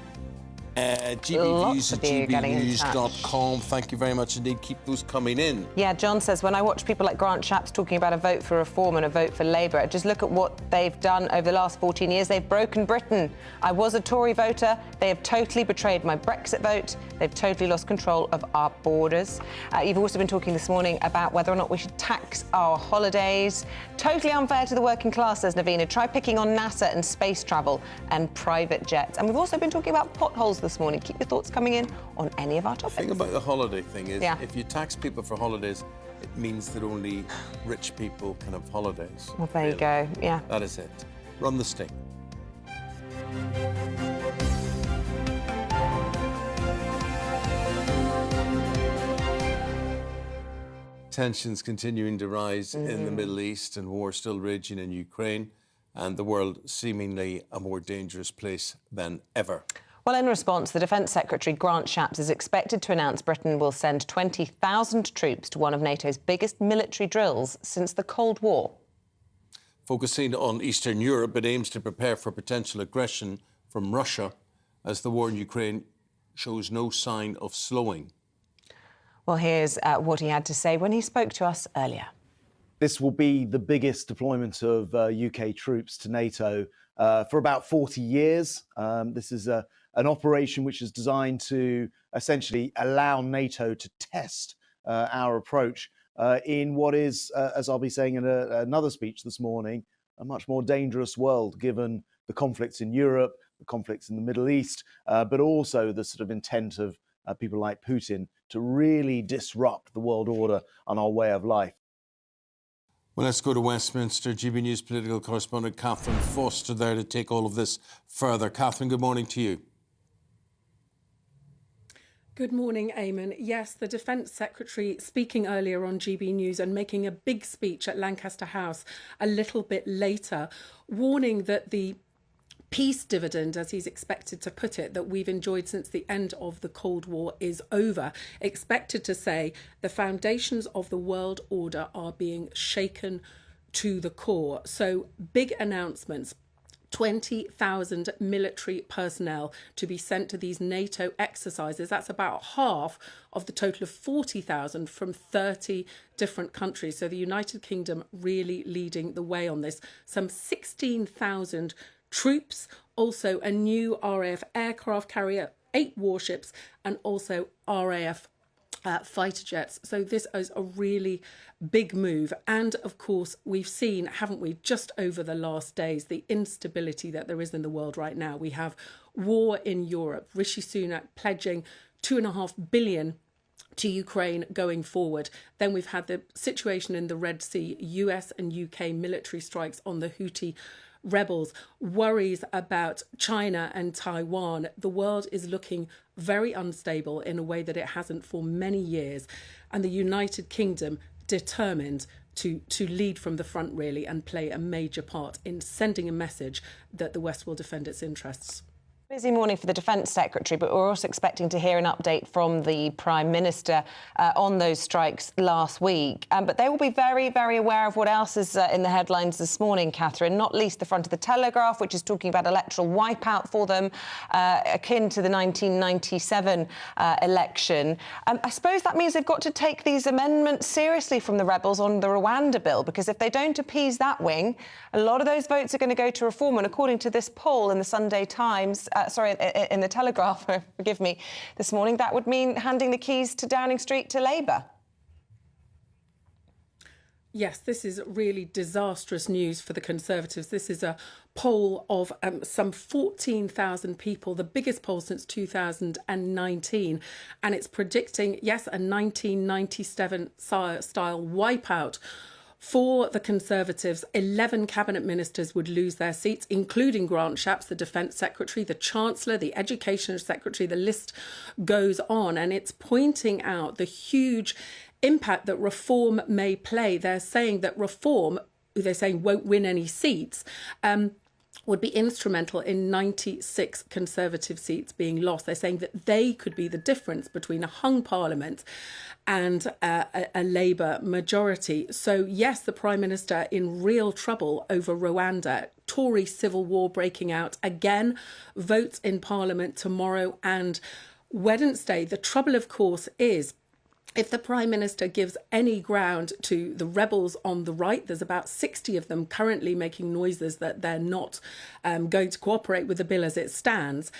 GBviews at gbnews.com. Thank you very much indeed. Keep those coming in. Yeah, John says, when I watch people like Grant Shapps talking about a vote for Reform and a vote for Labour, I just look at what they've done over the last 14 years. They've broken Britain. I was a Tory voter. They have totally betrayed my Brexit vote. They've totally lost control of our borders. You've also been talking this morning about whether or not we should tax our holidays. Totally unfair to the working class, says Navina. Try picking on NASA and space travel and private jets. And we've also been talking about potholes this morning. Keep your thoughts coming in on any of our topics. The thing about the holiday thing is, if you tax people for holidays, it means that only rich people can have holidays. Well, there you go, yeah. That is it. Run the sting. Tensions continuing to rise in the Middle East and war still raging in Ukraine, and the world seemingly a more dangerous place than ever. Well, in response, the Defence Secretary, Grant Shapps, is expected to announce Britain will send 20,000 troops to one of NATO's biggest military drills since the Cold War. Focusing on Eastern Europe, it aims to prepare for potential aggression from Russia as the war in Ukraine shows no sign of slowing. Well, here's what he had to say when he spoke to us earlier. This will be the biggest deployment of UK troops to NATO for about 40 years. This is an operation which is designed to essentially allow NATO to test our approach in what is, as I'll be saying in another speech this morning, a much more dangerous world, given the conflicts in Europe, the conflicts in the Middle East, but also the sort of intent of people like Putin to really disrupt the world order and our way of life. Well, let's go to Westminster. GB News political correspondent Catherine Forster there to take all of this further. Catherine, good morning to you. Good morning, Eamonn. Yes, the Defence Secretary speaking earlier on GB News and making a big speech at Lancaster House a little bit later, warning that the peace dividend, as he's expected to put it, that we've enjoyed since the end of the Cold War is over. Expected to say the foundations of the world order are being shaken to the core. So big announcements. 20,000 military personnel to be sent to these NATO exercises. That's about half of the total of 40,000 from 30 different countries. So the United Kingdom really leading the way on this. Some 16,000 troops, also a new RAF aircraft carrier, 8 warships, and also RAF fighter jets. So this is a really big move. And of course, we've seen, haven't we, just over the last days, the instability that there is in the world right now. We have war in Europe, Rishi Sunak pledging $2.5 billion to Ukraine going forward. Then we've had the situation in the Red Sea, US and UK military strikes on the Houthi rebels, worries about China and Taiwan. The world is looking very unstable in a way that it hasn't for many years. And the United Kingdom determined to lead from the front, really, and play a major part in sending a message that the West will defend its interests. Busy morning for the Defence Secretary, but we're also expecting to hear an update from the Prime Minister on those strikes last week. But they will be very, very aware of what else is in the headlines this morning, Catherine, not least the front of the Telegraph, which is talking about electoral wipeout for them, akin to the 1997 election. I suppose that means they've got to take these amendments seriously from the rebels on the Rwanda bill, because if they don't appease that wing, a lot of those votes are going to go to reform. And according to this poll in the Sunday Times, in the Telegraph, forgive me, this morning, that would mean handing the keys to Downing Street to Labour. Yes, this is really disastrous news for the Conservatives. This is a poll of some 14,000 people, the biggest poll since 2019. And it's predicting, yes, a 1997 style wipeout for the Conservatives. 11 cabinet ministers would lose their seats, including Grant Shapps, the Defence Secretary, the Chancellor, the Education Secretary. The list goes on, and it's pointing out the huge impact that reform may play. They're saying that reform, they're saying, won't win any seats, would be instrumental in 96 Conservative seats being lost. They're saying that they could be the difference between a hung parliament and a Labour majority. So, yes, the Prime Minister in real trouble over Rwanda. Tory civil war breaking out again. Votes in Parliament tomorrow and Wednesday. The trouble, of course, is if the Prime Minister gives any ground to the rebels on the right, there's about 60 of them currently making noises that they're not going to cooperate with the bill as it stands,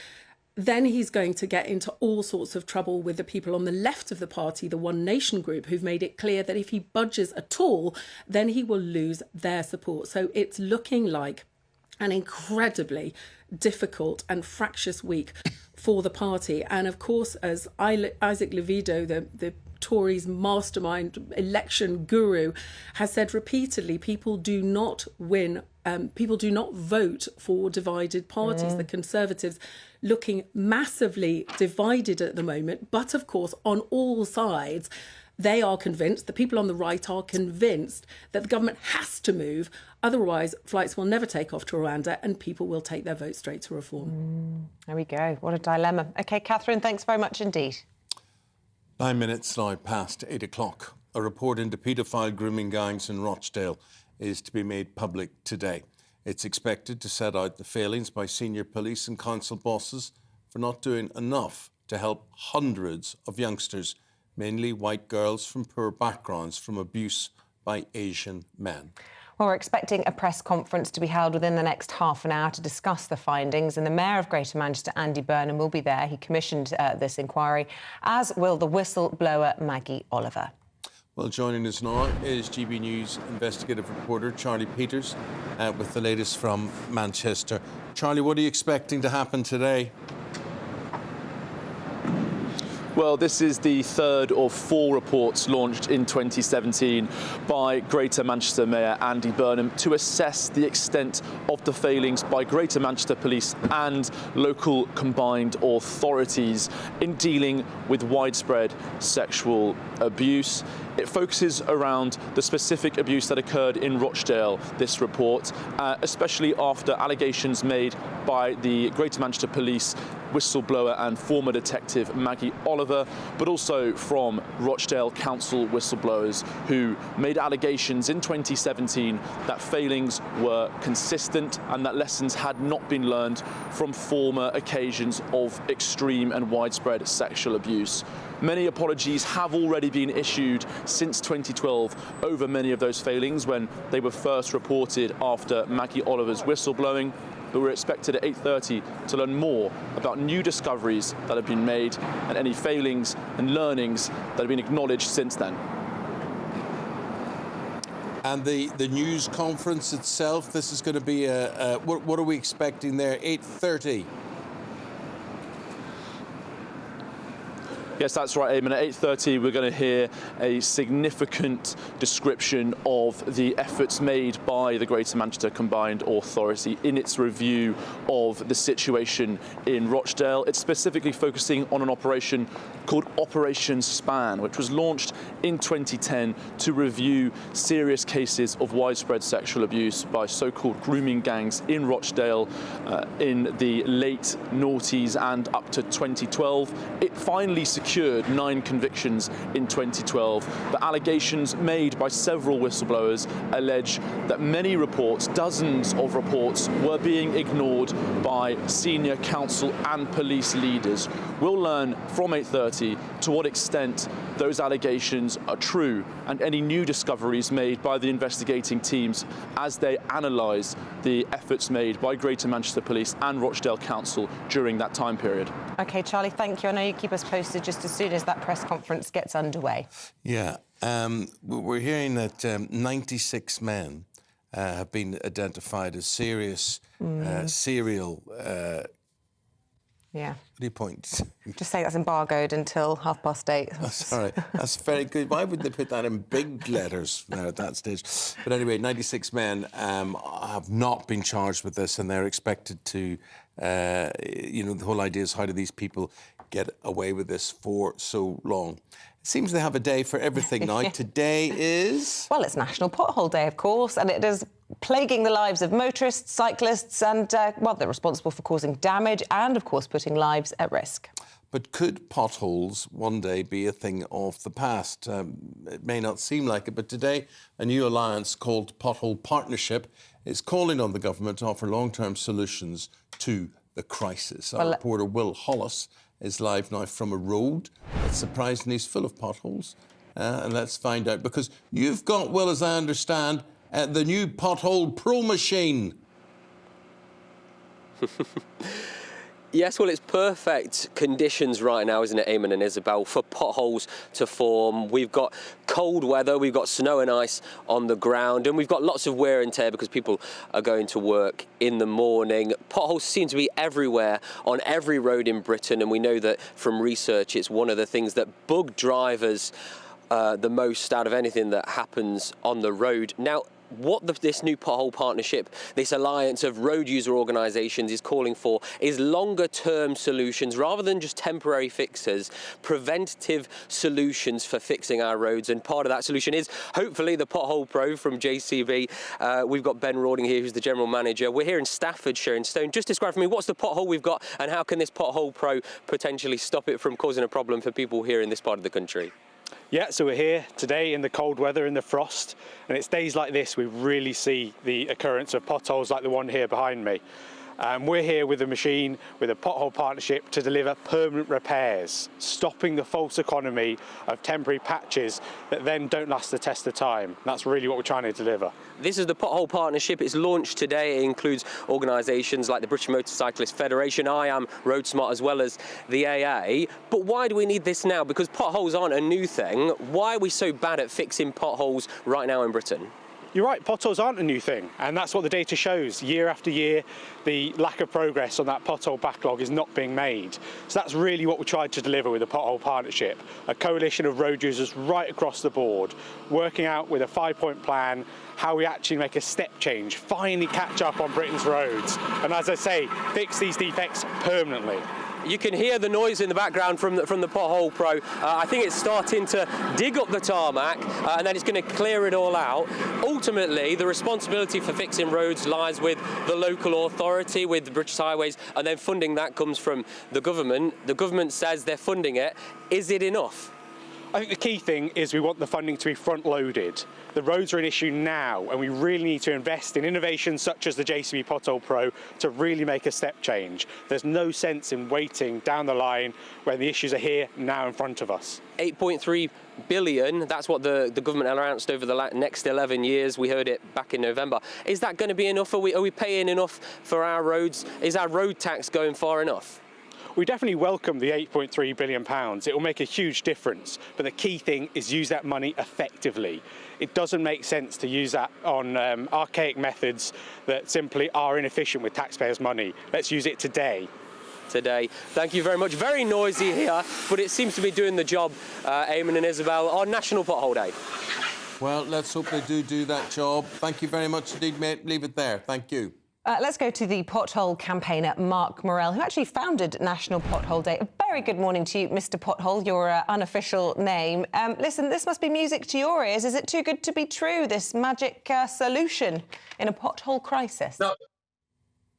then he's going to get into all sorts of trouble with the people on the left of the party, the One Nation group, who've made it clear that if he budges at all, then he will lose their support. So it's looking like an incredibly difficult and fractious week for the party. And of course, as Isaac Levido, the Tories' mastermind election guru, has said repeatedly, people do not win, people do not vote for divided parties. The Conservatives looking massively divided at the moment, but of course on all sides they are convinced, the people on the right are convinced, that the government has to move, otherwise flights will never take off to Rwanda and people will take their vote straight to reform. There we go. What a dilemma. OK, Catherine, thanks very much indeed. 9 minutes now past 8 o'clock. A report into paedophile grooming gangs in Rochdale is to be made public today. It's expected to set out the failings by senior police and council bosses for not doing enough to help hundreds of youngsters, mainly white girls from poor backgrounds, from abuse by Asian men. Well, we're expecting a press conference to be held within the next half an hour to discuss the findings, and the Mayor of Greater Manchester, Andy Burnham, will be there. He commissioned this inquiry, as will the whistleblower Maggie Oliver. Well, joining us now is GB News investigative reporter Charlie Peters with the latest from Manchester. Charlie, what are you expecting to happen today? Well, this is the third of 4 reports launched in 2017 by Greater Manchester Mayor Andy Burnham to assess the extent of the failings by Greater Manchester Police and local combined authorities in dealing with widespread sexual abuse. It focuses around the specific abuse that occurred in Rochdale, this report, especially after allegations made by the Greater Manchester Police whistleblower and former detective Maggie Oliver, but also from Rochdale Council whistleblowers who made allegations in 2017 that failings were consistent and that lessons had not been learned from former occasions of extreme and widespread sexual abuse. Many apologies have already been issued since 2012 over many of those failings when they were first reported after Maggie Oliver's whistleblowing. But we're expected at 8:30 to learn more about new discoveries that have been made and any failings and learnings that have been acknowledged since then. And the news conference itself, this is going to be what are we expecting there? 8:30. Yes, that's right, Eamonn. At 8:30, we're going to hear a significant description of the efforts made by the Greater Manchester Combined Authority in its review of the situation in Rochdale. It's specifically focusing on an operation called Operation Span, which was launched in 2010 to review serious cases of widespread sexual abuse by so-called grooming gangs in Rochdale in the late noughties and up to 2012. It finally secured 9 convictions in 2012, but allegations made by several whistleblowers allege that many reports, dozens of reports, were being ignored by senior council and police leaders. We'll learn from 8:30 to what extent those allegations are true and any new discoveries made by the investigating teams as they analyse the efforts made by Greater Manchester Police and Rochdale Council during that time period. OK, Charlie, thank you. I know you keep us posted just as soon as that press conference gets underway. Yeah, we're hearing that 96 men have been identified as serious serial... Yeah. What do you point? Just say that's embargoed until 8:30. Oh, sorry, that's very good. Why would they put that in big letters now at that stage? But anyway, 96 men have not been charged with this, and they're expected to, the whole idea is how do these people get away with this for so long? It seems they have a day for everything now. Today is... Well, it's National Pothole Day, of course, and it is plaguing the lives of motorists, cyclists and, they're responsible for causing damage and, of course, putting lives at risk. But could potholes one day be a thing of the past? It may not seem like it, but today a new alliance called Pothole Partnership is calling on the government to offer long-term solutions to the crisis. Our reporter Will Hollis is live now from a road that's surprisingly is full of potholes. And let's find out, because you've got, Will, as I understand, the new Pothole Pro machine. Yes, well, it's perfect conditions right now, isn't it, Eamonn and Isabel, for potholes to form. We've got cold weather, we've got snow and ice on the ground, and we've got lots of wear and tear because people are going to work in the morning. Potholes seem to be everywhere on every road in Britain, and we know that from research it's one of the things that bug drivers the most out of anything that happens on the road. Now, what this new Pothole Partnership, this alliance of road user organisations is calling for is longer-term solutions rather than just temporary fixes, preventative solutions for fixing our roads. And part of that solution is hopefully the Pothole Pro from JCB. We've got Ben Rawding here, who's the General Manager. We're here in Staffordshire in Stone. Just describe for me, what's the pothole we've got and how can this Pothole Pro potentially stop it from causing a problem for people here in this part of the country? Yeah, so we're here today in the cold weather, in the frost, and it's days like this we really see the occurrence of potholes like the one here behind me. We're here with a machine, with a Pothole Partnership, to deliver permanent repairs, stopping the false economy of temporary patches that then don't last the test of time. That's really what we're trying to deliver. This is the Pothole Partnership. It's launched today. It includes organisations like the British Motorcyclist Federation, I Am Road Smart, as well as the AA. But why do we need this now? Because potholes aren't a new thing. Why are we so bad at fixing potholes right now in Britain? You're right, potholes aren't a new thing, and that's what the data shows. Year after year, the lack of progress on that pothole backlog is not being made. So that's really what we tried to deliver with the Pothole Partnership, a coalition of road users right across the board, working out with a 5-point plan how we actually make a step change, finally catch up on Britain's roads, and as I say, fix these defects permanently. You can hear the noise in the background from the Pothole Pro. I think it's starting to dig up the tarmac and then it's going to clear it all out. Ultimately, the responsibility for fixing roads lies with the local authority, with the British Highways, and then funding that comes from the government. The government says they're funding it. Is it enough? I think the key thing is we want the funding to be front-loaded. The roads are an issue now, and we really need to invest in innovations such as the JCB Pothole Pro to really make a step change. There's no sense in waiting down the line when the issues are here, now in front of us. 8.3 billion, that's what the government announced over the next 11 years. We heard it back in November. Is that going to be enough? Are we paying enough for our roads? Is our road tax going far enough? We definitely welcome the £8.3 billion. It will make a huge difference, but the key thing is use that money effectively. It doesn't make sense to use that on archaic methods that simply are inefficient with taxpayers' money. Let's use it today. Thank you very much. Very noisy here, but it seems to be doing the job, Eamonn and Isabel, on National Pothole Day. Well, let's hope they do that job. Thank you very much indeed, mate. Leave it there. Thank you. Let's go to the pothole campaigner, Mark Morell, who actually founded National Pothole Day. A very good morning to you, Mr. Pothole, your unofficial name. Listen, this must be music to your ears. Is it too good to be true, this magic solution in a pothole crisis? No.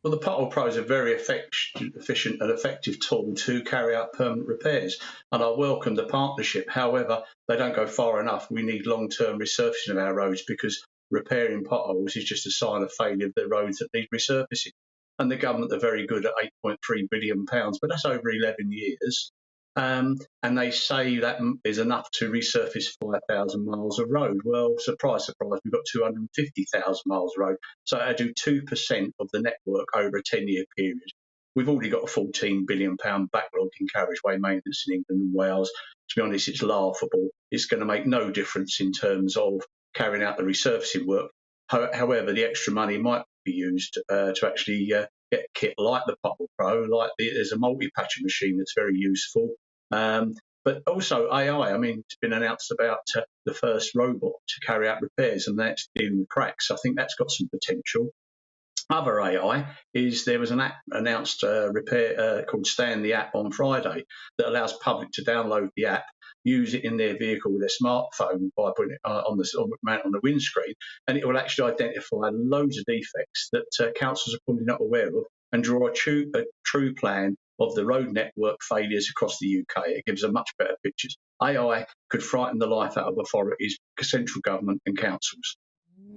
Well, the Pothole Pro is a very efficient and effective tool to carry out permanent repairs, and I welcome the partnership. However, they don't go far enough. We need long-term resurfacing of our roads because repairing potholes is just a sign of failure of the roads that need resurfacing. And the government are very good at £8.3 billion, but that's over 11 years. And they say that is enough to resurface 5,000 miles of road. Well, surprise, surprise, we've got 250,000 miles of road. So I do 2% of the network over a 10-year period. We've already got a £14 billion backlog in carriageway maintenance in England and Wales. To be honest, it's laughable. It's going to make no difference in terms of carrying out the resurfacing work. However, the extra money might be used to actually get a kit like the Pothole Pro, there's a multi-patcher machine that's very useful. But also AI, I mean, it's been announced about the first robot to carry out repairs, and that's dealing with cracks. I think that's got some potential. Other AI is there was an app announced repair called Stan the app on Friday that allows public to download the app, use it in their vehicle with their smartphone by putting it on the windscreen, and it will actually identify loads of defects that councils are probably not aware of and draw a true plan of the road network failures across the UK. It gives a much better picture. AI could frighten the life out of authorities, central government and councils.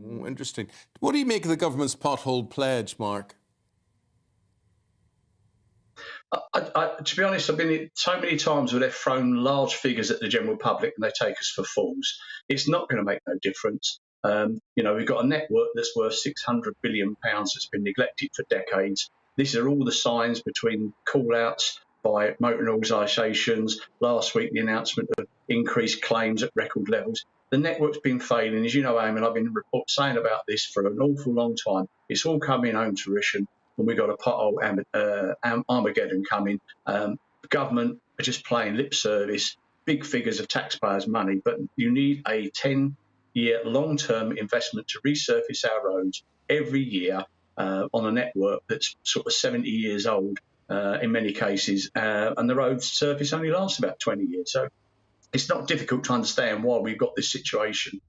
Oh, interesting. What do you make of the government's pothole pledge, Mark? To be honest, I've been so many times where they've thrown large figures at the general public and they take us for fools. It's not going to make no difference. We've got a network that's worth £600 billion that's been neglected for decades. These are all the signs between call-outs by motoring organisations. Last week, the announcement of increased claims at record levels. The network's been failing. As you know, Eamonn, I've been saying about this for an awful long time. It's all coming home to fruition, and we've got a pothole Armageddon coming. The government are just playing lip service, big figures of taxpayers' money, but you need a 10-year long-term investment to resurface our roads every year on a network that's sort of 70 years old in many cases, and the road surface only lasts about 20 years. So it's not difficult to understand why we've got this situation.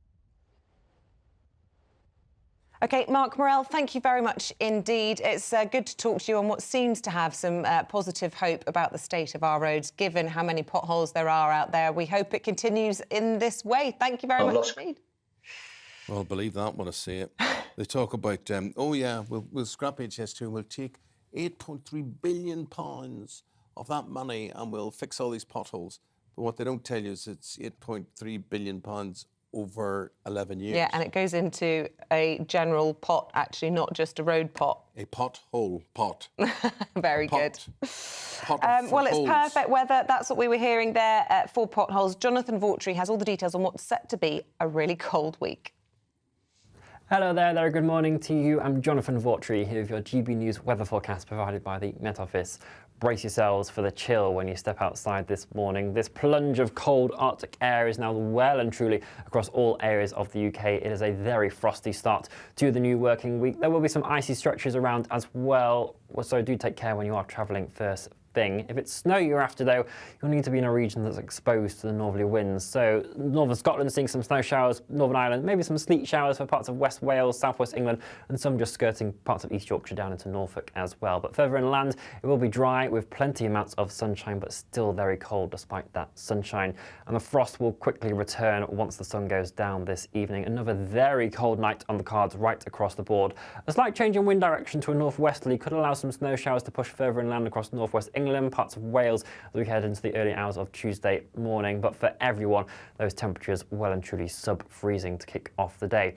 OK, Mark Morell, thank you very much indeed. It's good to talk to you on what seems to have some positive hope about the state of our roads, given how many potholes there are out there. We hope it continues in this way. Thank you very much indeed. Well, believe that when I see it. They talk about, we'll scrap HS2 and we'll take £8.3 billion of that money and we'll fix all these potholes. But what they don't tell you is it's £8.3 billion over 11 years. Yeah, and it goes into a general pot, actually, not just a road pot. A pothole pot. Very good. Well, it's holes. perfect weather. That's what we were hearing there for potholes. Jonathan Vaughtry has all the details on what's set to be a really cold week. Hello there, good morning to you. I'm Jonathan Vaughtry here with your GB News weather forecast provided by the Met Office. Brace yourselves for the chill when you step outside this morning. This plunge of cold Arctic air is now well and truly across all areas of the UK. It is a very frosty start to the new working week. There will be some icy stretches around as well, so do take care when you are travelling first thing. If it's snow you're after though, you'll need to be in a region that's exposed to the northerly winds. So northern Scotland seeing some snow showers, Northern Ireland, maybe some sleet showers for parts of West Wales, southwest England, and some just skirting parts of East Yorkshire down into Norfolk as well. But further inland, it will be dry with plenty amounts of sunshine, but still very cold despite that sunshine. And the frost will quickly return once the sun goes down this evening. Another very cold night on the cards right across the board. A slight change in wind direction to a northwesterly could allow some snow showers to push further inland across northwest England, parts of Wales as we head into the early hours of Tuesday morning. But for everyone, those temperatures well and truly sub-freezing to kick off the day.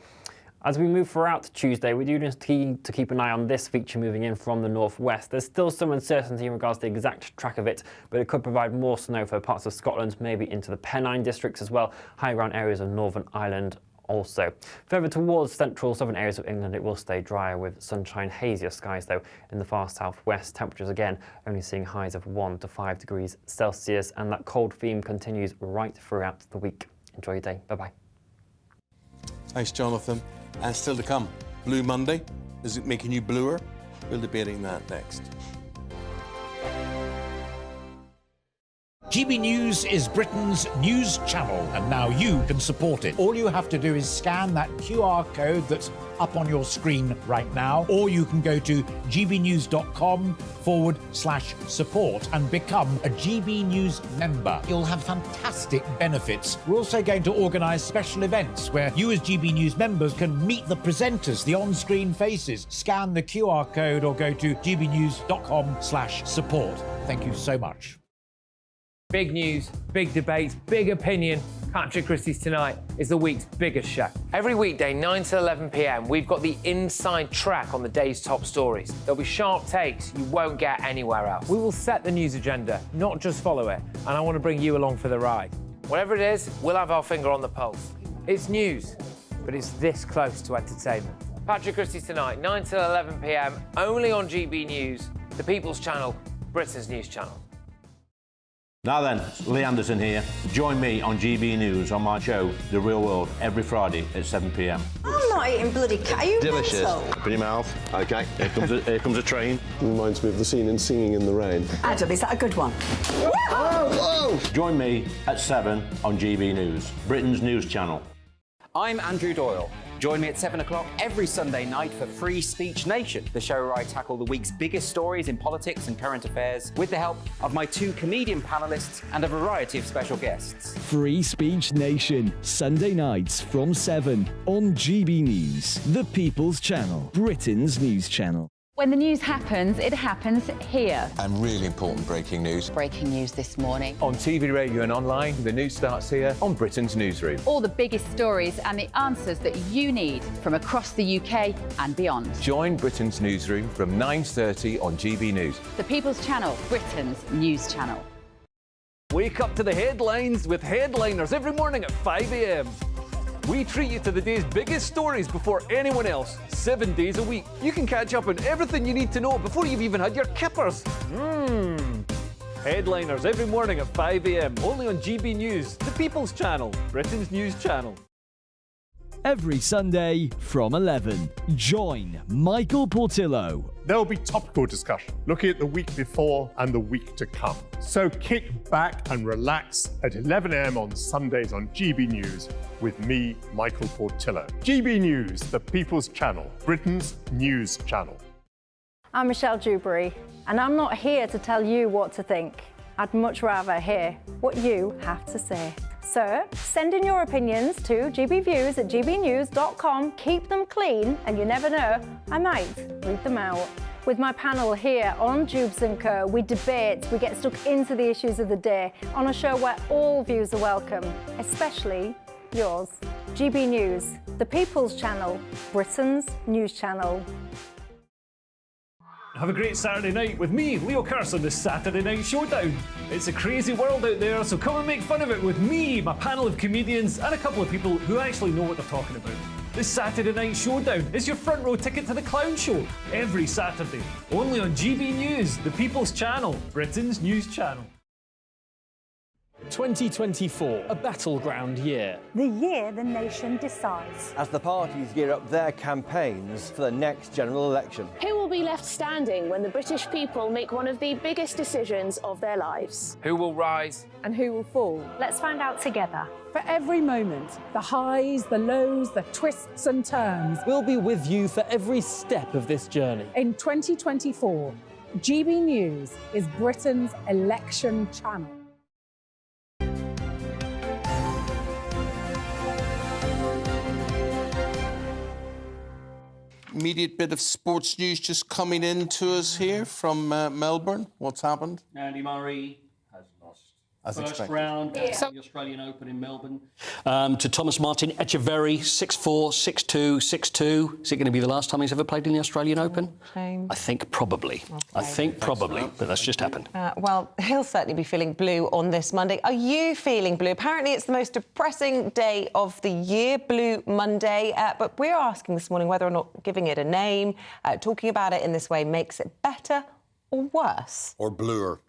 As we move throughout Tuesday, we do need to keep an eye on this feature moving in from the northwest. There's still some uncertainty in regards to the exact track of it, but it could provide more snow for parts of Scotland, maybe into the Pennine districts as well, high ground areas of Northern Ireland also. Further towards central southern areas of England, it will stay drier with sunshine, hazier skies though in the far southwest. Temperatures again only seeing highs of 1 to 5 degrees Celsius, and that cold theme continues right throughout the week. Enjoy your day. Bye-bye. Thanks, Jonathan. And still to come, Blue Monday. Is it making you bluer? We'll be debating that next. GB News is Britain's news channel, and now you can support it. All you have to do is scan that QR code that's up on your screen right now, or you can go to gbnews.com/support and become a GB News member. You'll have fantastic benefits. We're also going to organise special events where you as GB News members can meet the presenters, the on-screen faces. Scan the QR code or go to gbnews.com/support. Thank you so much. Big news, big debates, big opinion. Patrick Christie's Tonight is the week's biggest show. Every weekday, 9 to 11 p.m, we've got the inside track on the day's top stories. There'll be sharp takes you won't get anywhere else. We will set the news agenda, not just follow it, and I want to bring you along for the ride. Whatever it is, we'll have our finger on the pulse. It's news, but it's this close to entertainment. Patrick Christie's Tonight, 9 to 11 p.m, only on GB News, the People's Channel, Britain's news channel. Now then, Lee Anderson here. Join me on GB News on my show, The Real World, every Friday at 7 p.m. I'm not eating bloody cat. Are you delicious. mental? Open your mouth. OK, here comes a train. Reminds me of the scene in Singing in the Rain. Adam, is that a good one? Whoa! Join me at 7 on GB News, Britain's news channel. I'm Andrew Doyle. Join me at 7 o'clock every Sunday night for Free Speech Nation, the show where I tackle the week's biggest stories in politics and current affairs with the help of my 2 comedian panellists and a variety of special guests. Free Speech Nation, Sunday nights from 7 on GB News, the People's Channel, Britain's news channel. When the news happens, it happens here. And really important breaking news. Breaking news this morning. On TV, radio and online, the news starts here on Britain's Newsroom. All the biggest stories and the answers that you need from across the UK and beyond. Join Britain's Newsroom from 9:30 on GB News. The People's Channel, Britain's news channel. Wake up to the headlines with Headliners every morning at 5 a.m. We treat you to the day's biggest stories before anyone else, 7 days a week. You can catch up on everything you need to know before you've even had your kippers. Headliners every morning at 5 a.m, only on GB News, the People's Channel, Britain's news channel. Every Sunday from 11, join Michael Portillo. There will be topical discussion, looking at the week before and the week to come. So kick back and relax at 11 a.m. on Sundays on GB News with me, Michael Portillo. GB News, the People's Channel, Britain's news channel. I'm Michelle Dewberry, and I'm not here to tell you what to think. I'd much rather hear what you have to say. So send in your opinions to gbviews@gbnews.com. Keep them clean, and you never know, I might read them out. With my panel here on Jubes & Co, we debate, we get stuck into the issues of the day on a show where all views are welcome, especially yours. GB News, the People's Channel, Britain's news channel. Have a great Saturday night with me, Leo Carson, this Saturday Night Showdown. It's a crazy world out there, so come and make fun of it with me, my panel of comedians, and a couple of people who actually know what they're talking about. This Saturday Night Showdown is your front row ticket to the clown show every Saturday, only on GB News, the People's Channel, Britain's news channel. 2024, a battleground year. The year the nation decides. As the parties gear up their campaigns for the next general election. Who will be left standing when the British people make one of the biggest decisions of their lives? Who will rise? And who will fall? Let's find out together. For every moment, the highs, the lows, the twists and turns. We'll be with you for every step of this journey. In 2024, GB News is Britain's election channel. Immediate bit of sports news just coming in to us here from Melbourne. What's happened? Andy Murray has lost. As First expected. round at the Australian Open in Melbourne. To Thomas Martin Echeverry, 6-4, 6-2, 6-2. Is it going to be the last time he's ever played in the Australian Open? Shame. I think probably. I think probably, but that's just happened. Well, he'll certainly be feeling blue on this Monday. Are you feeling blue? Apparently, it's the most depressing day of the year, Blue Monday. But we're asking this morning whether or not giving it a name, talking about it in this way, makes it better or worse? Or bluer.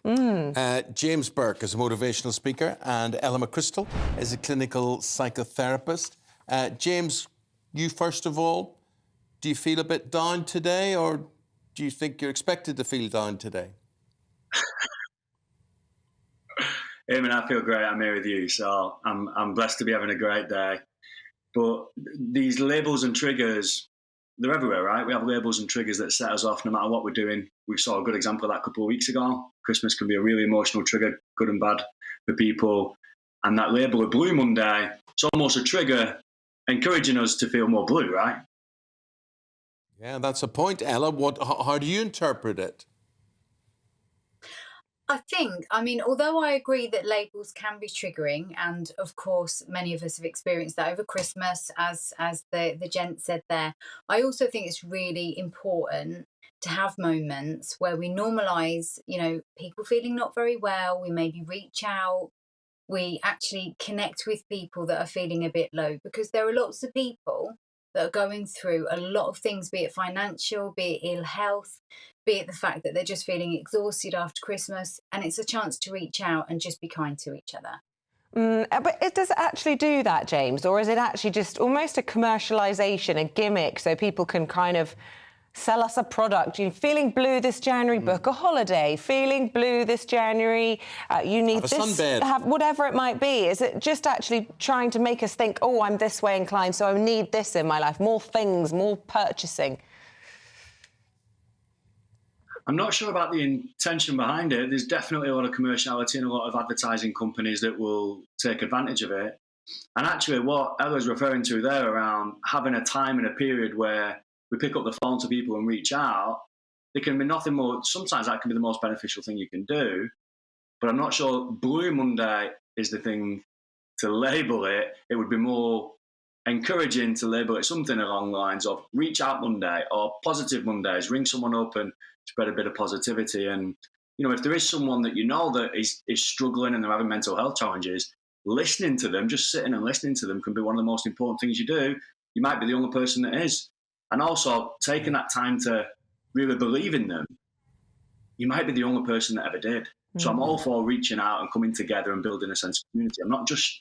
James Burke is a motivational speaker and Ella McChrystal is a clinical psychotherapist. James, you first of all, do you feel a bit down today or do you think you're expected to feel down today? Eamonn, I feel great. I'm here with you, so I'm blessed to be having a great day. But these labels and triggers, they're everywhere, right? We have labels and triggers that set us off no matter what we're doing. We saw a good example of that a couple of weeks ago. Christmas can be a really emotional trigger, good and bad for people. And that label of Blue Monday, it's almost a trigger encouraging us to feel more blue, right? Yeah, that's a point, Ella. How do you interpret it? I mean, although I agree that labels can be triggering, and of course, many of us have experienced that over Christmas, as the gent said there, I also think it's really important to have moments where we normalise, people feeling not very well, we maybe reach out, we actually connect with people that are feeling a bit low, because there are lots of people that are going through a lot of things, be it financial, be it ill health, be it the fact that they're just feeling exhausted after Christmas, and it's a chance to reach out and just be kind to each other. But does it actually do that, James, or is it actually just almost a commercialisation, a gimmick, so people can kind of sell us a product? You're feeling blue this January, book a holiday. Feeling blue this January, you need have a this, sunbed. whatever it might be. Is it just actually trying to make us think, oh, I'm this way inclined, so I need this in my life, more things, more purchasing? I'm not sure about the intention behind it. There's definitely a lot of commerciality and a lot of advertising companies that will take advantage of it. And actually what Ella's referring to there around having a time and a period where we pick up the phone to people and reach out, there can be nothing more. Sometimes that can be the most beneficial thing you can do. But I'm not sure Blue Monday is the thing to label it. It would be more encouraging to label it something along the lines of Reach Out Monday or Positive Mondays, ring someone up and spread a bit of positivity. And, if there is someone that that is struggling and they're having mental health challenges, listening to them, just sitting and listening to them can be one of the most important things you do. You might be the only person that is. And also taking that time to really believe in them, you might be the only person that ever did. So I'm all for reaching out and coming together and building a sense of community.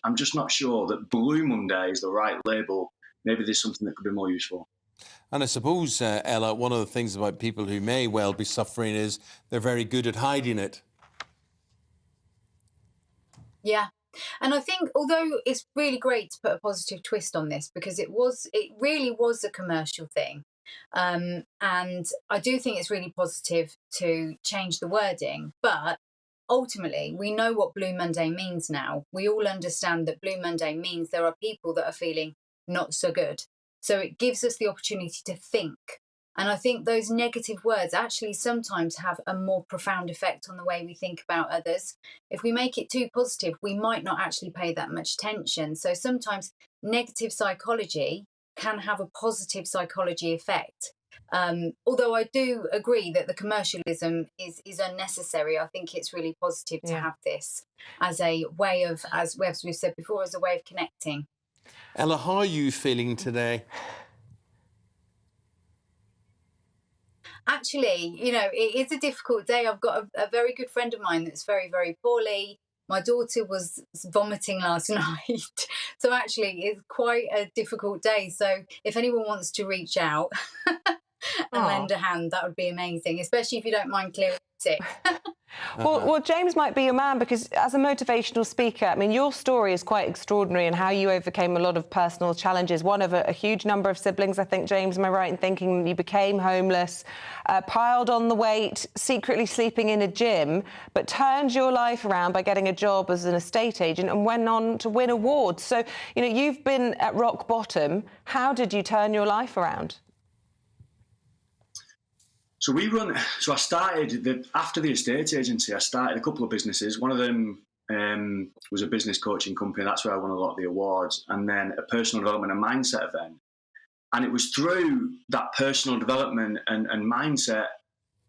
I'm just not sure that Blue Monday is the right label. Maybe there's something that could be more useful. And I suppose, Ella, one of the things about people who may well be suffering is they're very good at hiding it. Yeah. And I think, although it's really great to put a positive twist on this, because it really was a commercial thing. And I do think it's really positive to change the wording. But ultimately, we know what Blue Monday means now. We all understand that Blue Monday means there are people that are feeling not so good. So it gives us the opportunity to think. And I think those negative words actually sometimes have a more profound effect on the way we think about others. If we make it too positive, we might not actually pay that much attention. So sometimes negative psychology can have a positive psychology effect. Although I do agree that the commercialism is unnecessary. I think it's really positive to have this as a way of, as we've said before, as a way of connecting. Ella, how are you feeling today? Actually, you know, it is a difficult day. I've got a very good friend of mine that's very, very poorly. My daughter was vomiting last night. So actually, it's quite a difficult day. So if anyone wants to reach out and lend a hand, that would be amazing, especially if you don't mind clearing sick. Well, James might be your man, because as a motivational speaker, I mean, your story is quite extraordinary, and how you overcame a lot of personal challenges. One of a huge number of siblings, I think, James, am I right in thinking you became homeless, piled on the weight, secretly sleeping in a gym, but turned your life around by getting a job as an estate agent and went on to win awards. So, you know, you've been at rock bottom. How did you turn your life around? So I started, after the estate agency, I started a couple of businesses. One of them was a business coaching company. That's where I won a lot of the awards. And then a personal development and mindset event. And it was through that personal development and mindset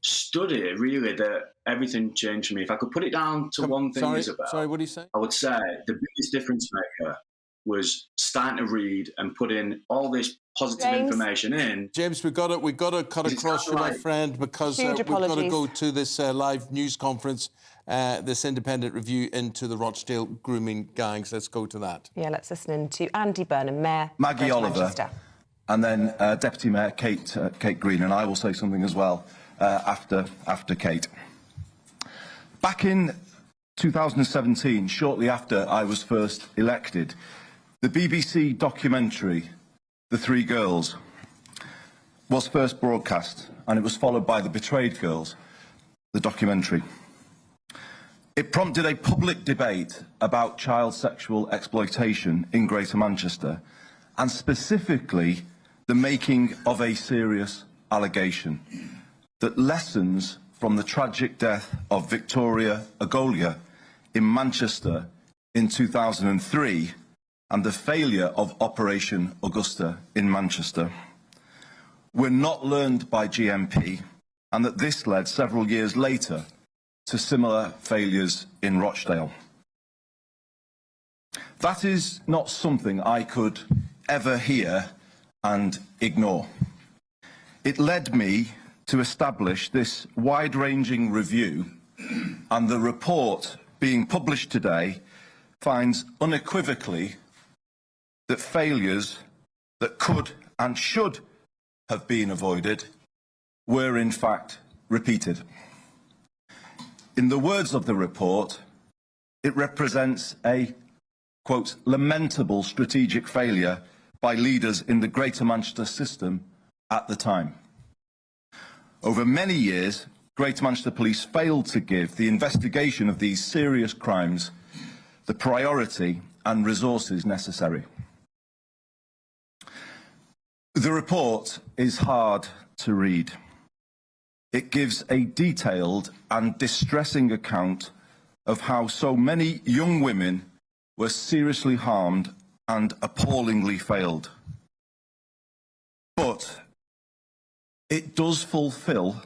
study, really, that everything changed for me. If I could put it down to one thing, Isabel, sorry, what do you say? I would say the biggest difference maker was starting to read and put in all this positive information in. James, we've got to cut across you, my friend, because we've got to go to this live news conference, this independent review into the Rochdale grooming gangs. Let's go to that. Yeah, let's listen in to Andy Burnham, Mayor Maggie of Oliver, Manchester. and then Deputy Mayor Kate Green, and I will say something as well after Kate. Back in 2017, shortly after I was first elected, the BBC documentary The Three Girls was first broadcast, and it was followed by The Betrayed Girls, the documentary. It prompted a public debate about child sexual exploitation in Greater Manchester, and specifically the making of a serious allegation that lessons from the tragic death of Victoria Agolia in Manchester in 2003 and the failure of Operation Augusta in Manchester were not learned by GMP, and that this led several years later to similar failures in Rochdale. That is not something I could ever hear and ignore. It led me to establish this wide-ranging review, and the report being published today finds unequivocally that failures that could and should have been avoided were in fact repeated. In the words of the report, it represents a, quote, lamentable strategic failure by leaders in the Greater Manchester system at the time. Over many years, Greater Manchester Police failed to give the investigation of these serious crimes the priority and resources necessary. The report is hard to read. It gives a detailed and distressing account of how so many young women were seriously harmed and appallingly failed. But it does fulfil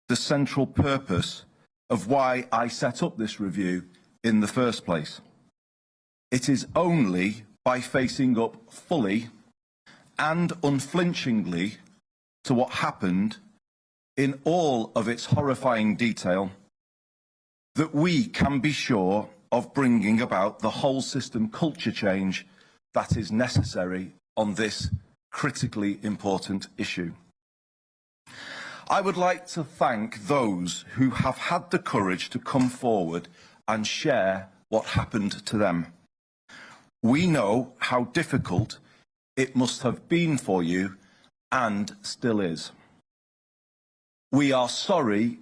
the central purpose of why I set up this review in the first place. It is only by facing up fully and unflinchingly to what happened in all of its horrifying detail that we can be sure of bringing about the whole system culture change that is necessary on this critically important issue. I would like to thank those who have had the courage to come forward and share what happened to them. We know how difficult it must have been for you, and still is. We are sorry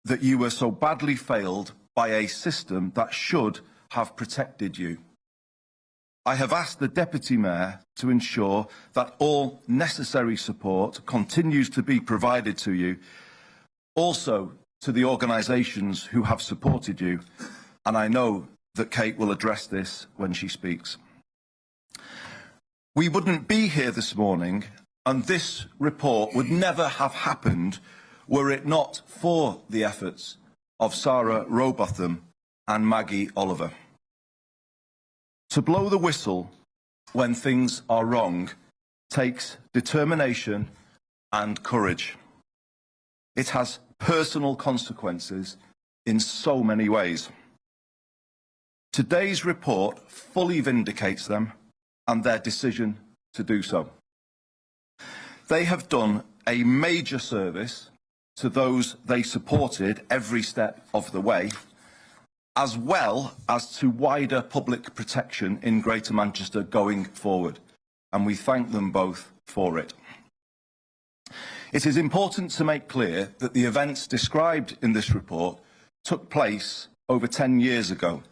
that you were so badly failed by a system that should have protected you. I have asked the Deputy Mayor to ensure that all necessary support continues to be provided to you, also to the organisations who have supported you, and I know that Kate will address this when she speaks. We wouldn't be here this morning, and this report would never have happened were it not for the efforts of Sarah Robotham and Maggie Oliver. To blow the whistle when things are wrong takes determination and courage. It has personal consequences in so many ways. Today's report fully vindicates them and their decision to do so. They have done a major service to those they supported every step of the way, as well as to wider public protection in Greater Manchester going forward, and we thank them both for it. It is important to make clear that the events described in this report took place over 10 years ago,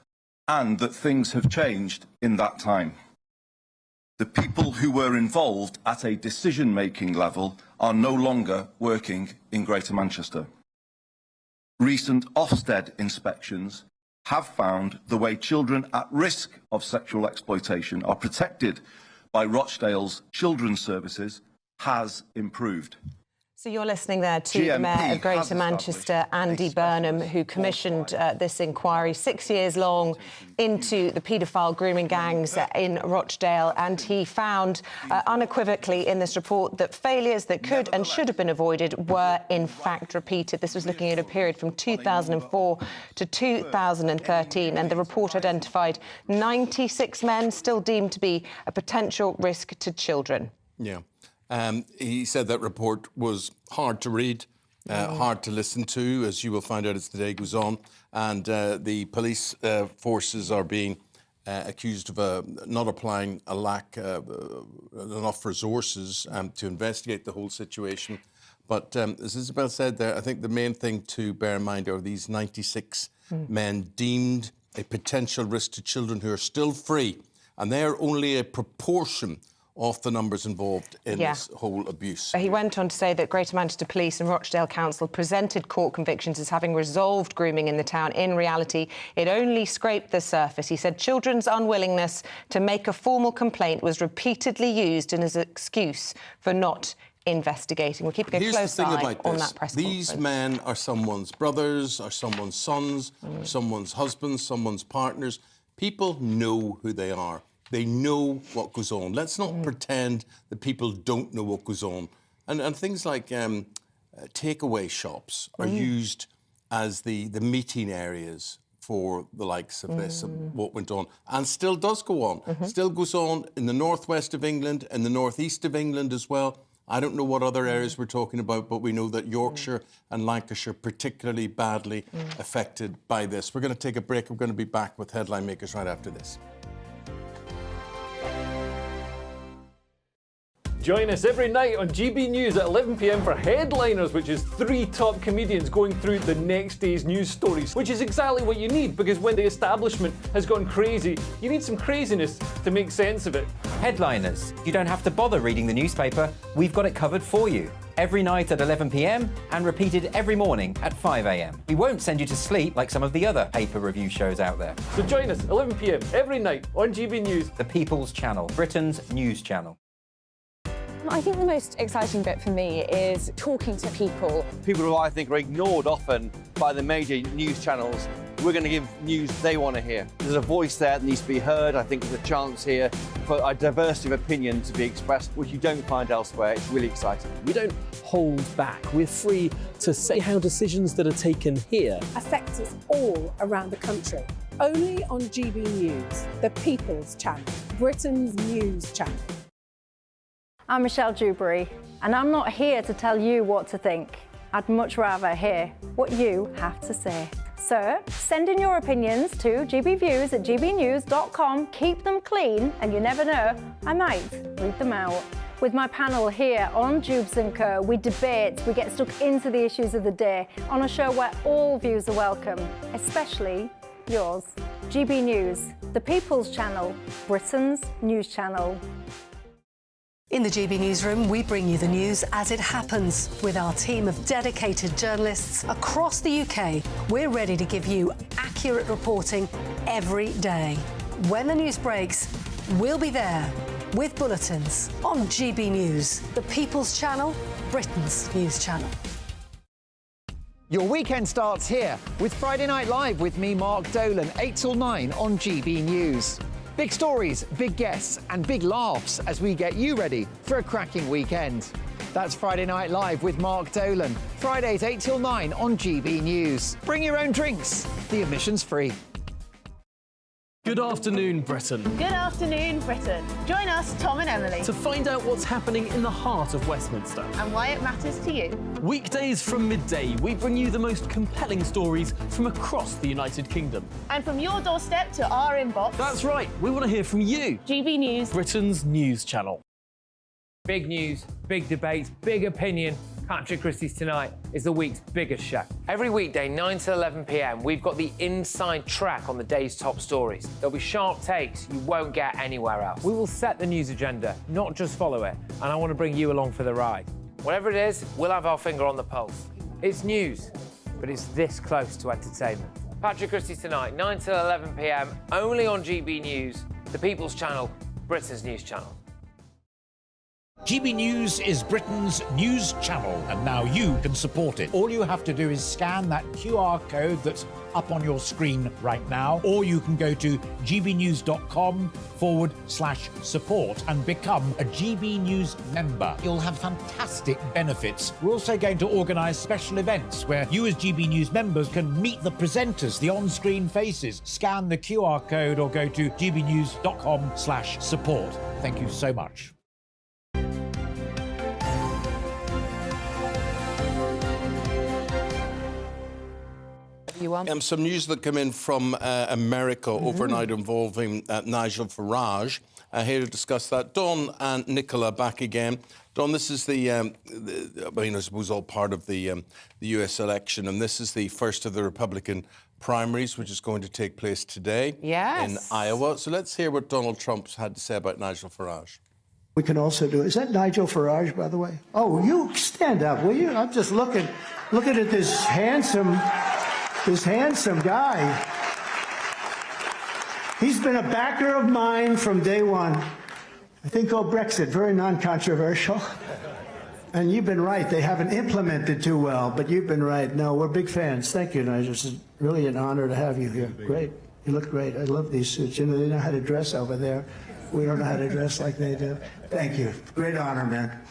and that things have changed in that time. The people who were involved at a decision-making level are no longer working in Greater Manchester. Recent Ofsted inspections have found the way children at risk of sexual exploitation are protected by Rochdale's children's services has improved. So you're listening there to the Mayor of Greater Manchester, Andy Burnham, who commissioned this inquiry 6 years long into the paedophile grooming gangs in Rochdale, and he found unequivocally in this report that failures that could and should have been avoided were in fact repeated. This was looking at a period from 2004 to 2013, and the report identified 96 men still deemed to be a potential risk to children. Yeah. He said that report was hard to read, hard to listen to, as you will find out as the day goes on. And the police forces are being accused of not applying enough resources to investigate the whole situation. But as Isabel said there, I think the main thing to bear in mind are these 96 men deemed a potential risk to children who are still free. And they are only a proportion of the numbers involved in this whole abuse. He went on to say that Greater Manchester Police and Rochdale Council presented court convictions as having resolved grooming in the town. In reality, it only scraped the surface. He said children's unwillingness to make a formal complaint was repeatedly used as an excuse for not investigating. We're keeping a close eye on that press conference. These men are someone's brothers, are someone's sons, are someone's husbands, someone's partners. People know who they are. They know what goes on. Let's not pretend that people don't know what goes on. And things like takeaway shops are used as the meeting areas for the likes of this and what went on, and still does go on. Still goes on in the northwest of England and the northeast of England as well. I don't know what other areas we're talking about, but we know that Yorkshire and Lancashire particularly badly affected by this. We're going to take a break. We're going to be back with Headline Makers right after this. Join us every night on GB News at 11 p.m. for Headliners, which is 3 top comedians going through the next day's news stories, which is exactly what you need, because when the establishment has gone crazy, you need some craziness to make sense of it. Headliners. You don't have to bother reading the newspaper. We've got it covered for you. Every night at 11 p.m. and repeated every morning at 5 a.m. We won't send you to sleep like some of the other paper review shows out there. So join us 11 p.m. every night on GB News. The People's Channel, Britain's news channel. I think the most exciting bit for me is talking to people. People who I think are ignored often by the major news channels. We're going to give news they want to hear. There's a voice there that needs to be heard. I think there's a chance here for a diversity of opinion to be expressed, which you don't find elsewhere. It's really exciting. We don't hold back. We're free to say how decisions that are taken here affect us all around the country. Only on GB News, the People's Channel, Britain's news channel. I'm Michelle Dewberry, and I'm not here to tell you what to think. I'd much rather hear what you have to say. So send in your opinions to gbviews@gbnews.com. Keep them clean, and you never know, I might read them out. With my panel here on Jubes & Co, we debate, we get stuck into the issues of the day on a show where all views are welcome, especially yours. GB News, the People's Channel, Britain's news channel. In the GB Newsroom, we bring you the news as it happens. With our team of dedicated journalists across the UK, we're ready to give you accurate reporting every day. When the news breaks, we'll be there with bulletins on GB News, the People's Channel, Britain's news channel. Your weekend starts here with Friday Night Live with me, Mark Dolan, 8 till 9 on GB News. Big stories, big guests and big laughs as we get you ready for a cracking weekend. That's Friday Night Live with Mark Dolan. Fridays 8 till 9 on GB News. Bring your own drinks. The admission's free. Good afternoon, Britain. Good afternoon, Britain. Join us, Tom and Emily, To find out what's happening in the heart of Westminster. and why it matters to you. Weekdays from midday, we bring you the most compelling stories from across the United Kingdom. And from your doorstep to our inbox. That's right, we want to hear from you. GB News, Britain's news channel. Big news, big debates, big opinion. Patrick Christie's Tonight is the week's biggest show. Every weekday, 9 to 11 p.m, we've got the inside track on the day's top stories. There'll be sharp takes you won't get anywhere else. We will set the news agenda, not just follow it, and I want to bring you along for the ride. Whatever it is, we'll have our finger on the pulse. It's news, but it's this close to entertainment. Patrick Christie's Tonight, 9 to 11 p.m, only on GB News, the People's Channel, Britain's news channel. GB News is Britain's news channel, and now you can support it. All you have to do is scan that QR code that's up on your screen right now, or you can go to gbnews.com/support and become a GB News member. You'll have fantastic benefits. We're also going to organise special events where you as GB News members can meet the presenters, the on-screen faces. Scan the QR code or go to gbnews.com/support. Thank you so much. Some news that came in from America overnight involving Nigel Farage. Here to discuss that, Don and Nicola back again. Don, this is I suppose all part of the US election, and this is the first of the Republican primaries, which is going to take place today in Iowa. So let's hear what Donald Trump's had to say about Nigel Farage. We can also do. Is that Nigel Farage, by the way? Oh, you stand up, will you? I'm just looking at this handsome guy. He's been a backer of mine from day one. I think called Brexit, very non-controversial. And you've been right, they haven't implemented too well, but you've been right. No, we're big fans. Thank you, Nigel. It's really an honor to have you here. Great. You look great. I love these suits. You know, they know how to dress over there. We don't know how to dress like they do. Thank you. Great honor, man.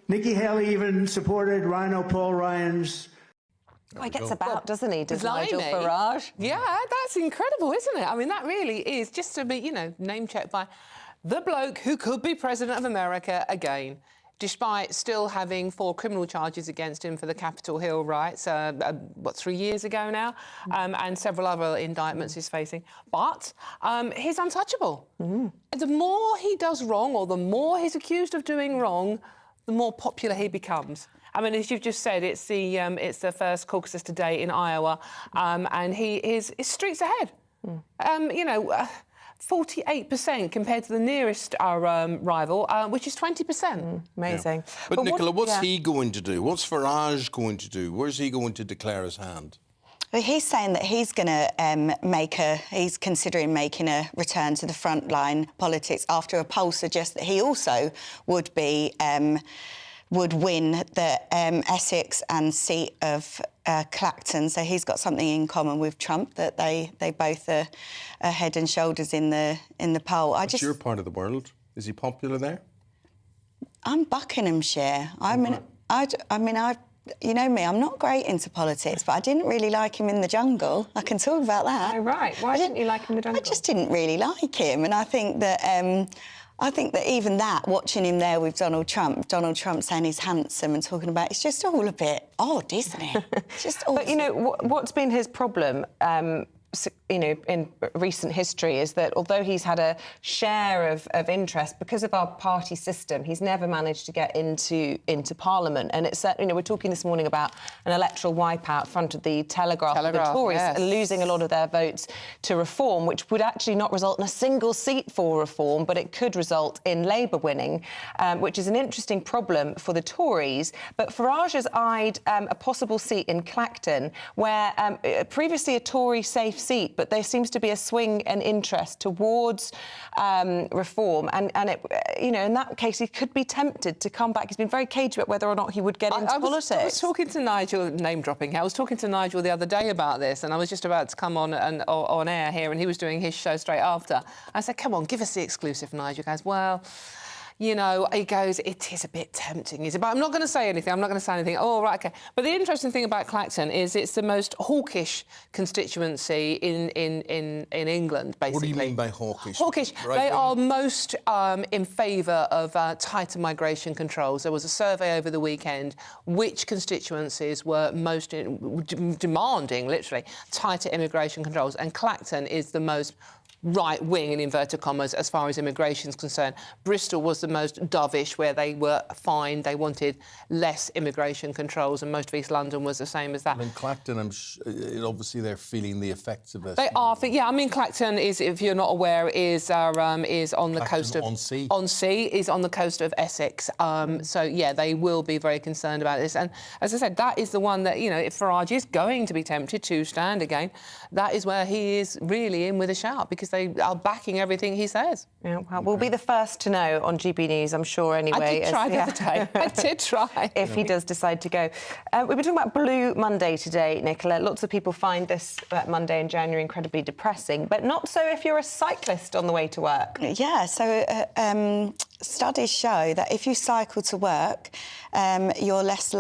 Nikki Haley even supported Rhino Paul Ryan's. Oh, he gets about, doesn't he? Does Blimey. Nigel Farage? Yeah, that's incredible, isn't it? I mean, that really is just to be, name checked by the bloke who could be president of America again, despite still having 4 criminal charges against him for the Capitol Hill riots, 3 years ago now, and several other indictments he's facing. But he's untouchable. The more he does wrong, or the more he's accused of doing wrong, the more popular he becomes. I mean, as you've just said, it's the first caucus today in Iowa, and he is streets ahead. 48% compared to the nearest rival, which is 20%. Amazing. Yeah. But Nicola, what's he going to do? What's Farage going to do? Where's he going to declare his hand? Well, he's saying that he's going to he's considering making a return to the frontline politics after a poll suggests that he also would win the Essex and seat of Clacton. So he's got something in common with Trump, that they both are head and shoulders in the poll. What's your part of the world? Is he popular there? I'm Buckinghamshire. You know me, I'm not great into politics, but I didn't really like him in the jungle. I can talk about that. Oh, right. Why didn't you like him in the jungle? I just didn't really like him, and I think that even watching him there with Donald Trump saying he's handsome and talking about, it's just all a bit odd, isn't it? It's just awful. But, what's been his problem, in recent history is that although he's had a share of interest, because of our party system, he's never managed to get into Parliament. And it's, we're talking this morning about an electoral wipeout front of the Telegraph the Tories losing a lot of their votes to Reform, which would actually not result in a single seat for Reform, but it could result in Labour winning, which is an interesting problem for the Tories. But Farage has eyed a possible seat in Clacton, where previously a Tory safe seat, but there seems to be a swing and interest towards reform. And it, you know, in that case, he could be tempted to come back. He's been very cagey about whether or not he would get into politics. I was talking to Nigel, name-dropping here. I was talking to Nigel the other day about this, and I was just about to come on air here, and he was doing his show straight after. I said, come on, give us the exclusive, Nigel. He goes, well, you know, he goes, it is a bit tempting. He said, but I'm not going to say anything. I'm not going to say anything. Oh, right, OK. But the interesting thing about Clacton is it's the most hawkish constituency in England, basically. What do you mean by hawkish? Hawkish. Right, they are most in favour of tighter migration controls. There was a survey over the weekend which constituencies were most demanding, literally, tighter immigration controls. And Clacton is the most right-wing, in inverted commas, as far as immigration is concerned. Bristol was the most dovish, where they were fine. They wanted less immigration controls, and most of East London was the same as that. In Clacton, obviously they're feeling the effects of this. They are. Yeah, I mean, Clacton is, if you're not aware, is on the coast of on-sea, is on the coast of Essex. So yeah, they will be very concerned about this. And as I said, that is the one that, you know, if Farage is going to be tempted to stand again, that is where he is really in with a shout, because they are backing everything he says. Yeah, well, we'll be the first to know on GB News, I'm sure, anyway. I did try the other day. I did try. If he does decide to go. We've been talking about Blue Monday today, Nicola. Lots of people find this Monday in January incredibly depressing, but not so if you're a cyclist on the way to work. Yeah, so studies show that if you cycle to work, you're less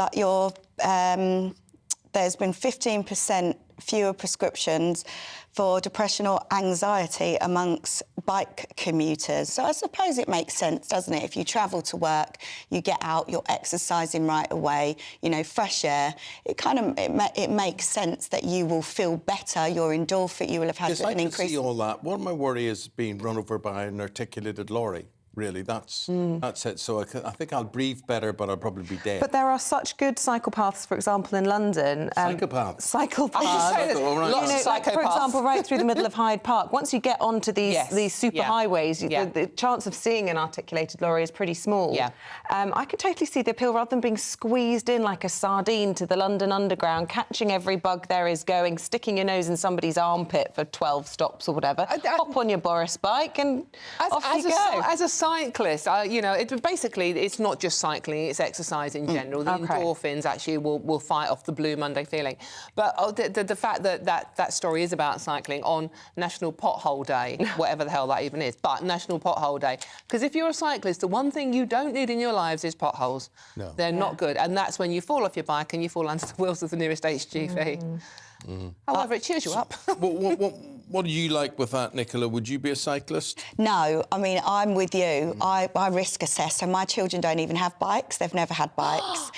there's been 15% fewer prescriptions for depression or anxiety amongst bike commuters. So I suppose it makes sense, doesn't it? If you travel to work, you get out, you're exercising right away, you know, fresh air. It makes sense that you will feel better. Your endorphin, you will have had an increase. I can see all that. What my worry is being run over by an articulated lorry. Really, that's it. So I think I'll breathe better, but I'll probably be dead. But there are such good cycle paths, for example, in London. Psychopaths. Cycle paths. Lots of like, for example, right through the middle of Hyde Park. Once you get onto these super highways, the chance of seeing an articulated lorry is pretty small. Yeah. I could totally see the appeal, rather than being squeezed in like a sardine to the London Underground, catching every bug there is going, sticking your nose in somebody's armpit for 12 stops or whatever. Hop on your Boris bike and off you go. As a cyclist, you know, basically it's not just cycling, it's exercise in general. The endorphins actually will fight off the Blue Monday feeling. But the fact that story is about cycling on National Pothole Day, whatever the hell that even is, but National Pothole Day. Because if you're a cyclist, the one thing you don't need in your lives is potholes. No. They're not good. And that's when you fall off your bike and you fall under the wheels of the nearest HGV. However, it cheers you up. What do you like with that, Nicola? Would you be a cyclist? No, I mean, I'm with you. I risk assess, so my children don't even have bikes. They've never had bikes.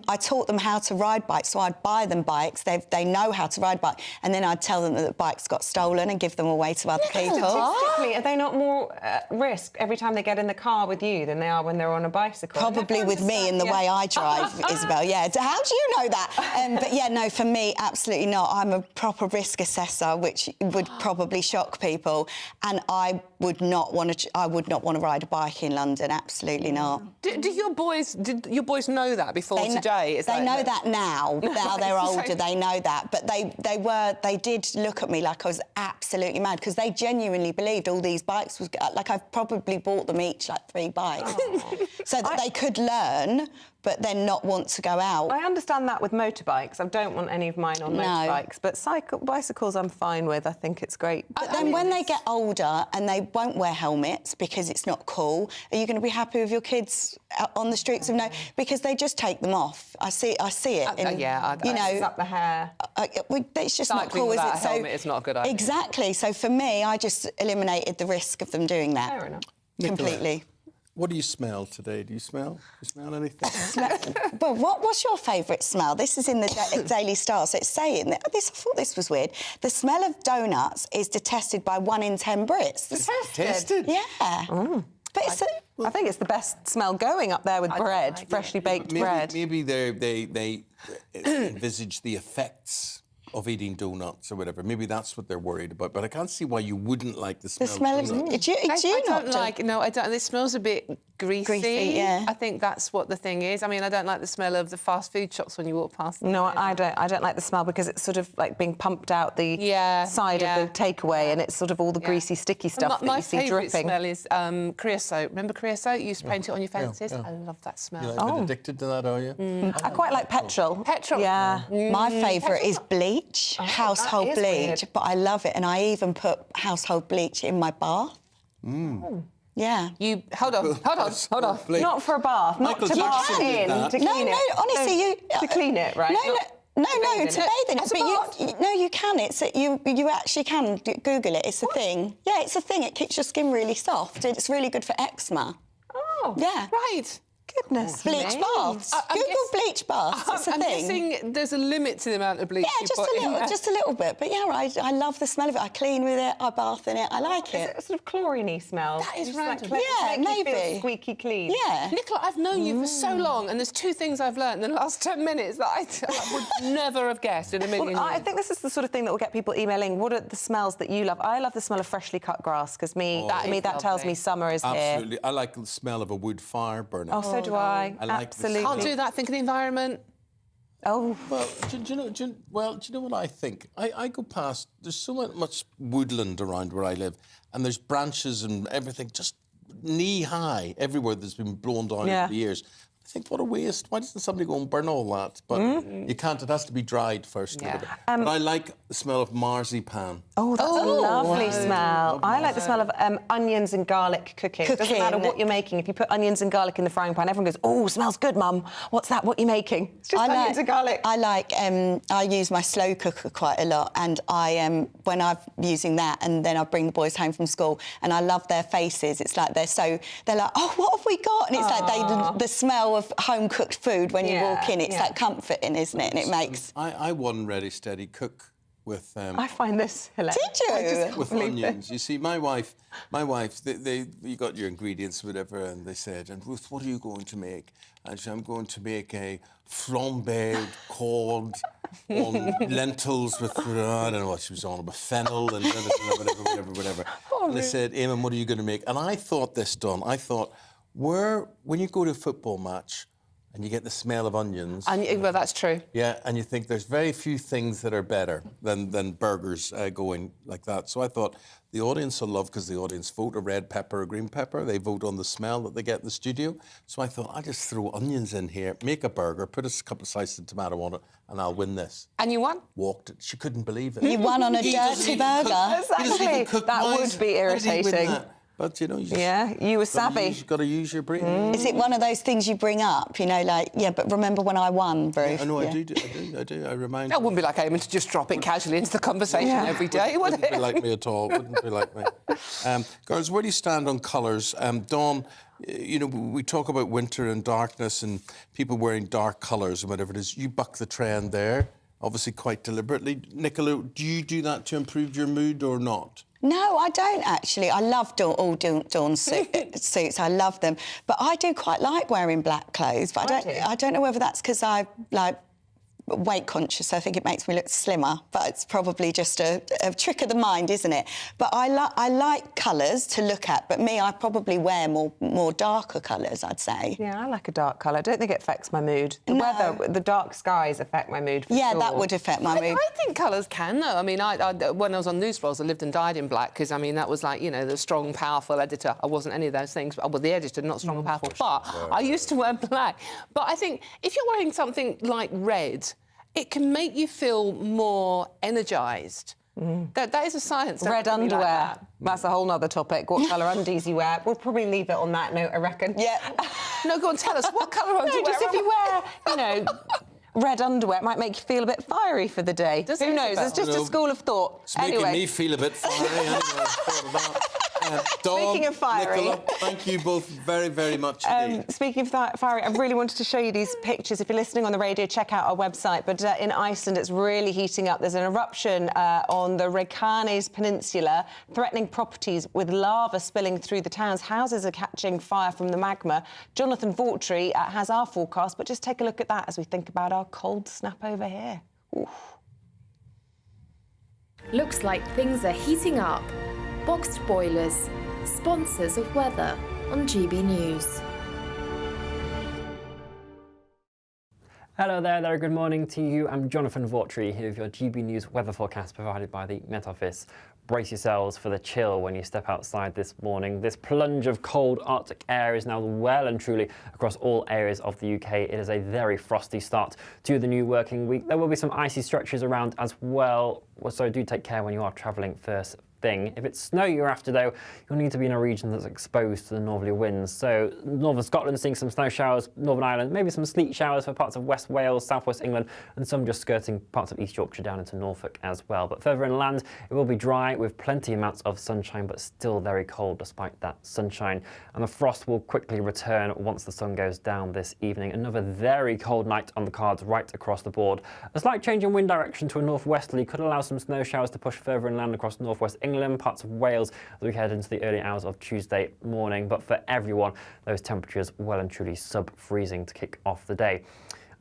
I taught them how to ride bikes, so I'd buy them bikes. They know how to ride bikes, and then I'd tell them that the bikes got stolen and give them away to other people. Statistically, are they not more at risk every time they get in the car with you than they are when they're on a bicycle? Probably with me and the way I drive, Isabel, yeah. How do you know that? But yeah, no, for me, absolutely not. I'm a proper risk assessor, which would probably shock people, and I would not want to ride a bike in London. Absolutely not. Did your boys know that before today? They know that now. Now they're older, they know that. But they did look at me like I was absolutely mad, because they genuinely believed all these bikes was like, I've probably bought them each like 3 bikes, so that they could learn, but then not want to go out. I understand that with motorbikes. I don't want any of mine on motorbikes, but bicycles I'm fine with. I think it's great. But then when they get older and they won't wear helmets because it's not cool, are you going to be happy with your kids out on the streets of because they just take them off. I see it. You know, up the hair. It's just not cool, is it? So helmet is not a good idea. Exactly. So for me, I just eliminated the risk of them doing that. Fair enough. Completely. What do you smell today? Do you smell anything? Well, what's your favourite smell? This is in the Daily Star, so it's saying that I thought this was weird. The smell of donuts is detested by 1 in 10 Brits. Detested? Yeah. But I think it's the best smell going up there with bread, freshly baked bread. Maybe they envisage the effects of eating donuts or whatever. Maybe that's what they're worried about. But I can't see why you wouldn't like the smell. The smell of I don't like. No, I don't. This smells a bit greasy. Yeah. I think that's what the thing is. I mean, I don't like the smell of the fast food shops when you walk past them. No, I don't like the smell because it's sort of like being pumped out the side of the takeaway, and it's sort of all the greasy, sticky stuff that you see dripping. My favourite smell is creosote. Remember creosote? You used to paint it on your fences. I love that smell. You're a bit addicted to that, are you? I quite like petrol. Petrol. Yeah. My favourite is bleach, household is bleach, weird. but I love it, and I even put household bleach in my bath. Yeah. You hold on. Not for a bath, not to bath in, to clean it. No, honestly, to clean it, right? No, to bathe in it. But you can. You actually can Google it. It's a thing. Yeah, it's a thing. It keeps your skin really soft. It's really good for eczema. Oh, yeah. Right. Goodness. Bleach baths. Google bleach baths. It's a I'm thing. guessing there's a limit to the amount of bleach you put in there. just a little bit. But yeah, I love the smell of it. I clean with it. I bath in it. I like Is it. it a sort of chlorine-y smell? That is Just random. Like, Yeah, make you feel maybe. squeaky clean. Yeah. Nicola, I've known you for so long, and there's two things I've learned in the last 10 minutes that I would never have guessed in a million years. I think this is the sort of thing that will get people emailing. What are the smells that you love? I love the smell of freshly cut grass because that tells me summer is here. Absolutely. I like the smell of a wood fire burning. Oh, so do I. Absolutely. Can't do that. Think of the environment. Oh. Well, do you know what I think? I go past, there's so much woodland around where I live, and there's branches and everything just knee-high everywhere that's been blown down over the years. I think, what a waste. Why doesn't somebody go and burn all that? But you can't. It has to be dried first. Yeah. But I like the smell of marzipan. Oh, that's a lovely smell. I like the smell of onions and garlic cooking. It doesn't matter what you're making. If you put onions and garlic in the frying pan, everyone goes, oh, smells good, Mum. What's that? What are you making? It's just onions and garlic. I use my slow cooker quite a lot, and when I'm using that, and then I bring the boys home from school, and I love their faces. It's like they're like, oh, what have we got? And it's like the smell of home-cooked food when you walk in. It's that comforting, isn't it? And it makes... I won Ready Steady Cook with... I find this hilarious. Did you? With onions. You see, my wife, you got your ingredients, whatever, and they said, and Ruth, what are you going to make? And she said, I'm going to make a flambéed cod on lentils with, I don't know what she was on, about fennel and whatever. And they said, Eamonn, what are you going to make? And I thought this, Don, when you go to a football match and you get the smell of onions... Well, that's true. Yeah, and you think there's very few things that are better than burgers going like that. So I thought the audience will love, because the audience vote a red pepper or green pepper. They vote on the smell that they get in the studio. So I thought, I'll just throw onions in here, make a burger, put a couple of slices of tomato on it, and I'll win this. And you won? Walked it. She couldn't believe it. You won on a dirty burger. Exactly. That would be irritating. But, you know, you were savvy. You've got to use your brain. Is it one of those things you bring up, you know, like, but remember when I won, Bruce? I know, I do. I remind That wouldn't be like Eamonn to just drop it casually into the conversation every day, would it? Wouldn't be like me at all. Wouldn't be like me. Girls, where do you stand on colours? Dawn, you know, we talk about winter and darkness and people wearing dark colours and whatever it is. You buck the trend there, obviously quite deliberately. Nicola, do you do that to improve your mood or not? No, I don't actually. I love all Dawn's suits. I love them, but I do quite like wearing black clothes. But I don't know whether that's because I like weight conscious. I think it makes me look slimmer, but it's probably just a trick of the mind, isn't it? But I like colours to look at, but I probably wear more darker colours, I'd say. Yeah, I like a dark colour. I don't think it affects my mood. The weather, the dark skies affect my mood for sure. That would affect my mood. I think colours can, though. I mean, when I was on News Rolls, I lived and died in black, because, I mean, that was like, you know, the strong, powerful editor. I wasn't any of those things. Well, the editor, not strong and powerful. But I used to wear black. But I think if you're wearing something like red, it can make you feel more energised. That is a science. Red underwear. That's a whole nother topic. What colour undies you wear. We'll probably leave it on that note, I reckon. Yeah. No, go on, tell us. What colour underwear? No, just if you wear, you know, red underwear, it might make you feel a bit fiery for the day. Who knows? It's just a school of thought. It's making me feel a bit fiery. Dawn, speaking of fiery, Nicola, thank you both very, very much indeed. Speaking of fiery, I really wanted to show you these pictures. If you're listening on the radio, check out our website. But in Iceland, it's really heating up. There's an eruption on the Reykjanes Peninsula, threatening properties with lava spilling through the towns. Houses are catching fire from the magma. Jonathan Vaughtry has our forecast, but just take a look at that as we think about our cold snap over here. Oof. Looks like things are heating up. Boxed boilers, sponsors of weather. on GB News. Hello there, good morning to you. I'm Jonathan Vautry here with your GB News weather forecast provided by the Met Office. Brace yourselves for the chill when you step outside this morning. This plunge of cold Arctic air is now well and truly across all areas of the UK. It is a very frosty start to the new working week. There will be some icy stretches around as well, so do take care when you are travelling first thing. If it's snow you're after though, you'll need to be in a region that's exposed to the northerly winds. So northern Scotland seeing some snow showers, Northern Ireland, maybe some sleet showers for parts of West Wales, Southwest England, and some just skirting parts of East Yorkshire down into Norfolk as well. But further inland, it will be dry with plenty amounts of sunshine, but still very cold despite that sunshine. And the frost will quickly return once the sun goes down this evening. Another very cold night on the cards right across the board. A slight change in wind direction to a northwesterly could allow some snow showers to push further inland across northwest England, parts of Wales as we head into the early hours of Tuesday morning. But for everyone, those temperatures well and truly sub-freezing to kick off the day.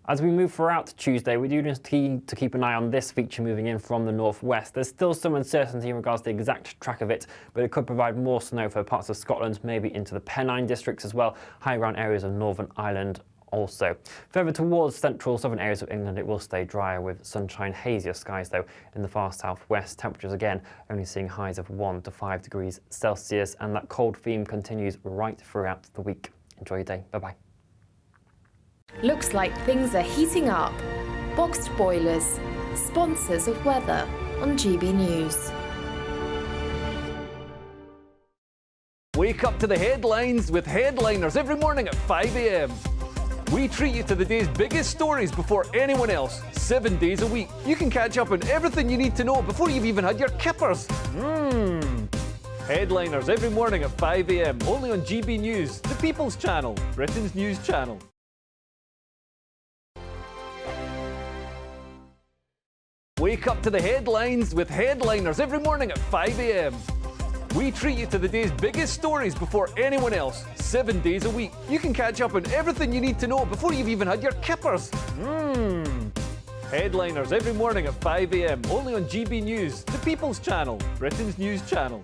As we move throughout Tuesday, we do need to keep an eye on this feature moving in from the northwest. There's still some uncertainty in regards to the exact track of it, but it could provide more snow for parts of Scotland, maybe into the Pennine districts as well, high ground areas of Northern Ireland also. Further towards central southern areas of England, it will stay drier with sunshine, hazier skies though in the far southwest. Temperatures again only seeing highs of 1 to 5 degrees Celsius, and that cold theme continues right throughout the week. Enjoy your day. Bye-bye. Looks like things are heating up. Boxed boilers, sponsors of weather on GB News. Wake up to the headlines with headliners every morning at 5 a.m. We treat you to the day's biggest stories before anyone else, 7 days a week. You can catch up on everything you need to know before you've even had your kippers. Headliners every morning at 5 a.m, only on GB News, the People's Channel, Britain's news channel. Wake up to the headlines with headliners every morning at 5 a.m. We treat you to the day's biggest stories before anyone else, 7 days a week. You can catch up on everything you need to know before you've even had your kippers. Headliners every morning at 5 a.m, only on GB News, the People's Channel, Britain's news channel.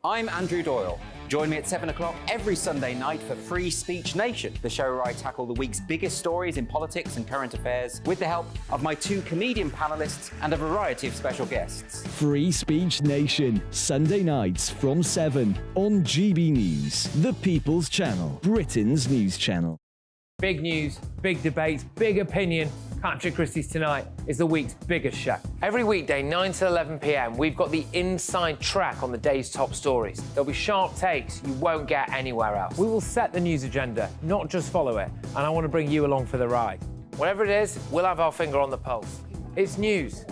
I'm Andrew Doyle. Join me at 7 o'clock every Sunday night for Free Speech Nation, the show where I tackle the week's biggest stories in politics and current affairs with the help of my 2 comedian panellists and a variety of special guests. Free Speech Nation, Sunday nights from 7 on GB News, the People's Channel, Britain's news channel. Big news, big debates, big opinion. Patrick Christie's Tonight is the week's biggest show. Every weekday, 9 to 11 p.m, we've got the inside track on the day's top stories. There'll be sharp takes you won't get anywhere else. We will set the news agenda, not just follow it, and I want to bring you along for the ride. Whatever it is, we'll have our finger on the pulse. It's news,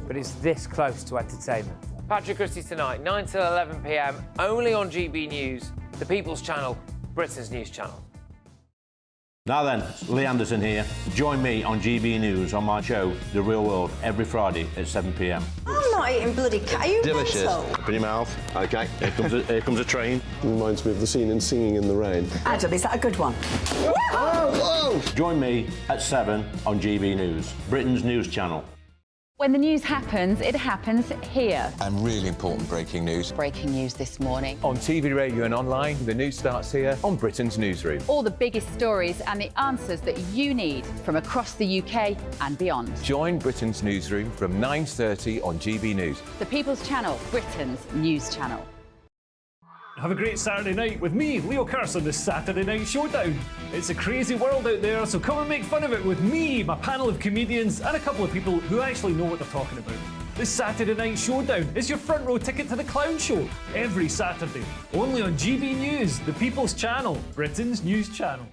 but it's this close to entertainment. Patrick Christie's Tonight, 9 to 11 p.m, only on GB News, the People's Channel, Britain's news channel. Now then, Lee Anderson here. Join me on GB News on my show, The Real World, every Friday at 7 p.m. I'm not eating bloody cat. Are you delicious. mental? Open your mouth. OK, here comes a train. Reminds me of the scene in Singing in the Rain. Adam, is that a good one? Whoa! Join me at 7 on GB News, Britain's news channel. When the news happens, it happens here. And really important breaking news. Breaking news this morning. On TV, radio and online, the news starts here on Britain's Newsroom. All the biggest stories and the answers that you need from across the UK and beyond. Join Britain's Newsroom from 9:30 on GB News. The People's Channel, Britain's news channel. Have a great Saturday night with me, Leo Curse, on the Saturday Night Showdown. It's a crazy world out there, so come and make fun of it with me, my panel of comedians, and a couple of people who actually know what they're talking about. The Saturday Night Showdown is your front row ticket to the clown show every Saturday, only on GB News, the People's Channel, Britain's news channel.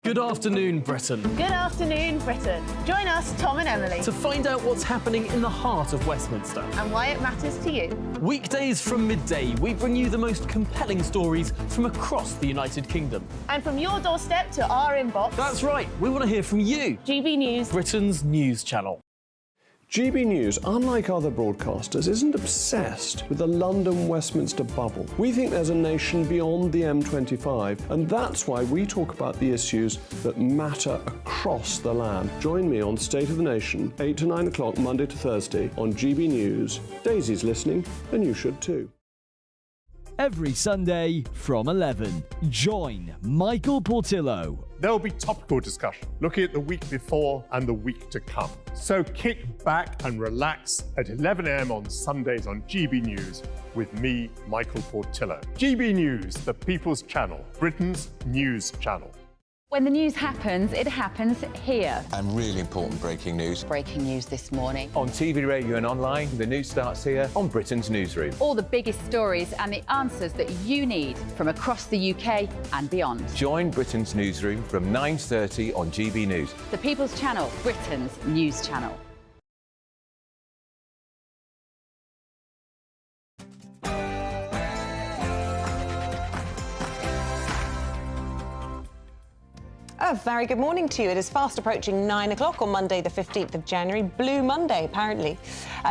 Good afternoon, Britain. Good afternoon, Britain. Join us, Tom and Emily, To find out what's happening in the heart of Westminster. and why it matters to you. Weekdays from midday, we bring you the most compelling stories from across the United Kingdom. And from your doorstep to our inbox. That's right, we want to hear from you. GB News, Britain's news channel. GB News, unlike other broadcasters, isn't obsessed with the London-Westminster bubble. We think there's a nation beyond the M25, and that's why we talk about the issues that matter across the land. Join me on State of the Nation, 8 to 9 o'clock, Monday to Thursday, on GB News. Daisy's listening, and you should too. Every Sunday from 11. Join Michael Portillo. There'll be topical discussion, looking at the week before and the week to come. So kick back and relax at 11 a.m. on Sundays on GB News with me, Michael Portillo. GB News, the People's Channel, Britain's news channel. When the news happens, it happens here. And really important breaking news. Breaking news this morning. On TV, radio and online, the news starts here on Britain's Newsroom. All the biggest stories and the answers that you need from across the UK and beyond. Join Britain's Newsroom from 9:30 on GB News. The People's Channel, Britain's news channel. A very good morning to you. It is fast approaching 9 o'clock on Monday, the 15th of January. Blue Monday, apparently.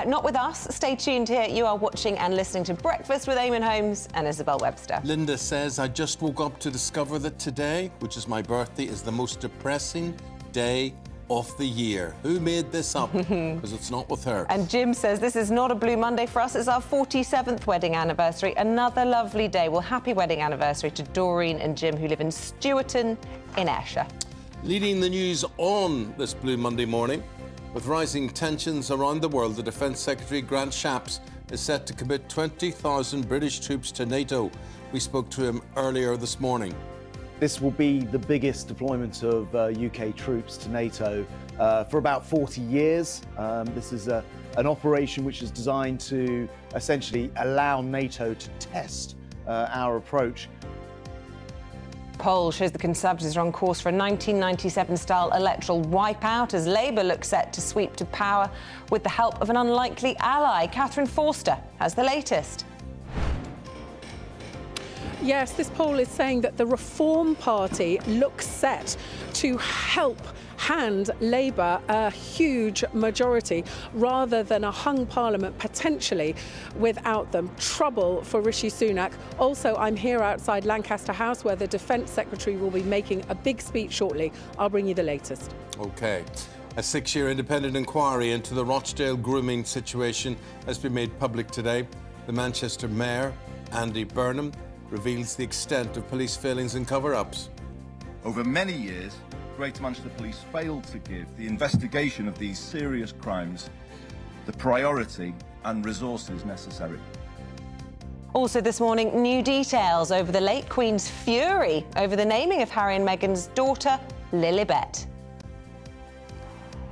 Not with us. Stay tuned here. You are watching and listening to Breakfast with Eamonn Holmes and Isabel Webster. Linda says, I just woke up to discover that today, which is my birthday, is the most depressing day of the year. Who made this up? Because it's not with her. And Jim says, this is not a Blue Monday for us. It's our 47th wedding anniversary. Another lovely day. Well, happy wedding anniversary to Doreen and Jim, who live in Stewarton in Ayrshire. Leading the news on this Blue Monday morning, with rising tensions around the world, the Defence Secretary Grant Shapps is set to commit 20,000 British troops to NATO. We spoke to him earlier this morning. This will be the biggest deployment of UK troops to NATO for about 40 years. This is an operation which is designed to essentially allow NATO to test our approach. Poll shows the Conservatives are on course for a 1997-style electoral wipeout as Labour looks set to sweep to power with the help of an unlikely ally. Catherine Forster has the latest. Yes, this poll is saying that the Reform Party looks set to help hand Labour a huge majority rather than a hung parliament potentially without them. Trouble for Rishi Sunak. Also, I'm here outside Lancaster House where the Defence Secretary will be making a big speech shortly. I'll bring you the latest. OK. A 6-year independent inquiry into the Rochdale grooming situation has been made public today. The Manchester Mayor, Andy Burnham, reveals the extent of police failings and cover-ups. Over many years, Greater Manchester Police failed to give the investigation of these serious crimes the priority and resources necessary. Also this morning, new details over the late Queen's fury over the naming of Harry and Meghan's daughter, Lilibet.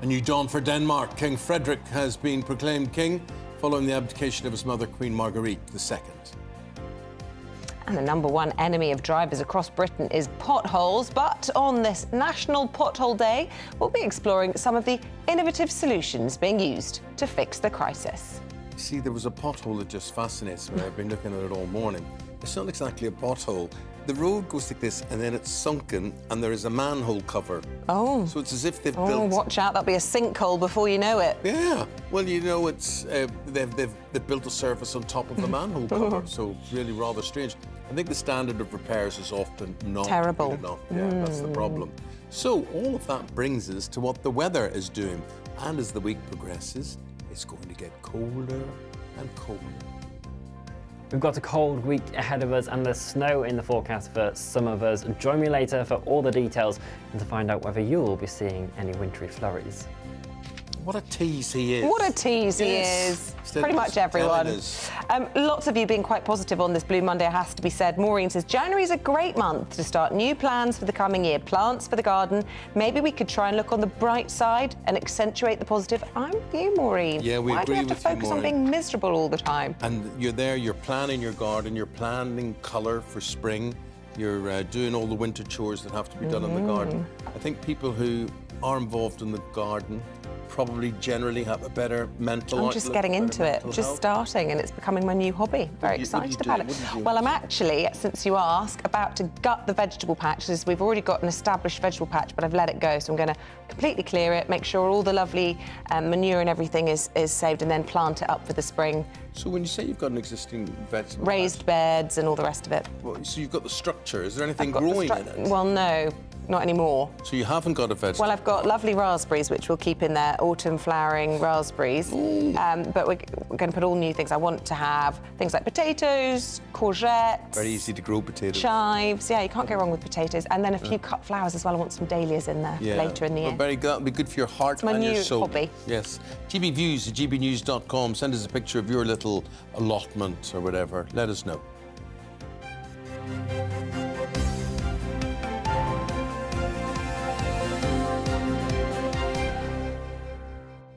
A new dawn for Denmark. King Frederick has been proclaimed king following the abdication of his mother, Queen Marguerite II. And the number one enemy of drivers across Britain is potholes. But on this National Pothole Day, we'll be exploring some of the innovative solutions being used to fix the crisis. See, there was a pothole that just fascinates me. I've been looking at it all morning. It's not exactly a pothole. The road goes like this, and then it's sunken, and there is a manhole cover. Oh. So it's as if they've built... Oh, watch out, there'll be a sinkhole before you know it. Yeah. Well, you know, it's they've built a surface on top of the manhole cover, so really rather strange. I think the standard of repairs is often not terrible good enough. Yeah, that's the problem. So all of that brings us to what the weather is doing. And as the week progresses, it's going to get colder and colder. We've got a cold week ahead of us and there's snow in the forecast for some of us. Join me later for all the details and to find out whether you'll be seeing any wintry flurries. What a tease he is. What a tease he is. Pretty much everyone. Lots of you being quite positive on this Blue Monday, it has to be said. Maureen says, January is a great month to start new plans for the coming year. Plants for the garden. Maybe we could try and look on the bright side and accentuate the positive. I'm with you, Maureen. Yeah, we agree with you, Why do we have to focus on being miserable all the time? And you're there, you're planning your garden, you're planning colour for spring, you're doing all the winter chores that have to be done in the garden. I think people who are involved in the garden probably generally have a better mental I'm just getting into it, just starting, and it's becoming my new hobby. Very excited about it. Well, I'm actually, since you ask, about to gut the vegetable patches. We've already got an established vegetable patch, but I've let it go, so I'm going to completely clear it, make sure all the lovely manure and everything is saved, and then plant it up for the spring. So when you say you've got an existing vegetable raised beds and all the rest of it. Well, so you've got the structure. Is there anything growing in it? Well, no. Not anymore. So you haven't got a vegetable? Well, I've got lovely raspberries, which we'll keep in there, autumn flowering raspberries. But we're going to put all new things. I want to have things like potatoes, courgettes. Very easy to grow potatoes. Chives. Yeah, you can't go wrong with potatoes. And then a few cut flowers as well. I want some dahlias in there later in the year. Very good. That'll be good for your heart my and new your soul. hobby. Yes. GB Views at gbnews.com. Send us a picture of your little allotment or whatever. Let us know.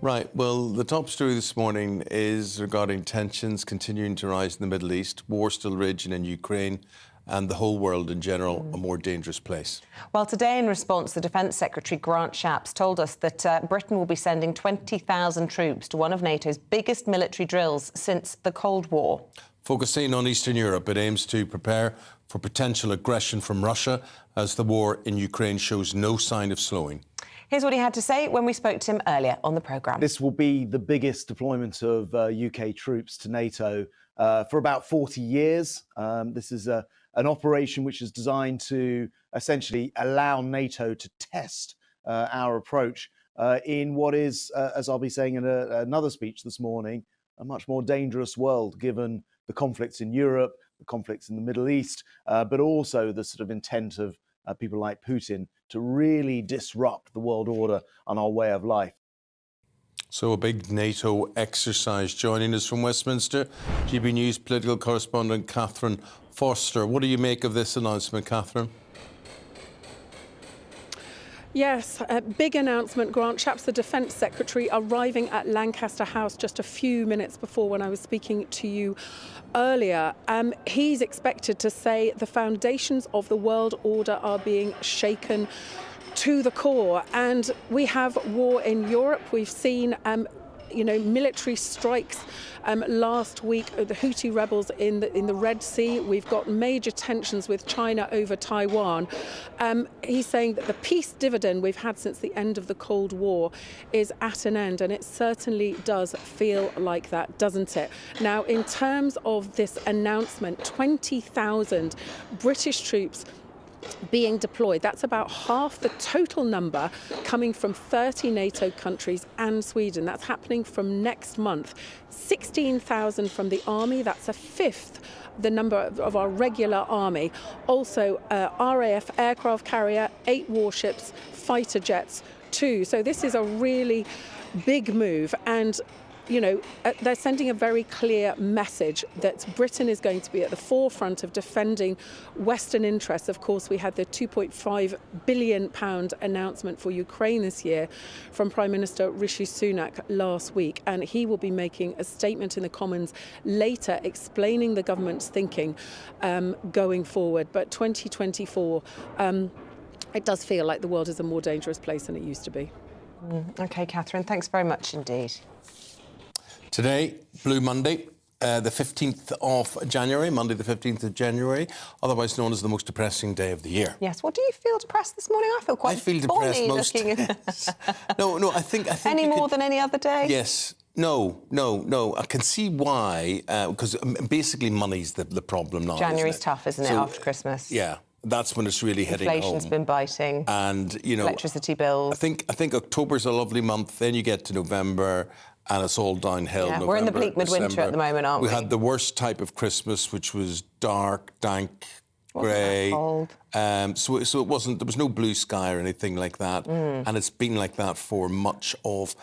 Right, well, the top story this morning is regarding tensions continuing to rise in the Middle East, war still raging in Ukraine, and the whole world in general a more dangerous place. Well, today in response, the Defence Secretary Grant Shapps told us that Britain will be sending 20,000 troops to one of NATO's biggest military drills since the Cold War. Focusing on Eastern Europe, it aims to prepare for potential aggression from Russia as the war in Ukraine shows no sign of slowing. Here's what he had to say when we spoke to him earlier on the programme. This will be the biggest deployment of UK troops to NATO for about 40 years. This is an operation which is designed to essentially allow NATO to test our approach in what is, as I'll be saying in another speech this morning, a much more dangerous world given the conflicts in Europe, the conflicts in the Middle East, but also the sort of intent of people like Putin to really disrupt the world order and our way of life. So a big NATO exercise. Joining us from Westminster, GB News political correspondent Catherine Foster. What do you make of this announcement, Catherine? Yes, a big announcement. Grant Shapps, the Defence Secretary, arriving at Lancaster House just a few minutes before when I was speaking to you earlier. He's expected to say the foundations of the world order are being shaken to the core. And we have war in Europe. We've seen military strikes last week, the Houthi rebels in the Red Sea. We've got major tensions with China over Taiwan. He's saying that the peace dividend we've had since the end of the Cold War is at an end, and it certainly does feel like that, doesn't it? Now, in terms of this announcement, 20,000 British troops being deployed. That's about half the total number coming from 30 NATO countries and Sweden. That's happening from next month. 16,000 from the army. That's a fifth the number of our regular army. Also, RAF aircraft carrier, 8 warships, fighter jets, 2. So this is a really big move, and they're sending a very clear message that Britain is going to be at the forefront of defending Western interests. Of course, we had the £2.5 billion announcement for Ukraine this year from Prime Minister Rishi Sunak last week, and he will be making a statement in the Commons later explaining the government's thinking going forward. But 2024, it does feel like the world is a more dangerous place than it used to be. OK, Catherine, thanks very much indeed. Today, Blue Monday, the 15th of January, Monday the 15th of January, otherwise known as the most depressing day of the year. Yes, what do you feel depressed this morning? I feel quite depressed most looking. No, I think any more than any other day? Yes. No. I can see why, because basically money's the problem now. January's tough, isn't it, after Christmas? Yeah. That's when it's really hitting home. Inflation's been biting. And, electricity bills. I think October's a lovely month. Then you get to November, and it's all downhill. Yeah, November, we're in the bleak midwinter at the moment, aren't we? We had the worst type of Christmas, which was dark, dank, grey. Cold. So it wasn't. There was no blue sky or anything like that, and it's been like that for much of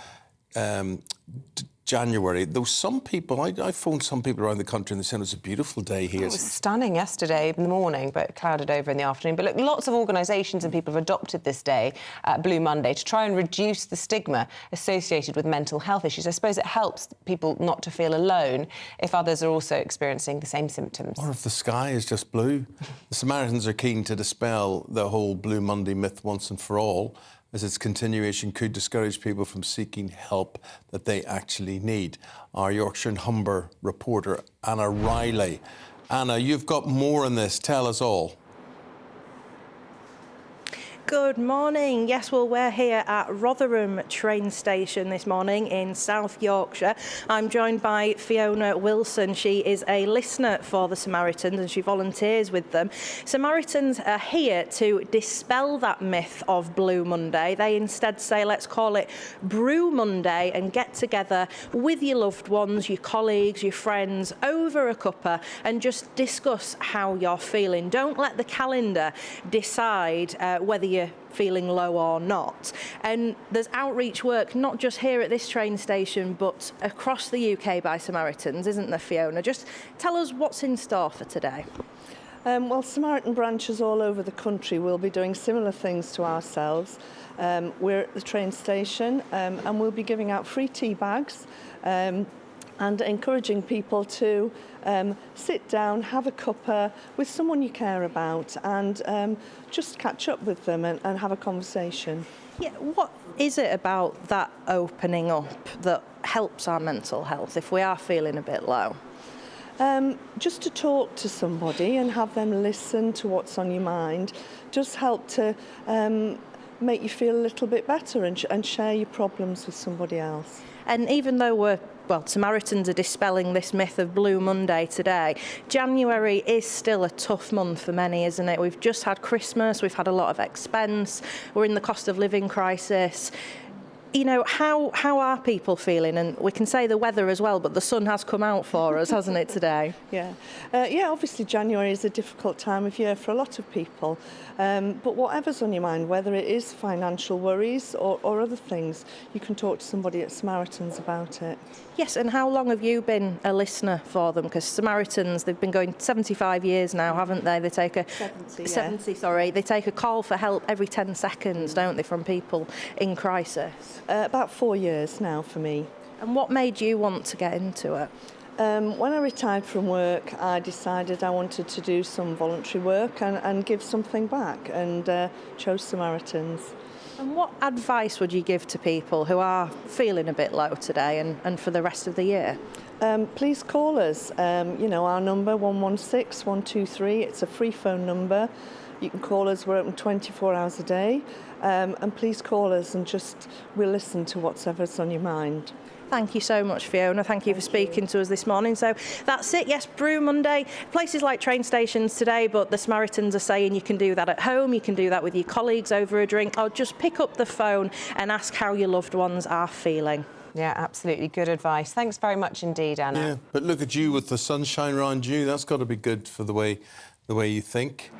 January. Though some people, I phoned some people around the country and they said it was a beautiful day here. It was stunning yesterday in the morning, but clouded over in the afternoon. But look, lots of organisations and people have adopted this day, Blue Monday, to try and reduce the stigma associated with mental health issues. I suppose it helps people not to feel alone if others are also experiencing the same symptoms. Or if the sky is just blue. The Samaritans are keen to dispel the whole Blue Monday myth once and for all, as its continuation could discourage people from seeking help that they actually need. Our Yorkshire and Humber reporter, Anna Riley. Anna, you've got more on this. Tell us all. Good morning. Yes, well, we're here at Rotherham train station this morning in South Yorkshire. I'm joined by Fiona Wilson. She is a listener for the Samaritans and she volunteers with them. Samaritans are here to dispel that myth of Blue Monday. They instead say, let's call it Brew Monday, and get together with your loved ones, your colleagues, your friends over a cuppa and just discuss how you're feeling. Don't let the calendar decide whether you're feeling low or not. And there's outreach work not just here at this train station but across the UK by Samaritans, isn't there, Fiona? Just tell us what's in store for today. Well, Samaritan branches all over the country will be doing similar things to ourselves. We're at the train station and we'll be giving out free tea bags and encouraging people to sit down, have a cuppa with someone you care about and just catch up with them and have a conversation. Yeah, what is it about that opening up that helps our mental health if we are feeling a bit low? Just to talk to somebody and have them listen to what's on your mind does help to make you feel a little bit better and share your problems with somebody else. And even though Samaritans are dispelling this myth of Blue Monday today, January is still a tough month for many, isn't it? We've just had Christmas, we've had a lot of expense, we're in the cost of living crisis. You know, how are people feeling? And we can say the weather as well, but the sun has come out for us, hasn't it, today? Yeah, obviously January is a difficult time of year for a lot of people. But whatever's on your mind, whether it is financial worries or other things, you can talk to somebody at Samaritans about it. Yes, and how long have you been a listener for them? Because Samaritans, they've been going 75 years now, haven't they? They take a 70, sorry. They take a call for help every 10 seconds, don't they, from people in crisis? About 4 years now for me. And what made you want to get into it? When I retired from work, I decided I wanted to do some voluntary work and give something back, and chose Samaritans. And what advice would you give to people who are feeling a bit low today and for the rest of the year? Please call us. Our number, 116 123. It's a free phone number. You can call us. We're open 24 hours a day. And please call us and we'll listen to whatever's on your mind. Thank you so much, Fiona. Thank you for speaking to us this morning. So that's it. Yes, Brew Monday. Places like train stations today, but the Samaritans are saying you can do that at home, you can do that with your colleagues over a drink, or just pick up the phone and ask how your loved ones are feeling. Yeah, absolutely. Good advice. Thanks very much indeed, Anna. Yeah, but look at you with the sunshine around you. That's got to be good for the way you think.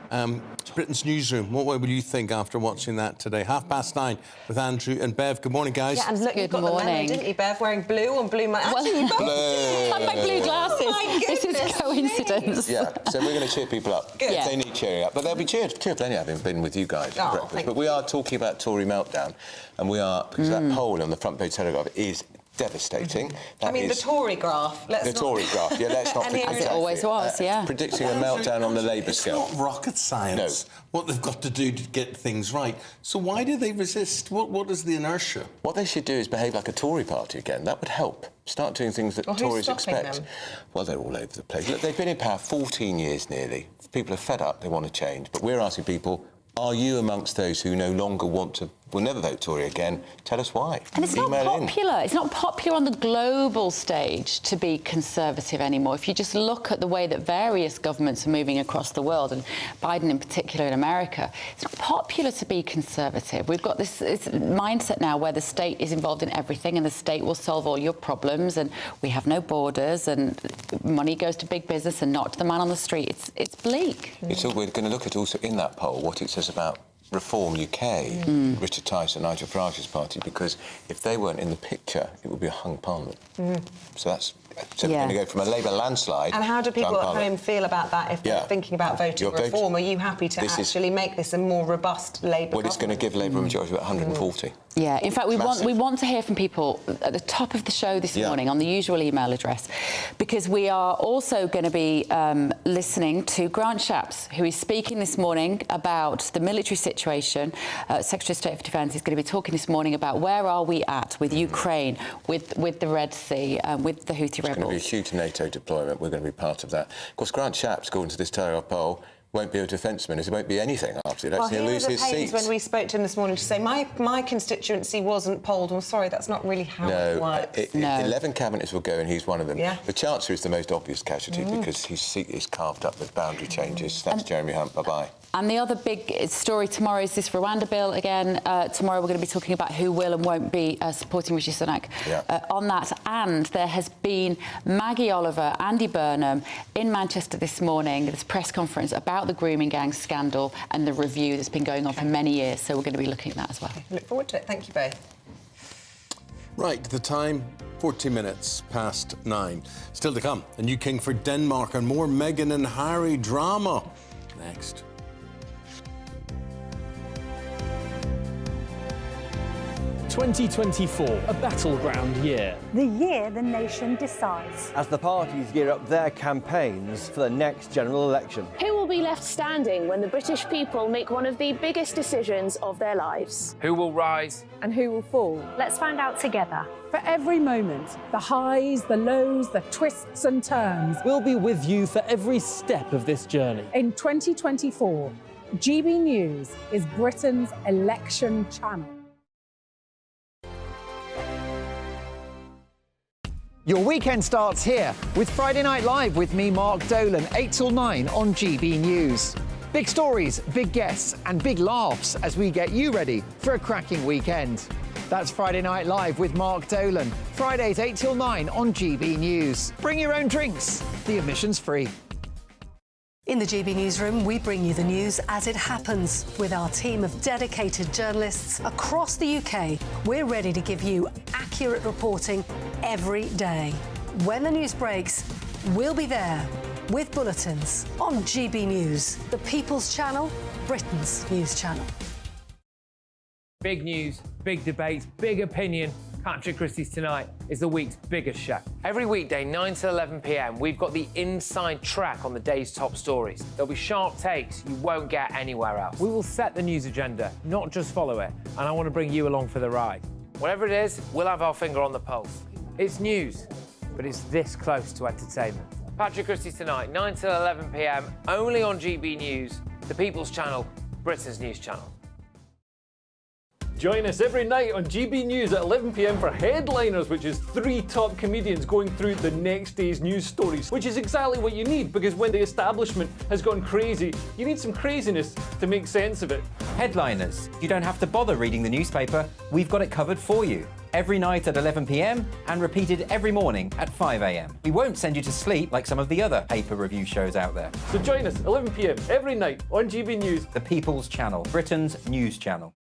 Britain's Newsroom, what way will you think after watching that today? 9:30 with Andrew and Bev. Good morning, guys. Yeah, and look, you got the memo, didn't you, Bev? Wearing blue on blue. Actually, you both did. I have my blue glasses. Oh, this is coincidence. Yeah, so we're going to cheer people up. Good. If they need cheering up. But they'll be cheered only having been with you guys at breakfast. But we are talking about Tory meltdown, and we are, because that poll on the front page Telegraph is devastating. The Tory graph. Tory graph, yeah, let's not forget. As it always was, yeah. Predicting a meltdown on the Labour scale. It's not rocket science, what they've got to do to get things right. So why do they resist? What is the inertia? What they should do is behave like a Tory party again. That would help. Start doing things that Tories expect. Them? Well, they're all over the place. Look, they've been in power 14 years nearly. People are fed up, they want to change. But we're asking people, are you amongst those who no longer will never vote Tory again? Tell us why. And it's not popular. It's not popular on the global stage to be Conservative anymore. If you just look at the way that various governments are moving across the world, and Biden in particular in America, it's not popular to be Conservative. We've got this mindset now where the state is involved in everything and the state will solve all your problems, and we have no borders and money goes to big business and not to the man on the street. It's bleak. We're going to look at also in that poll what it says about Reform UK, Richard Tyson, Nigel Farage's party, because if they weren't in the picture, it would be a hung parliament. So that's we're going to go from a Labour landslide. And how do people at home feel about that if they're thinking about voting reform? Are you happy to actually make this a more robust Labour Well, it's going to give Labour a majority of 140. Yeah, in fact, we want to hear from people at the top of the show this morning on the usual email address, because we are also going to be listening to Grant Shapps, who is speaking this morning about the military situation. Secretary of State for Defence is going to be talking this morning about where are we at with Ukraine, with the Red Sea, with the Houthi rebels. It's going to be a huge NATO deployment. We're going to be part of that. Of course, Grant Shapps, according to this Telegraph poll, won't be a defence minister, won't be anything after the election. He'll lose his seat. When we spoke to him this morning to say my constituency wasn't polled. I'm sorry, that's not really how it works. No, 11 cabinets will go and he's one of them. Yeah. The Chancellor is the most obvious casualty because his seat is carved up with boundary changes. That's Jeremy Hunt. Bye-bye. And the other big story tomorrow is this Rwanda bill. Again, tomorrow we're going to be talking about who will and won't be supporting Rishi Sunak on that. And there has been Maggie Oliver, Andy Burnham in Manchester this morning, this press conference about the grooming gang scandal and the review that's been going on for many years. So we're going to be looking at that as well. Look forward to it. Thank you both. Right, the time, 40 minutes past 9. Still to come, a new king for Denmark and more Meghan and Harry drama. Next. ...2024, a battleground year. The year the nation decides. As the parties gear up their campaigns for the next general election. Who will be left standing when the British people make one of the biggest decisions of their lives? Who will rise? And who will fall? Let's find out together. For every moment, the highs, the lows, the twists and turns. We'll be with you for every step of this journey. In 2024, GB News is Britain's election channel. Your weekend starts here with Friday Night Live with me, Mark Dolan, 8 till 9 on GB News. Big stories, big guests and big laughs as we get you ready for a cracking weekend. That's Friday Night Live with Mark Dolan. Fridays 8 till 9 on GB News. Bring your own drinks. The admission's free. In the GB Newsroom, we bring you the news as it happens. With our team of dedicated journalists across the UK, we're ready to give you accurate reporting every day. When the news breaks, we'll be there with bulletins on GB News, the People's Channel, Britain's news channel. Big news, big debates, big opinion. Patrick Christie's Tonight is the week's biggest show. Every weekday, 9 to 11 p.m, we've got the inside track on the day's top stories. There'll be sharp takes you won't get anywhere else. We will set the news agenda, not just follow it, and I want to bring you along for the ride. Whatever it is, we'll have our finger on the pulse. It's news, but it's this close to entertainment. Patrick Christie's Tonight, 9 to 11 p.m, only on GB News, the People's Channel, Britain's news channel. Join us every night on GB News at 11 p.m. for Headliners, which is 3 top comedians going through the next day's news stories, which is exactly what you need, because when the establishment has gone crazy, you need some craziness to make sense of it. Headliners. You don't have to bother reading the newspaper. We've got it covered for you. Every night at 11 p.m. and repeated every morning at 5 a.m. We won't send you to sleep like some of the other paper review shows out there. So join us 11 p.m. every night on GB News. The People's Channel, Britain's news channel.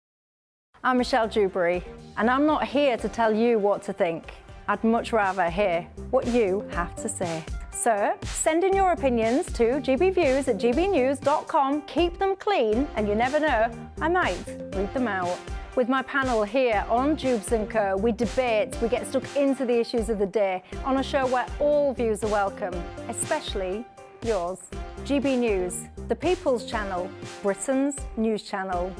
I'm Michelle Dewberry, and I'm not here to tell you what to think. I'd much rather hear what you have to say. So, send in your opinions to gbviews@gbnews.com. Keep them clean, and you never know, I might read them out. With my panel here on Jubes & Co, we debate, we get stuck into the issues of the day on a show where all views are welcome, especially yours. GB News, the People's Channel, Britain's news channel.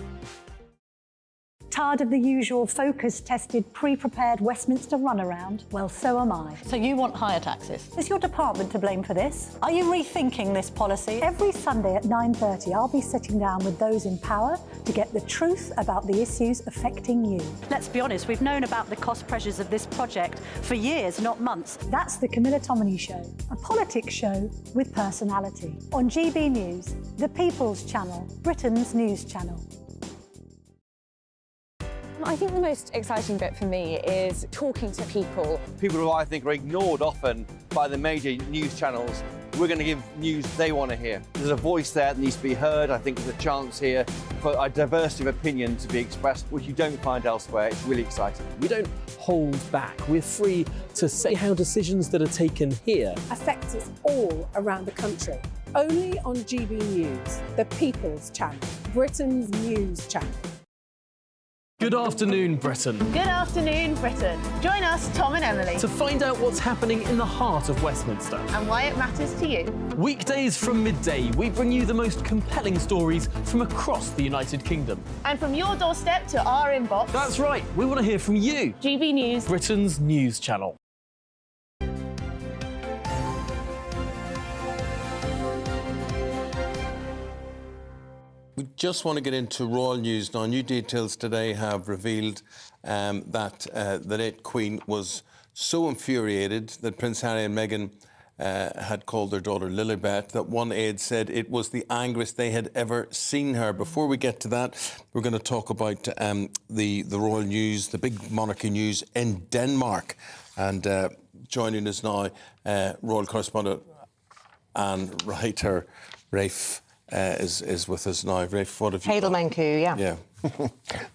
Tired of the usual focus-tested, pre-prepared Westminster runaround? Well, so am I. So you want higher taxes? Is your department to blame for this? Are you rethinking this policy? Every Sunday at 9:30, I'll be sitting down with those in power to get the truth about the issues affecting you. Let's be honest, we've known about the cost pressures of this project for years, not months. That's the Camilla Tominey Show, a politics show with personality. On GB News, the People's Channel, Britain's news channel. I think the most exciting bit for me is talking to people. People who I think are ignored often by the major news channels. We're going to give news they want to hear. There's a voice there that needs to be heard. I think there's a chance here for a diversity of opinion to be expressed, which you don't find elsewhere. It's really exciting. We don't hold back. We're free to say how decisions that are taken here affects us all around the country. Only on GB News, the People's Channel, Britain's news channel. Good afternoon, Britain. Good afternoon, Britain. Join us, Tom and Emily, To find out what's happening in the heart of Westminster. and why it matters to you. Weekdays from midday, we bring you the most compelling stories from across the United Kingdom. And from your doorstep to our inbox. That's right, we want to hear from you. GB News, Britain's news channel. We just want to get into royal news now. New details today have revealed that the late Queen was so infuriated that Prince Harry and Meghan had called their daughter Lilibet, that one aide said it was the angriest they had ever seen her. Before we get to that, we're going to talk about the royal news, the big monarchy news in Denmark. And joining us now, royal correspondent and writer Rafe is with us now. Rafe, what have you Heidelmanku, Yeah.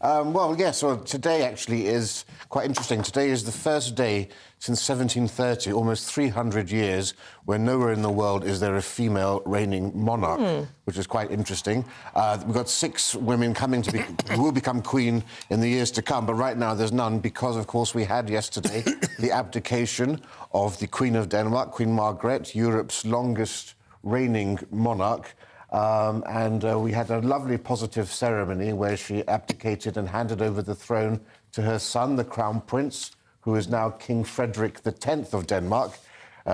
Well, yes, well, today actually is quite interesting. Today is the first day since 1730, almost 300 years, where nowhere in the world is there a female reigning monarch, which is quite interesting. We've got 6 women coming to be, who will become queen in the years to come, but right now there's none because, of course, we had yesterday the abdication of the Queen of Denmark, Queen Margrethe, Europe's longest reigning monarch. We had a lovely positive ceremony where she abdicated and handed over the throne to her son, the Crown Prince, who is now King Frederick X of Denmark.